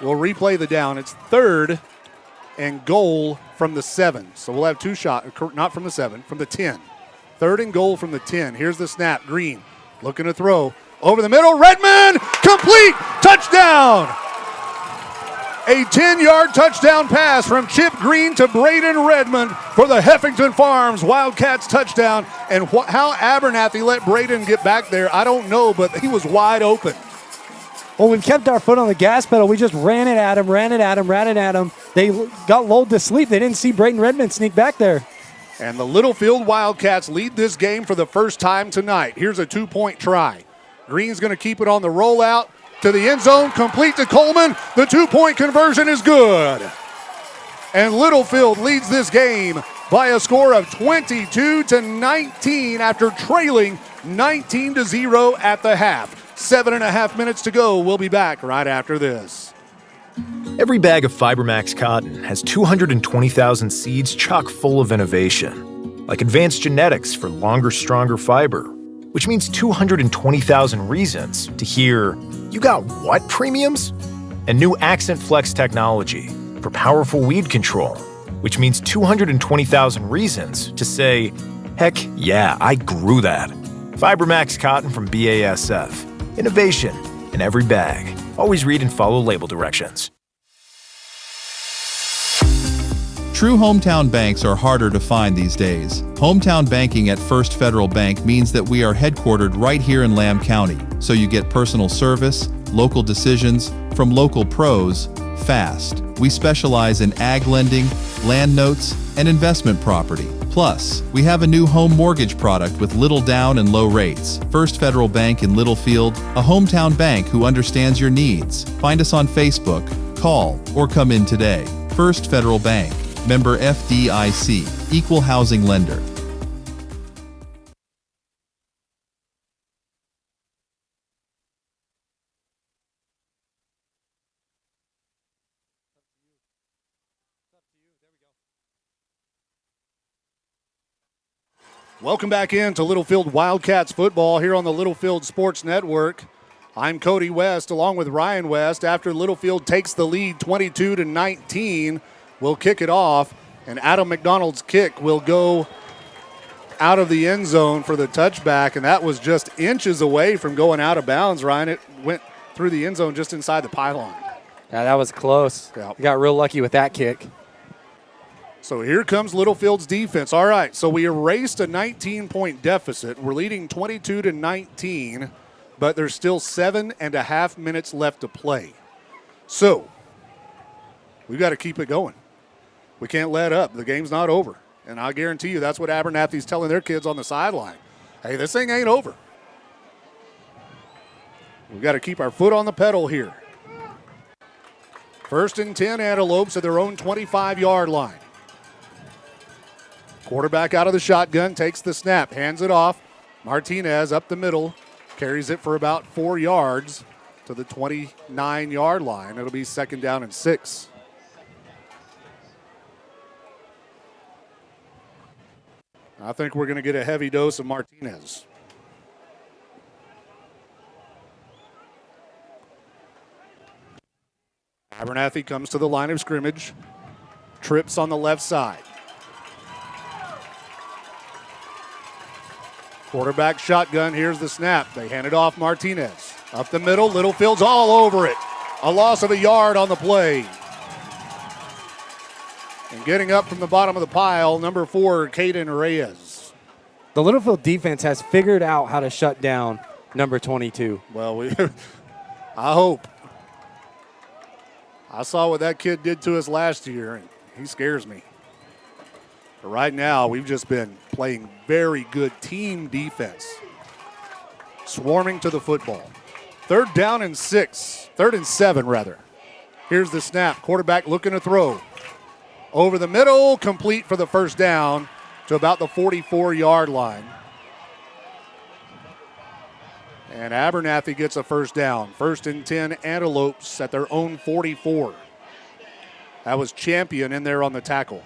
Speaker 2: We'll replay the down. It's 3rd and goal from the 7. So we'll have 2 shots, not from the 7, from the 10. 3rd and goal from the 10. Here's the snap. Green looking to throw. Over the middle. Redmond. Complete. Touchdown. A 10-yard touchdown pass from Chip Green to Braden Redmond for the Heffington Farms Wildcats touchdown. And how Abernathy let Braden get back there, I don't know, but he was wide open.
Speaker 3: Well, we've kept our foot on the gas pedal. We just ran it at him. They got lulled to sleep. They didn't see Braden Redmond sneak back there.
Speaker 2: And the Littlefield Wildcats lead this game for the first time tonight. Here's a 2-point try. Green's going to keep it on the rollout to the end zone, complete to Coleman. The 2-point conversion is good. And Littlefield leads this game by a score of 22-19 after trailing 19-0 at the half. 7.5 minutes to go. We'll be back right after this.
Speaker 16: Every bag of FiberMax cotton has 220,000 seeds chock full of innovation, like advanced genetics for longer, stronger fiber, which means 220,000 reasons to hear, "You got what premiums?" And new Accent Flex technology for powerful weed control, which means 220,000 reasons to say, "Heck yeah, I grew that." FiberMax cotton from BASF. Innovation in every bag. Always read and follow label directions.
Speaker 17: True hometown banks are harder to find these days. Hometown banking at First Federal Bank means that we are headquartered right here in Lamb County, so you get personal service, local decisions from local pros, fast. We specialize in ag lending, land notes, and investment property. Plus, we have a new home mortgage product with little down and low rates. First Federal Bank in Littlefield, a hometown bank who understands your needs. Find us on Facebook, call, or come in today. First Federal Bank, member FDIC, equal housing lender.
Speaker 2: Welcome back into Littlefield Wildcats football here on the Littlefield Sports Network. I'm Cody West along with Ryan West. After Littlefield takes the lead 22-19, we'll kick it off, and Adam McDonald's kick will go out of the end zone for the touchback, and that was just inches away from going out of bounds, Ryan. It went through the end zone just inside the pylon.
Speaker 3: Yeah, that was close.
Speaker 2: Yeah.
Speaker 3: Got real lucky with that kick.
Speaker 2: So here comes Littlefield's defense. All right, so we erased a 19-point deficit. We're leading 22-19, but there's still 7.5 minutes left to play. So we've got to keep it going. We can't let up. The game's not over. And I guarantee you that's what Abernathy's telling their kids on the sideline. Hey, this thing ain't over. We've got to keep our foot on the pedal here. 1st and 10, Antelopes at their own 25-yard line. Quarterback out of the shotgun, takes the snap, hands it off. Martinez up the middle, carries it for about 4 yards to the 29-yard line. It'll be 2nd down and 6. I think we're going to get a heavy dose of Martinez. Abernathy comes to the line of scrimmage, trips on the left side. Quarterback shotgun, here's the snap. They hand it off Martinez. Up the middle, Littlefield's all over it. A loss of a yard on the play. And getting up from the bottom of the pile, number 4, Caden Reyes.
Speaker 3: The Littlefield defense has figured out how to shut down number 22.
Speaker 2: Well, I hope. I saw what that kid did to us last year, and he scares me. But right now, we've just been playing very good team defense. Swarming to the football. 3rd down and 6. 3rd and 7, rather. Here's the snap. Quarterback looking to throw. Over the middle, complete for the 1st down to about the 44-yard line. And Abernathy gets a 1st down. 1st and 10, Antelopes at their own 44. That was Champion in there on the tackle.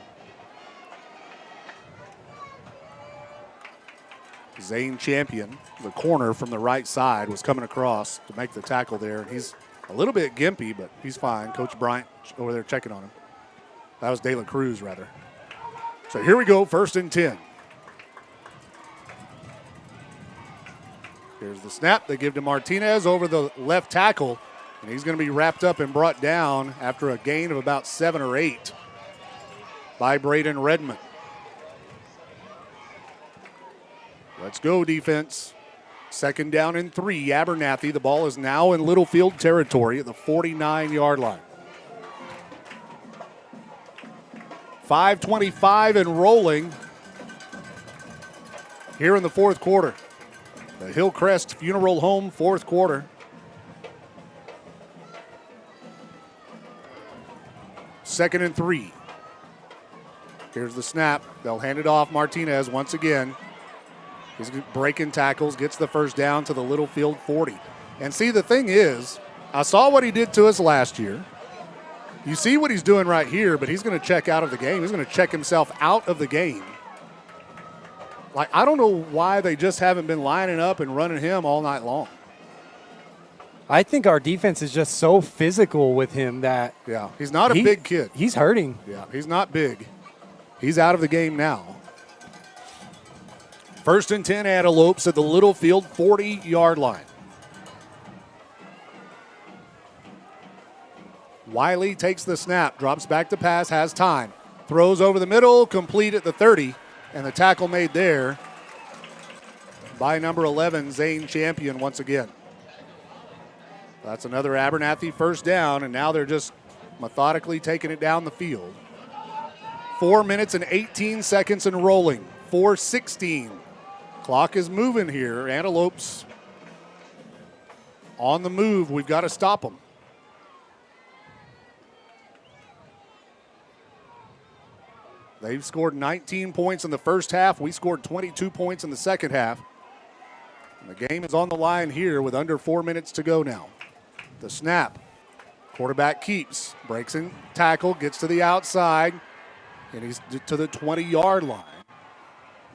Speaker 2: Zane Champion, the corner from the right side, was coming across to make the tackle there. He's a little bit gimpy, but he's fine. Coach Bryant over there checking on him. That was De La Cruz, rather. So here we go, 1st and 10. Here's the snap. They give to Martinez over the left tackle. And he's going to be wrapped up and brought down after a gain of about 7 or 8 by Braden Redmond. Let's go, defense. 2nd down and 3, Abernathy. The ball is now in Littlefield territory at the 49-yard line. 5:25 and rolling here in the 4th quarter. The Hillcrest Funeral Home 4th quarter. Second and 3. Here's the snap. They'll hand it off. Martinez once again. He's breaking tackles, gets the first down to the Littlefield 40. And see, the thing is, I saw what he did to us last year. You see what he's doing right here, but he's going to check out of the game. He's going to check himself out of the game. Like, I don't know why they just haven't been lining up and running him all night long.
Speaker 3: I think our defense is just so physical with him that
Speaker 2: yeah, he's not a big kid.
Speaker 3: He's hurting.
Speaker 2: Yeah, he's not big. He's out of the game now. 1st and 10 Antelopes at the Littlefield 40-yard line. Wiley takes the snap, drops back to pass, has time. Throws over the middle, complete at the 30, and the tackle made there by number 11, Zane Champion once again. That's another Abernathy first down, and now they're just methodically taking it down the field. 4 minutes and 18 seconds and rolling. 4:16. Clock is moving here. Antelopes on the move. We've got to stop them. They've scored 19 points in the first half. We scored 22 points in the second half. And the game is on the line here with under 4 minutes to go now. The snap. Quarterback keeps. Breaks in tackle. Gets to the outside. And he's to the 20-yard line.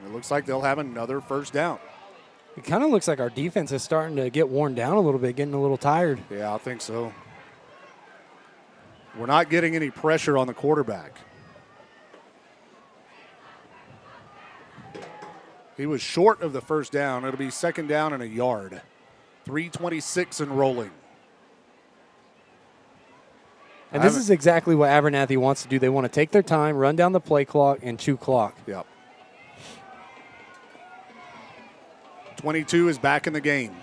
Speaker 2: And it looks like they'll have another first down.
Speaker 3: It kind of looks like our defense is starting to get worn down a little bit, getting a little tired.
Speaker 2: Yeah, I think so. We're not getting any pressure on the quarterback. He was short of the first down. It'll be 2nd down and a yard. 3:26 and rolling.
Speaker 3: And this is exactly what Abernathy wants to do. They want to take their time, run down the play clock, and chew clock.
Speaker 2: Yep. 22 is back in the game.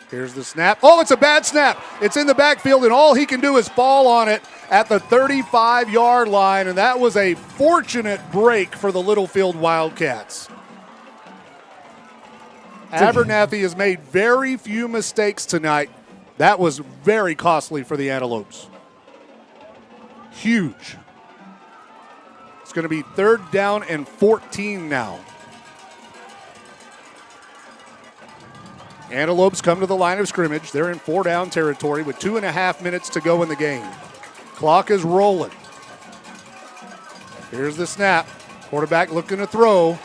Speaker 2: Here's the snap. Oh, it's a bad snap. It's in the backfield, and all he can do is fall on it at the 35-yard line, and that was a fortunate break for the Littlefield Wildcats. Abernathy has made very few mistakes tonight. That was very costly for the Antelopes. Huge. It's going to be 3rd down and 14 now. Antelopes come to the line of scrimmage. They're in 4-down territory with 2.5 minutes to go in the game. Clock is rolling. Here's the snap. Quarterback looking to throw.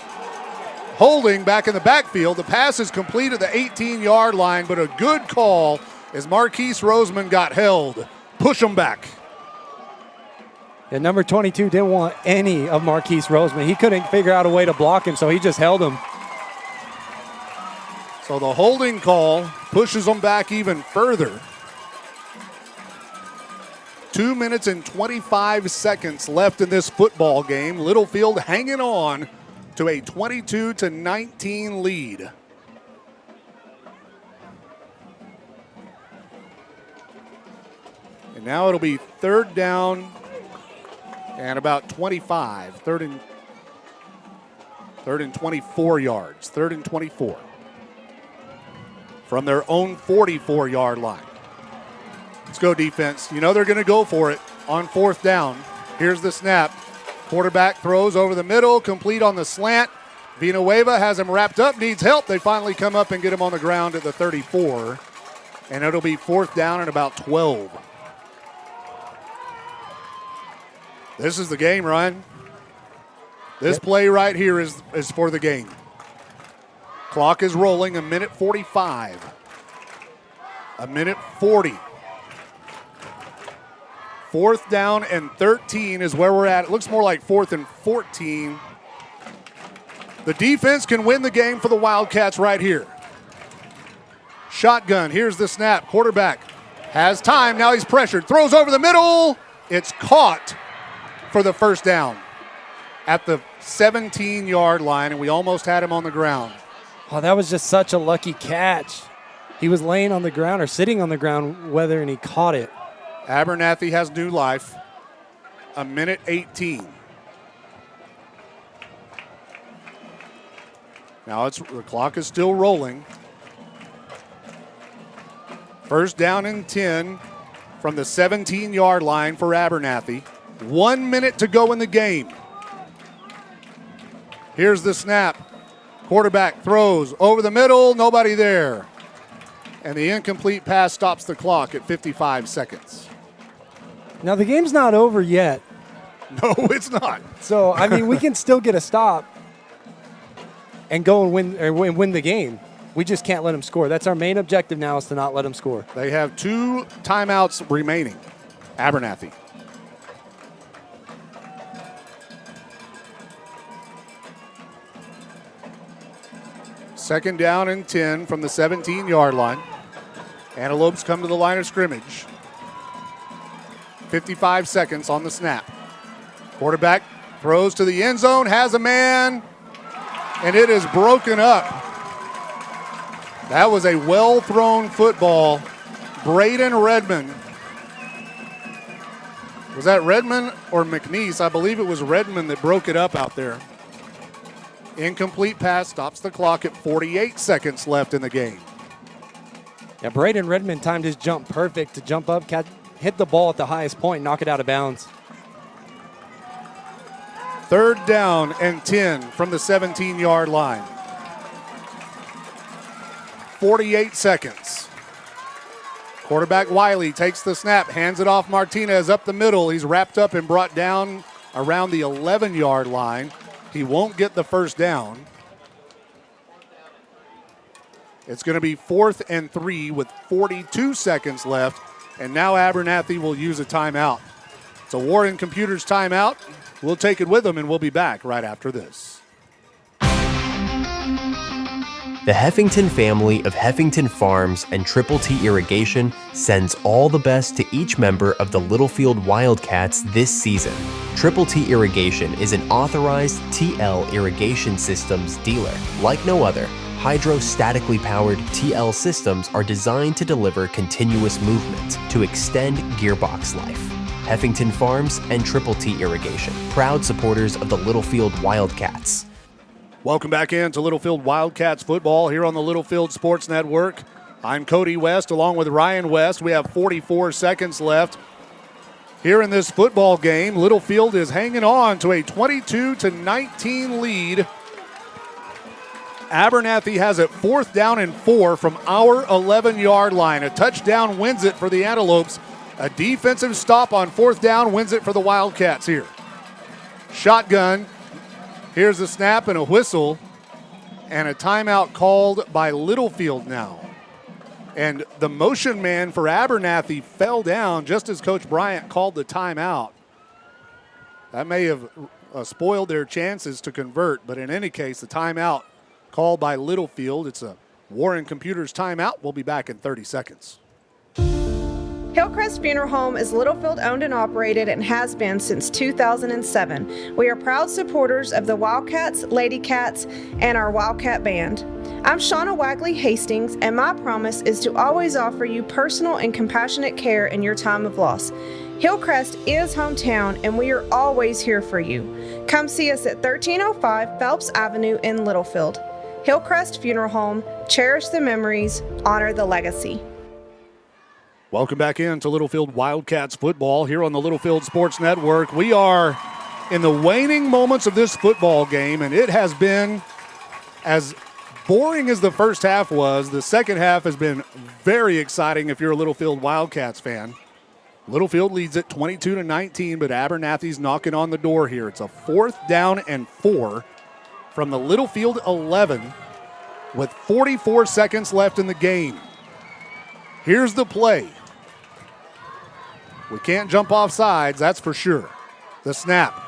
Speaker 2: Holding back in the backfield. The pass is complete at the 18-yard line, but a good call as Marquise Roseman got held. Push him back.
Speaker 3: And number 22 didn't want any of Marquise Roseman. He couldn't figure out a way to block him, so he just held him.
Speaker 2: So the holding call pushes them back even further. 2 minutes and 25 seconds left in this football game. Littlefield hanging on to a 22-19 lead. And now it'll be 3rd down and about 25. 3rd and 24 yards. 3rd and 24. From their own 44-yard line. Let's go, defense. You know they're going to go for it on 4th down. Here's the snap. Quarterback throws over the middle, complete on the slant. Villanueva has him wrapped up, needs help. They finally come up and get him on the ground at the 34. And it'll be 4th down and about 12. This is the game, Ryan. This play right here is for the game. Clock is rolling, 1:45. 1:40. 4th down and 13 is where we're at. It looks more like 4th and 14. The defense can win the game for the Wildcats right here. Shotgun. Here's the snap. Quarterback has time. Now he's pressured. Throws over the middle. It's caught for the first down at the 17-yard line, and we almost had him on the ground.
Speaker 3: Oh, that was just such a lucky catch. He was laying on the ground or sitting on the ground, whether, and he caught it.
Speaker 2: Abernathy has new life. A minute 18. Now the clock is still rolling. First down and 10 from the 17-yard line for Abernathy. 1 minute to go in the game. Here's the snap. Quarterback throws over the middle, nobody there. And the incomplete pass stops the clock at 55 seconds.
Speaker 3: Now, the game's not over yet.
Speaker 2: No, it's not.
Speaker 3: So, I mean, we can still get a stop and go and win the game. We just can't let them score. That's our main objective now, is to not let them score.
Speaker 2: They have 2 timeouts remaining. Abernathy. Second down and 10 from the 17-yard line. Antelopes come to the line of scrimmage. 55 seconds on the snap. Quarterback throws to the end zone, has a man, and it is broken up. That was a well-thrown football. Braden Redmond. Was that Redmond or McNeese? I believe it was Redmond that broke it up out there. Incomplete pass stops the clock at 48 seconds left in the game.
Speaker 3: Yeah, Braden Redmond timed his jump perfect to jump up, hit the ball at the highest point, knock it out of bounds.
Speaker 2: Third down and 10 from the 17-yard line. 48 seconds. Quarterback Wiley takes the snap, hands it off Martinez up the middle. He's wrapped up and brought down around the 11-yard line. He won't get the first down. It's going to be 4th and 3 with 42 seconds left. And now Abernathy will use a timeout. It's a Warren Computers timeout. We'll take it with them, and we'll be back right after this.
Speaker 18: The Heffington family of Heffington Farms and Triple T Irrigation sends all the best to each member of the Littlefield Wildcats this season. Triple T Irrigation is an authorized TL irrigation systems dealer. Like no other, hydrostatically powered TL systems are designed to deliver continuous movement to extend gearbox life. Heffington Farms and Triple T Irrigation, proud supporters of the Littlefield Wildcats.
Speaker 2: Welcome back in to Littlefield Wildcats football here on the Littlefield Sports Network. I'm Cody West along with Ryan West. We have 44 seconds left here in this football game. Littlefield is hanging on to a 22-19 lead. Abernathy has it 4th down and 4 from our 11-yard line. A touchdown wins it for the Antelopes. A defensive stop on 4th down wins it for the Wildcats here. Shotgun. Here's the snap and a whistle, and a timeout called by Littlefield now. And the motion man for Abernathy fell down just as Coach Bryant called the timeout. That may have spoiled their chances to convert, but in any case, the timeout called by Littlefield. It's a Warren Computers timeout. We'll be back in 30 seconds.
Speaker 4: Hillcrest Funeral Home is Littlefield owned and operated and has been since 2007. We are proud supporters of the Wildcats, Lady Cats, and our Wildcat Band. I'm Shauna Wagley Hastings, and my promise is to always offer you personal and compassionate care in your time of loss. Hillcrest is hometown, and we are always here for you. Come see us at 1305 Phelps Avenue in Littlefield. Hillcrest Funeral Home, cherish the memories, honor the legacy.
Speaker 2: Welcome back in to Littlefield Wildcats football here on the Littlefield Sports Network. We are in the waning moments of this football game, and it has been as boring as the first half was. The second half has been very exciting if you're a Littlefield Wildcats fan. Littlefield leads it 22-19, but Abernathy's knocking on the door here. It's a 4th down and 4 from the Littlefield 11 with 44 seconds left in the game. Here's the play. We can't jump off sides, that's for sure. The snap.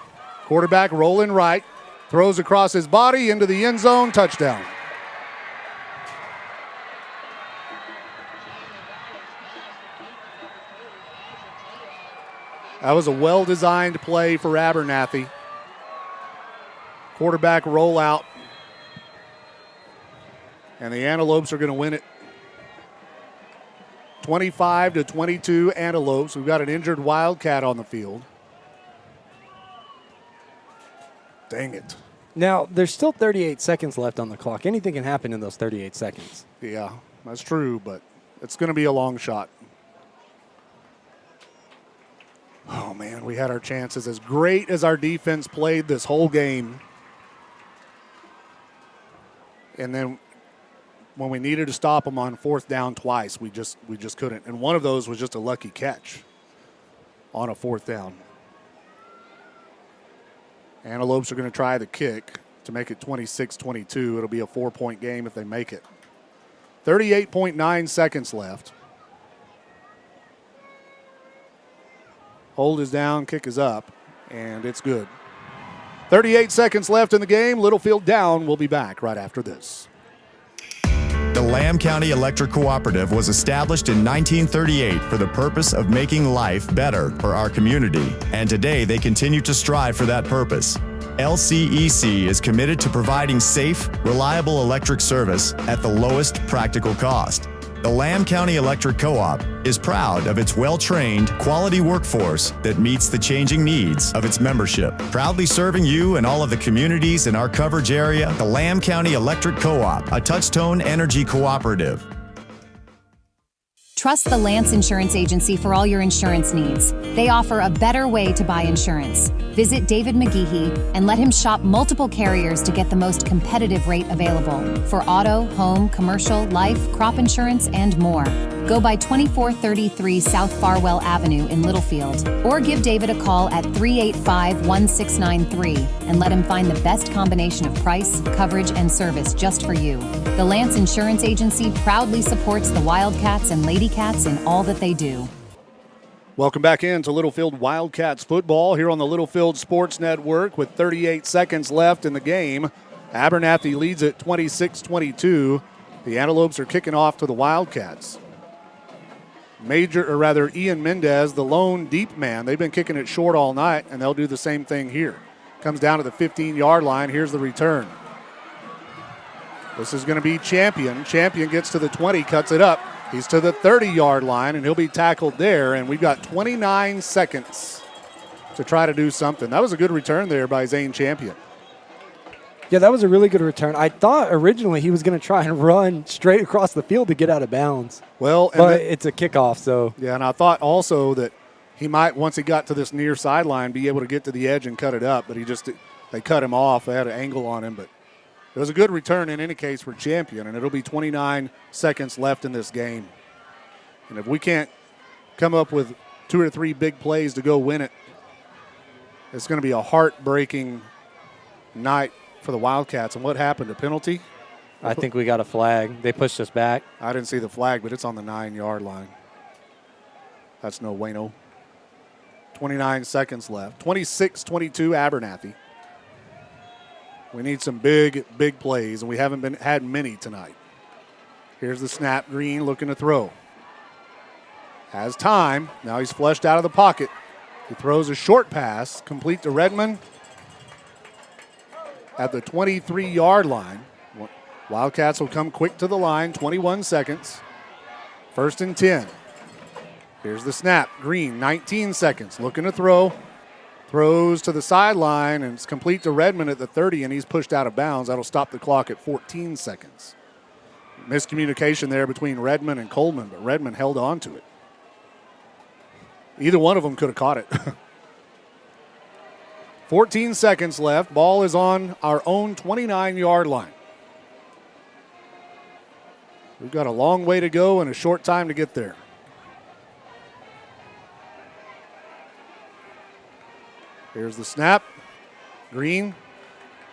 Speaker 2: Quarterback rolling right. Throws across his body into the end zone. Touchdown. That was a well-designed play for Abernathy. Quarterback rollout. And the Antelopes are going to win it 25-22 Antelopes. We've got an injured Wildcat on the field. Dang it.
Speaker 3: Now, there's still 38 seconds left on the clock. Anything can happen in those 38 seconds.
Speaker 2: Yeah, that's true, but it's going to be a long shot. Oh, man, we had our chances. As great as our defense played this whole game, and then when we needed to stop them on fourth down twice, we just couldn't. And one of those was just a lucky catch on a fourth down. Antelopes are going to try the kick to make it 26-22. It'll be a 4-point game if they make it. 38.9 seconds left. Hold is down, kick is up, and it's good. 38 seconds left in the game. Littlefield down. We'll be back right after this.
Speaker 19: The Lamb County Electric Cooperative was established in 1938 for the purpose of making life better for our community, and today they continue to strive for that purpose. LCEC is committed to providing safe, reliable electric service at the lowest practical cost. The Lamb County Electric Co-op is proud of its well-trained, quality workforce that meets the changing needs of its membership. Proudly serving you and all of the communities in our coverage area, the Lamb County Electric Co-op, a Touchstone Energy cooperative.
Speaker 20: Trust the Lance Insurance Agency for all your insurance needs. They offer a better way to buy insurance. Visit David McGeehee and let him shop multiple carriers to get the most competitive rate available for auto, home, commercial, life, crop insurance, and more. Go by 2433 South Farwell Avenue in Littlefield, or give David a call at 385-1693 and let him find the best combination of price, coverage, and service just for you. The Lance Insurance Agency proudly supports the Wildcats and Lady Cats in all that they do.
Speaker 2: Welcome back into Littlefield Wildcats football here on the Littlefield Sports Network with 38 seconds left in the game. Abernathy leads it 26-22. The Antelopes are kicking off to the Wildcats. Ian Mendez, the lone deep man. They've been kicking it short all night, and they'll do the same thing here. Comes down to the 15-yard line. Here's the return. This is going to be Champion. Champion gets to the 20, cuts it up. He's to the 30-yard line, and he'll be tackled there. And we've got 29 seconds to try to do something. That was a good return there by Zane Champion.
Speaker 3: Yeah, that was a really good return. I thought originally he was going to try and run straight across the field to get out of bounds.
Speaker 2: Well,
Speaker 3: but it's a kickoff, so.
Speaker 2: Yeah, and I thought also that he might, once he got to this near sideline, be able to get to the edge and cut it up. But they cut him off. They had an angle on him, but it was a good return in any case for Champion, and it'll be 29 seconds left in this game. And if we can't come up with 2 or 3 big plays to go win it, it's going to be a heartbreaking night for the Wildcats. And what happened? A penalty?
Speaker 3: I think we got a flag. They pushed us back.
Speaker 2: I didn't see the flag, but it's on the 9-yard line. That's no bueno. 29 seconds left. 26-22 Abernathy. We need some big plays, and we haven't had many tonight. Here's the snap. Green looking to throw. Has time. Now he's flushed out of the pocket. He throws a short pass, complete to Redmond at the 23-yard line. Wildcats will come quick to the line, 21 seconds. 1st and 10. Here's the snap. Green, 19 seconds, looking to throw. Throws to the sideline, and it's complete to Redmond at the 30, and he's pushed out of bounds. That'll stop the clock at 14 seconds. Miscommunication there between Redmond and Coleman, but Redmond held on to it. Either one of them could have caught it. 14 seconds left. Ball is on our own 29-yard line. We've got a long way to go and a short time to get there. Here's the snap. Green,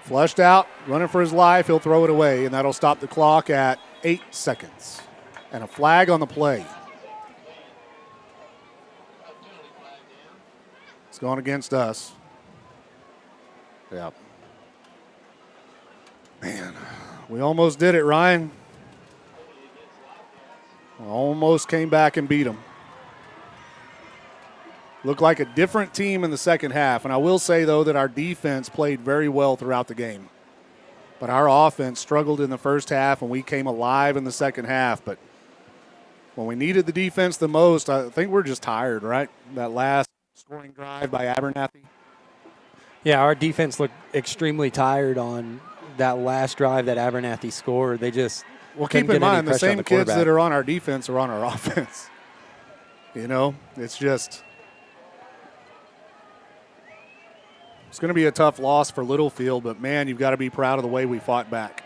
Speaker 2: flushed out, running for his life. He'll throw it away, and that'll stop the clock at 8 seconds. And a flag on the play. It's going against us. Yeah. Man, we almost did it, Ryan. We almost came back and beat them. looked like a different team in the second half. And I will say, though, that our defense played very well throughout the game. But our offense struggled in the first half, and we came alive in the second half. But when we needed the defense the most, I think we're just tired, right? That last scoring drive by Abernathy.
Speaker 3: Yeah, our defense looked extremely tired on that last drive that Abernathy scored. They just
Speaker 2: keep in mind, the same kids that are on our defense are on our offense. You know, it's just – it's going to be a tough loss for Littlefield, but, man, you've got to be proud of the way we fought back.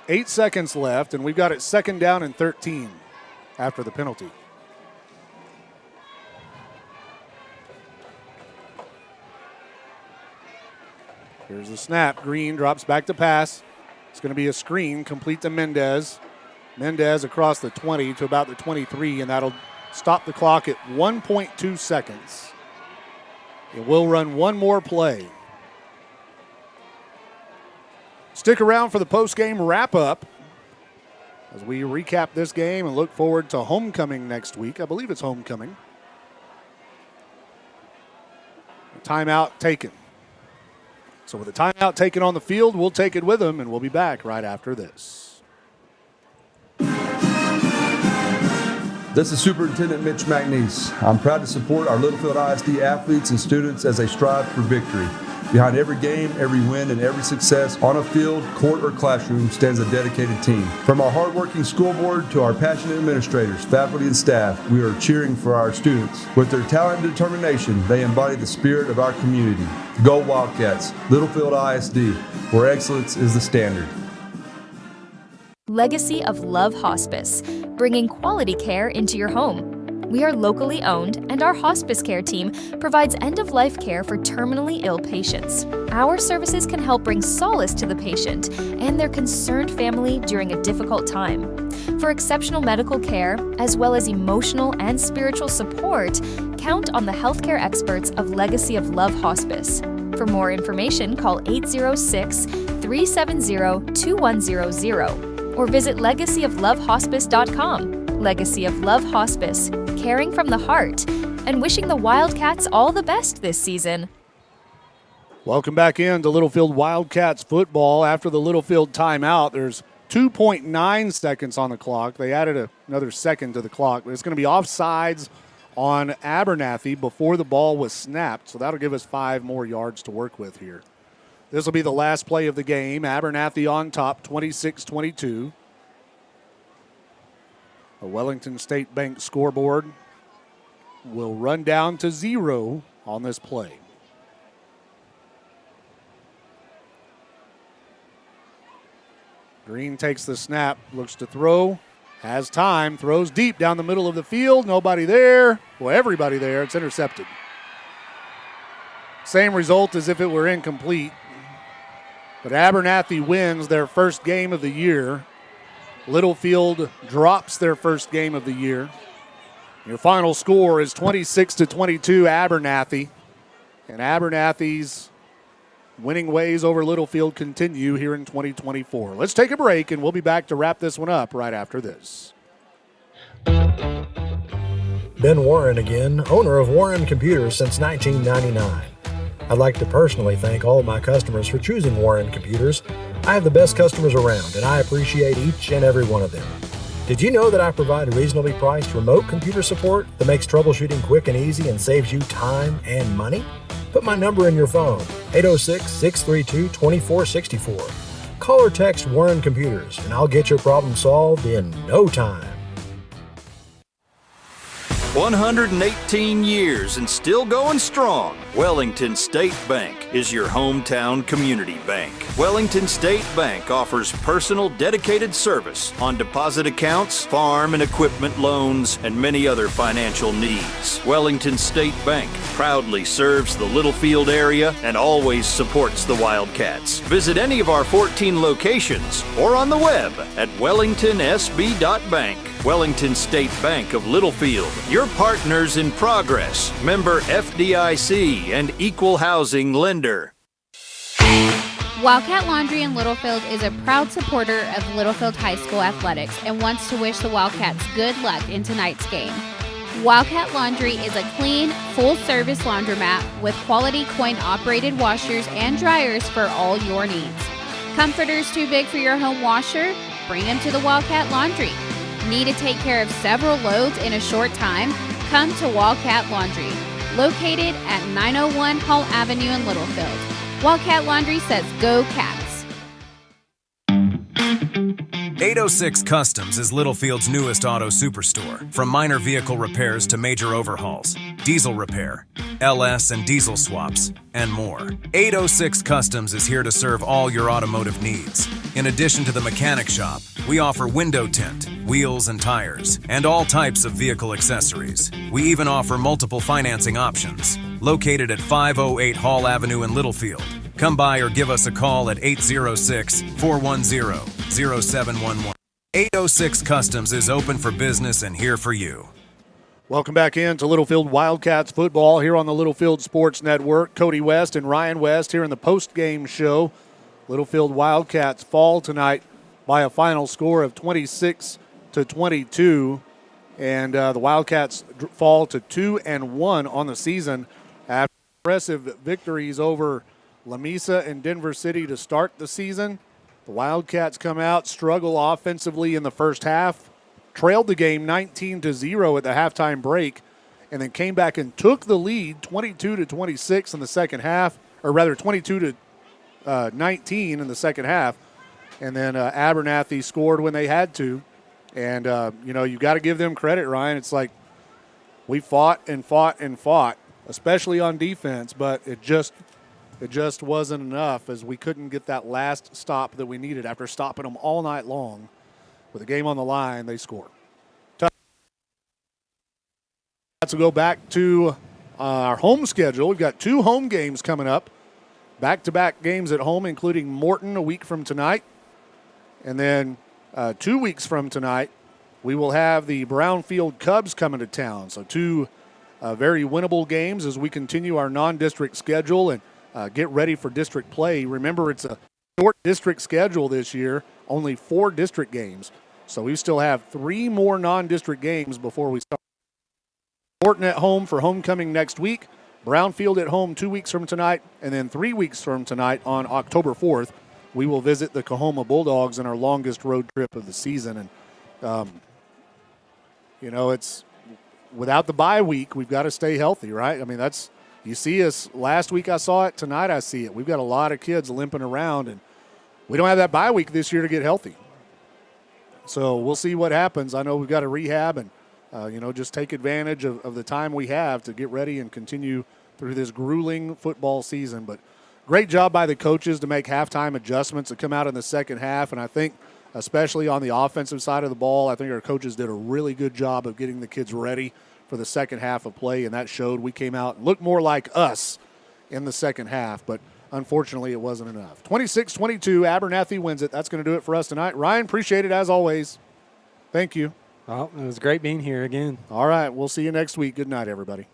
Speaker 2: Eight seconds left, and we've got it 2nd down and 13 after the penalty. Here's the snap. Green drops back to pass. It's going to be a screen, complete to Mendez. Mendez across the 20 to about the 23, and that'll stop the clock at 1.2 seconds. It will run one more play. Stick around for the post-game wrap-up as we recap this game and look forward to homecoming next week. I believe it's homecoming. Timeout taken. So with a timeout taken on the field, we'll take it with them, and we'll be back right after this.
Speaker 1: This is Superintendent Mitch McNeese. I'm proud to support our Littlefield ISD athletes and students as they strive for victory. Behind every game, every win, and every success on a field, court, or classroom stands a dedicated team. From our hardworking school board to our passionate administrators, faculty, and staff, we are cheering for our students. With their talent and determination, they embody the spirit of our community. Go Wildcats, Littlefield ISD, where excellence is the standard.
Speaker 14: Legacy of Love Hospice, bringing quality care into your home. We are locally owned, and our hospice care team provides end-of-life care for terminally ill patients. Our services can help bring solace to the patient and their concerned family during a difficult time. For exceptional medical care, as well as emotional and spiritual support, count on the healthcare experts of Legacy of Love Hospice. For more information, call 806-370-2100 or visit legacyoflovehospice.com. Legacy of Love Hospice, caring from the heart, and wishing the Wildcats all the best this season.
Speaker 2: Welcome back in to Littlefield Wildcats football. After the Littlefield timeout, there's 2.9 seconds on the clock. They added another second to the clock, but it's going to be offsides on Abernathy before the ball was snapped, so that'll give us 5 more yards to work with here. This will be the last play of the game. Abernathy on top, 26-22. The Wellington State Bank scoreboard will run down to 0 on this play. Green takes the snap, looks to throw, has time, throws deep down the middle of the field. Nobody there. Well, everybody there. It's intercepted. Same result as if it were incomplete. But Abernathy wins their first game of the year. Littlefield drops their first game of the year. Your final score is 26-22 Abernathy. And Abernathy's winning ways over Littlefield continue here in 2024. Let's take a break, and we'll be back to wrap this one up right after this.
Speaker 6: Ben Warren again, owner of Warren Computers since 1999. I'd like to personally thank all of my customers for choosing Warren Computers. I have the best customers around, and I appreciate each and every one of them. Did you know that I provide reasonably priced remote computer support that makes troubleshooting quick and easy and saves you time and money? Put my number in your phone, 806-632-2464. Call or text Warren Computers, and I'll get your problem solved in no time.
Speaker 5: 118 years and still going strong. Wellington State Bank is your hometown community bank. Wellington State Bank offers personal, dedicated service on deposit accounts, farm and equipment loans, and many other financial needs. Wellington State Bank proudly serves the Littlefield area and always supports the Wildcats. Visit any of our 14 locations or on the web at wellingtonsb.bank. Wellington State Bank of Littlefield, your partners in progress, member FDIC and equal housing lender.
Speaker 8: Wildcat Laundry in Littlefield is a proud supporter of Littlefield High School athletics and wants to wish the Wildcats good luck in tonight's game. Wildcat Laundry is a clean, full-service laundromat with quality coin-operated washers and dryers for all your needs. Comforters too big for your home washer? Bring them to the Wildcat Laundry. Need to take care of several loads in a short time? Come to Wildcat Laundry, located at 901 Hall Avenue in Littlefield. Wildcat Laundry says go Cats.
Speaker 7: 806 Customs is Littlefield's newest auto superstore. From minor vehicle repairs to major overhauls, diesel repair, LS and diesel swaps, and more. 806 Customs is here to serve all your automotive needs. In addition to the mechanic shop, we offer window tint, wheels and tires, and all types of vehicle accessories. We even offer multiple financing options. Located at 508 Hall Avenue in Littlefield. Come by or give us a call at 806-410-0711. 806 Customs is open for business and here for you.
Speaker 2: Welcome back in to Littlefield Wildcats football here on the Littlefield Sports Network. Cody West and Ryan West here in the post-game show. Littlefield Wildcats fall tonight by a final score of 26-22. And the Wildcats fall to 2-1 on the season after impressive victories over Lamesa and Denver City to start the season. The Wildcats come out, struggle offensively in the first half, trailed the game 19-0 at the halftime break, and then came back and took the lead 22-26 in the second half, or rather 22-19 in the second half. And then Abernathy scored when they had to. And, you got to give them credit, Ryan. It's like we fought and fought and fought, especially on defense, but it just wasn't enough as we couldn't get that last stop that we needed. After stopping them all night long with the game on the line, they scored. Let's go back to our home schedule. We've got 2 home games coming up, back-to-back games at home, including Morton a week from tonight. And then 2 weeks from tonight, we will have the Brownfield Cubs coming to town. So 2 very winnable games as we continue our non-district schedule and get ready for district play. Remember, it's a short district schedule this year, only 4 district games. So we still have 3 more non-district games before we start. Morton at home for homecoming next week, Brownfield at home 2 weeks from tonight, and then 3 weeks from tonight on October 4th, we will visit the Coahoma Bulldogs in our longest road trip of the season. And, it's without the bye week, we've got to stay healthy, right? I mean, you see us last week, I saw it. Tonight, I see it. We've got a lot of kids limping around, and we don't have that bye week this year to get healthy. So we'll see what happens. I know we've got to rehab and, just take advantage of the time we have to get ready and continue through this grueling football season. But great job by the coaches to make halftime adjustments that come out in the second half. And I think, especially on the offensive side of the ball, I think our coaches did a really good job of getting the kids ready for the second half of play, and that showed. We came out and looked more like us in the second half, but unfortunately it wasn't enough. 26-22, Abernathy wins it. That's going to do it for us tonight. Ryan, appreciate it as always. Thank you.
Speaker 3: Well, it was great being here again.
Speaker 2: All right, we'll see you next week. Good night, everybody.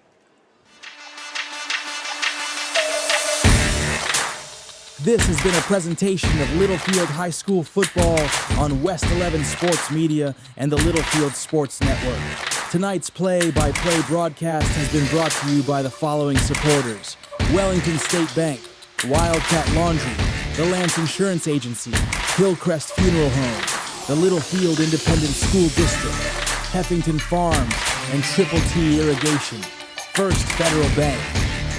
Speaker 22: This has been a presentation of Littlefield High School football on West 11 Sports Media and the Littlefield Sports Network. Tonight's play-by-play broadcast has been brought to you by the following supporters: Wellington State Bank, Wildcat Laundry, the Lance Insurance Agency, Hillcrest Funeral Home, the Littlefield Independent School District, Heffington Farms, and Triple T Irrigation, First Federal Bank,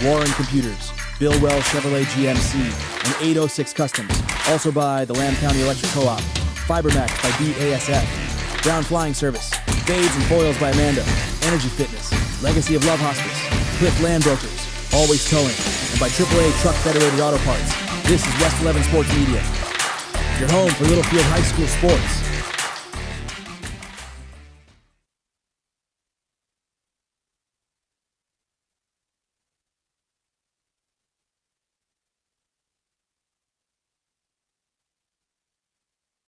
Speaker 22: Warren Computers, Bill Wells Chevrolet GMC, and 806 Customs. Also by the Lamb County Electric Co-op, Fibermax by BASF, Brown Flying Service, Fades and Foils by Amanda, Energy Fitness, Legacy of Love Hospice, Cliff Land Brokers, Always Towing, and by AAA Truck Federated Auto Parts. This is West 11 Sports Media, your home for Littlefield High School sports.